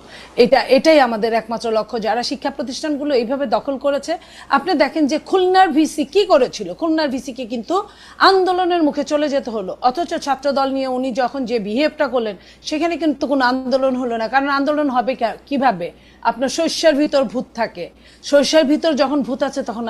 এটাই আমাদের একমাত্র লক্ষ্য। যারা শিক্ষা প্রতিষ্ঠানগুলো এইভাবে দখল করেছে, আপনি দেখেন যে খুলনার ভিসি কি করেছিল, খুলনার ভিসিকে কিন্তু আন্দোলনের মুখে চলে যেতে হলো, অথচ ছাত্রদল নিয়ে উনি যখন যে বিহেভটা করলেন সেখানে কিন্তু কোনো আন্দোলন হলো না। কারণ আন্দোলন হবে কিভাবে? আপনার শস্যের ভিতর ভূত থাকে, শস্যের ভিতর যখন ভূত আছে তখন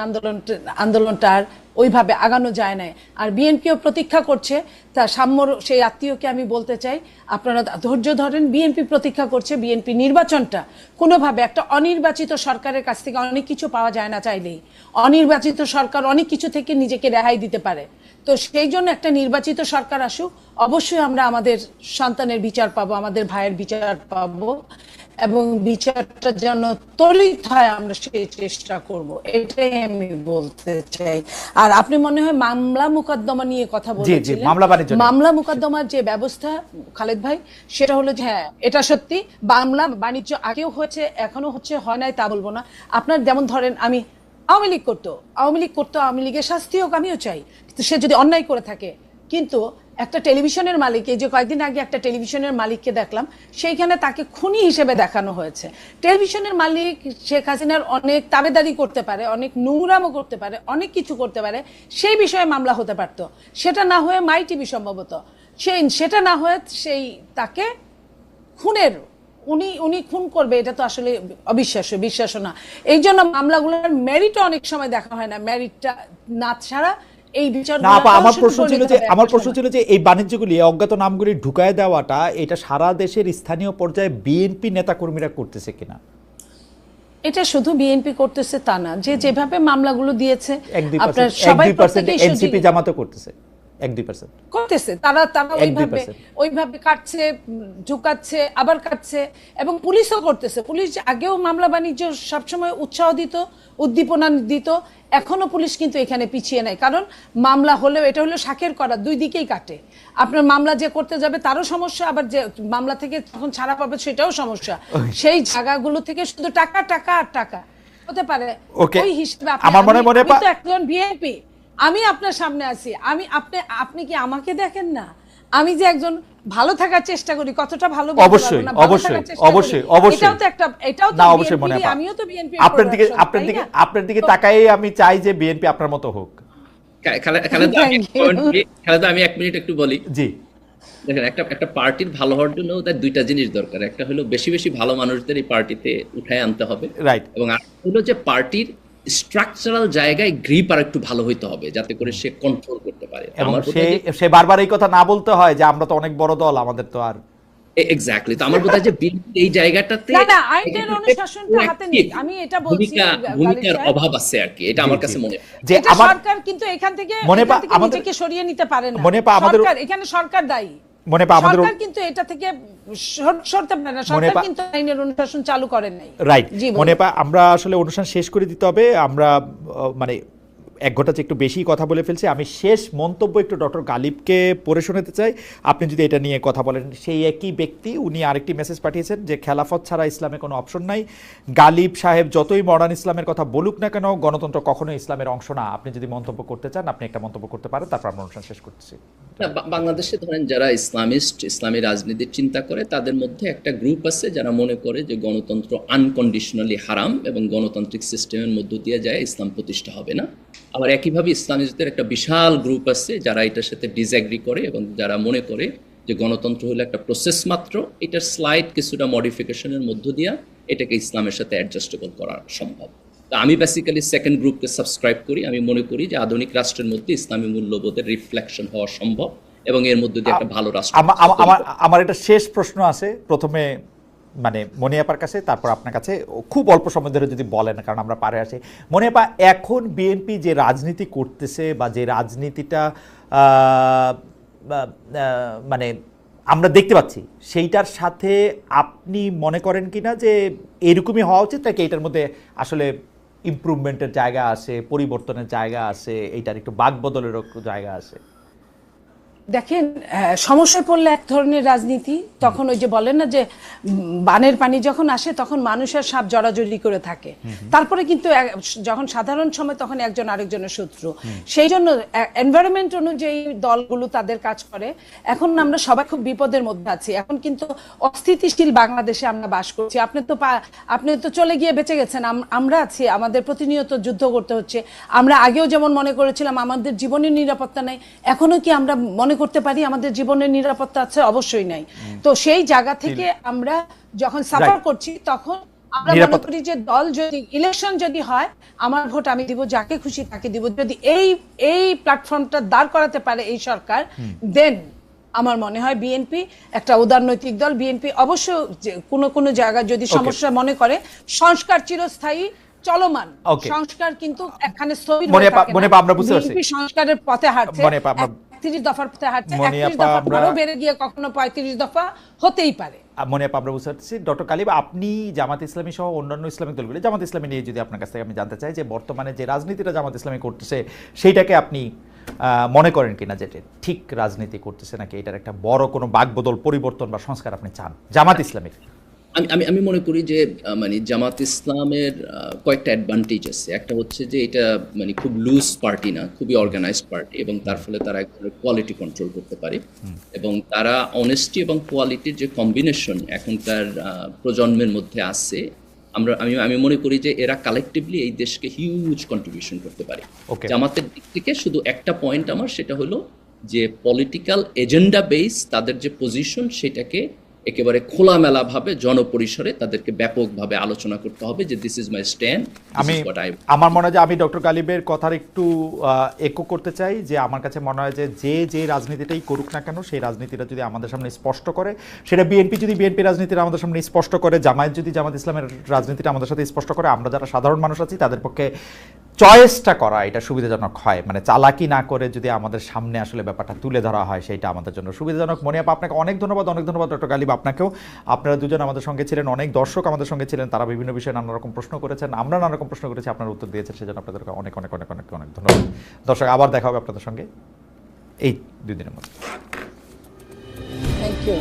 আন্দোলনটা আর ওইভাবে আগানো যায় না। আর বিএনপিও প্রতীক্ষা করছে, তা সাম্যর সেই আত্মীয়কে আমি বলতে চাই, আপনারা ধৈর্য ধরেন। বিএনপি প্রতীক্ষা করছে, বিএনপি নির্বাচনটা কোনোভাবে, একটা অনির্বাচিত সরকারের কাছ থেকে অনেক কিছু পাওয়া যায় না চাইলেই, অনির্বাচিত সরকার অনেক কিছু থেকে নিজেকে রেহাই দিতে পারে। তো সেই জন্য একটা নির্বাচিত সরকার আসুক, অবশ্যই আমরা আমাদের সন্তানের বিচার পাবো, আমাদের ভাইয়ের বিচার পাবো, এবং বিচারটা যেন ত্বরিত হয় আমরা সেই চেষ্টা করব, এটাই আমি বলতে চাই। আর আপনি মনে হয় মামলা মোকদ্দমা নিয়ে কথা বলেছিলেন, মামলা মোকদ্দমার যে ব্যবস্থা খালেদ ভাই, সেটা হলো যে হ্যাঁ, এটা সত্যি, মামলা বাণিজ্য আগেও হয়েছে, এখনো হচ্ছে, হয় নাই তা বলবো না। আপনার যেমন ধরেন, আমি আওয়ামী লীগ করতো, আওয়ামী লীগের শাস্তি হোক, আমিও চাই, সে যদি অন্যায় করে থাকে। কিন্তু একটা টেলিভিশনের মালিক, এই যে কয়েকদিন আগে একটা টেলিভিশনের মালিককে দেখলাম, সেইখানে তাকে খুনি হিসেবে দেখানো হয়েছে। টেলিভিশনের মালিক শেখ হাসিনার অনেক তাবেদারি করতে পারে, অনেক নোংরামও করতে পারে, অনেক কিছু করতে পারে, সেই বিষয়ে মামলা হতে পারত। সেটা না হয়ে মাই টিভি সম্ভবত, সেটা না হয়ে সেই তাকে খুনের, উনি খুন করবে, এটা তো আসলে বিশ্বাস না। এই জন্য মামলাগুলোর মেরিটও অনেক সময় দেখা হয় না, মেরিটটা না ছাড়া এই বিচার না। আমার প্রশ্ন ছিল যে এই বাণিজ্যগুলি, অজ্ঞাত নামগুলি ঢুকায় দেওয়াটা, এটা সারা দেশের স্থানীয় পর্যায়ে বিএনপি নেতাকর্মীরা করতেছে কিনা? এটা শুধু বিএনপি করতেছে তা না, যে যেভাবে মামলাগুলো দিয়েছে, আপনারা সবাই এনসিপি জামাতও করতেছে, 1-2% করতেছে, তারা ওইভাবে কাটছে, ঝুঁকাচ্ছে, আবার কাটছে, এবং পুলিশও করতেছে। পুলিশ আগেও মামলা বাণিজ্য সবসময় উৎসাহ দিত, উদ্দীপনা দিত, এখনো পুলিশ কিন্তু এখানে পিছিয়ে নেয়। কারণ মামলা হলেও এটা হলো শাকের করা, দুই দিকেই কাটে। আপনার মামলা যে করতে যাবে তারও সমস্যা, আবার যে মামলা থেকে যখন ছাড়া পাবে সেটাও সমস্যা। সেই জায়গাগুলো থেকে শুধু টাকা টাকা আর টাকা হতে পারে। ওই হিসেবে একজন বিএনপি, আমি আপনার সামনে আছি, আপনি কি আমাকে দেখেন না? আমি যে একজন ভালো থাকার চেষ্টা করি, কতটা ভালো, অবশ্যই আমিও তো বিএনপি, আপনার দিকে তাকাই আমি চাই যে বিএনপি আপনার মতো হোক। খালেদা, আমি 1 মিনিট একটু বলি। জি, দেখেন, একটা পার্টির ভালো হওয়ার জন্য তার দুইটা জিনিস দরকার। একটা হলো বেশি বেশি ভালো মানুষদের এই পার্টিতে উঠায় আনতে হবে, রাইট, এবং আরেকটা হলো যে পার্টির স্ট্রাকচারাল জায়গায় গ্রিপ আর একটু ভালো হইতে হবে, যাতে করে সে কন্ট্রোল করতে পারে। এবং সে বারবার এই কথা না বলতে হয় যে আমরা তো অনেক বড় দল, আমাদের তো আর এক্স্যাক্টলি। তো আমার বোধ হয় যে এই জায়গাটাতে আইনের অনুশাসনটা হাতে নেই, আমি এটা বলছি, ভূমিকার অভাব আছে আর কি, এটা আমার কাছে মনে হয়। যে সরকার কিন্তু এখান থেকে নিজেকে সরিয়ে নিতে পারে না, সরকার এখানে, সরকার দায়ী। সরকার কিন্তু এটা থেকে সরতে পারে না, সরকার কিন্তু আইনের অনুশাসন চালু করেন নাই। রাইট। আমরা আসলে অনুষ্ঠান শেষ করে দিতে হবে। আমরা মানে এক ঘন্টা চেয়ে একটু বেশি কথা বলে ফেলছি। আমি শেষ মন্তব্য একটু ডক্টর গালিবকে পড়ে শোনাতে চাই, আপনি যদি এটা নিয়ে কথা বলেন। সেই একই ব্যক্তি উনি আরেকটি মেসেজ পাঠিয়েছেন যে খেলাফত ছাড়া ইসলামে কোনো অপশন নাই। গালিব সাহেব যতই মডার্ন ইসলামের কথা বলুক না কেন, গণতন্ত্র কখনোই ইসলামের অংশ না। আপনি যদি মন্তব্য করতে চান আপনি একটা মন্তব্য করতে পারেন, তারপর আমরা অনুষ্ঠান শেষ করতেছি। না, বাংলাদেশে ধরেন যারা ইসলামিস্ট, ইসলামী রাজনীতির চিন্তা করে, তাদের মধ্যে একটা গ্রুপ আছে যারা মনে করে যে গণতন্ত্র আনকন্ডিশনালি হারাম এবং গণতান্ত্রিক সিস্টেমের মধ্য দিয়ে যায় ইসলাম প্রতিষ্ঠা হবে না। আবার একইভাবে ইসলামিস্টদের একটা বিশাল গ্রুপ আছে যারা এটার সাথে ডিসএগ্রি করে এবং যারা মনে করে যে গণতন্ত্র হলো একটা প্রসেস মাত্র, এটার স্লাইড কিছুটা মডিফিকেশনের মধ্য দিয়ে এটাকে ইসলামের সাথে অ্যাডজাস্টেবল করা সম্ভব। তা আমি বেসিক্যালি সেকেন্ড গ্রুপকে সাবস্ক্রাইব করি। আমি মনে করি যে আধুনিক রাষ্ট্রের মধ্যে ইসলামী মূল্যবোধের রিফ্লেকশন হওয়া সম্ভব এবং এর মধ্যে দিয়ে একটা ভালো রাষ্ট্র। আমার এটা শেষ প্রশ্ন আছে, প্রথমে মানে মনিয়াপার কাছে, তারপর আপনার কাছে। খুব অল্প সময় ধরে যদি বলেন, কারণ আমরা পারে আসি। মনিয়াপা, এখন বিএনপি যে রাজনীতি করতেছে বা যে রাজনীতিটা মানে আমরা দেখতে পাচ্ছি, সেইটার সাথে আপনি মনে করেন কিনা যে এরকমই হওয়া উচিত, নাকি এটার মধ্যে আসলে ইমপ্রুভমেন্টের জায়গা আছে, পরিবর্তনের জায়গা আছে, এইটার একটু বাকবদলেরও জায়গা আছে? দেখেন, সমস্যায় পড়লে এক ধরনের রাজনীতি, তখন ওই যে বলেন না যে বানের পানি যখন আসে তখন মানুষের সাপ জড়াজড়ি করে থাকে, তারপরে কিন্তু যখন সাধারণ সময় তখন একজন আরেকজনের শত্রু। সেই জন্য এনভায়রনমেন্ট অনুযায়ী দলগুলো তাদের কাজ করে। এখন আমরা সবাই খুব বিপদের মধ্যে আছি। এখন কিন্তু অস্থিতিশীল বাংলাদেশে আমরা বাস করছি। আপনি তো চলে গিয়ে বেঁচে গেছেন, আমরা আছি, আমাদের প্রতিনিয়ত যুদ্ধ করতে হচ্ছে। আমরা আগেও যেমন মনে করেছিলাম আমাদের জীবনের নিরাপত্তা নাই, এখনো কি আমরা মনে করতে পারি আমাদের জীবনের নিরাপত্তা আছে? অবশ্যই নাই। তো সেই জায়গা থেকে আমরা যখন সাফার করছি তখন আমরা মনে করি যে দল যদি ইলেকশন যদি হয়, আমার ভোট আমি দিব, যাকে খুশি তাকে দিব। যদি এই প্ল্যাটফর্মটা দাঁড় করাতে পারে এই সরকার, দেন আমার মনে হয় বিএনপি একটা উদারনৈতিক দল। বিএনপি অবশ্য কোনো জায়গায় যদি সমস্যা মনে করে, সংস্কার চিরস্থায়ী চলমান, সংস্কার কিন্তু এখানে স্থবির হয়ে থাকে না। বিএনপি সংস্কারের পথে হাঁটছে, ৩১ দফার পথে হাঁটছে। ৩১ দফা আরো বেড়ে গিয়ে কখনো ৩৫ দফা হতেই পারে। মনিয়াপা, আমরা বুঝতে পারছি। ডক্টর গালিব, আপনি জামাত ইসলামী সহ অন্যান্য ইসলামিক দলগুলি, জামাত ইসলামী নিয়ে যদি আপনার কাছ থেকে আমি জানতে চাই যে বর্তমানে যে রাজনীতিটা জামাত ইসলামী করতেছে সেইটাকে আপনি মনে করেন কিনা যে ঠিক রাজনীতি করতেছে, নাকি এটার একটা বড় কোনো বাকবদল, পরিবর্তন বা সংস্কার আপনি চান জামাত ইসলামীর? আমি মনে করি যে মানে জামাত ইসলামের কয়েকটা অ্যাডভান্টেজ আছে। একটা হচ্ছে যে এটা মানে খুব লুজ পার্টি না, খুবই অর্গানাইজড পার্টি, এবং তার ফলে তারা এক ধরনের কোয়ালিটি কন্ট্রোল করতে পারে। এবং তারা অনেস্টি এবং কোয়ালিটির যে কম্বিনেশন এখনকার প্রজন্মের মধ্যে আছে, আমি মনে করি যে এরা কালেকটিভলি এই দেশকে হিউজ কন্ট্রিবিউশন করতে পারে। জামাতের দিক থেকে শুধু একটা পয়েন্ট আমার, সেটা হলো যে পলিটিক্যাল এজেন্ডা বেস তাদের যে পজিশন, সেটাকে একেবারে খোলামেলা ভাবে জনপরিসরে তাদেরকে ব্যাপকভাবে আলোচনা করতে হবে যে দিস ইজ মাই স্ট্যান্ড। আমার মনে হয় যে আমি ডক্টর গালিবের কথার একটু একো করতে চাই যে আমার কাছে মনে হয় যে রাজনীতিটাই করুক না কেন, সেই রাজনীতিটা যদি আমাদের সামনে স্পষ্ট করে, সেটা বিএনপি যদি বিএনপি রাজনীতিটা আমাদের সামনে স্পষ্ট করে, জামায়াত যদি জামাত ইসলামের রাজনীতিটা আমাদের সাথে স্পষ্ট করে, আমরা যারা সাধারণ মানুষ আছি তাদের পক্ষে চয়েসটা করা এটা সুবিধাজনক হয়। মানে চালাকি না করে যদি আমাদের সামনে আসলে ব্যাপারটা তুলে ধরা হয়, সেইটা আমাদের জন্য সুবিধাজনক। মনিয়াপা, আপনাকে অনেক ধন্যবাদ ডক্টর গালিব, আপনাকেও। আপনারা দুজন আমাদের সঙ্গে ছিলেন, অনেক দর্শক আমাদের সঙ্গে ছিলেন, তারা বিভিন্ন বিষয়ে নানা রকম প্রশ্ন করেছেন, আমরা নানা রকম প্রশ্ন করেছি, আপনারা উত্তর দিয়েছেন, সেজন্য আপনাদেরকে অনেক অনেক অনেক অনেক অনেক ধন্যবাদ। দর্শক, আবার দেখা হবে আপনাদের সঙ্গে এই 2 দিনের মধ্যে। Thank you.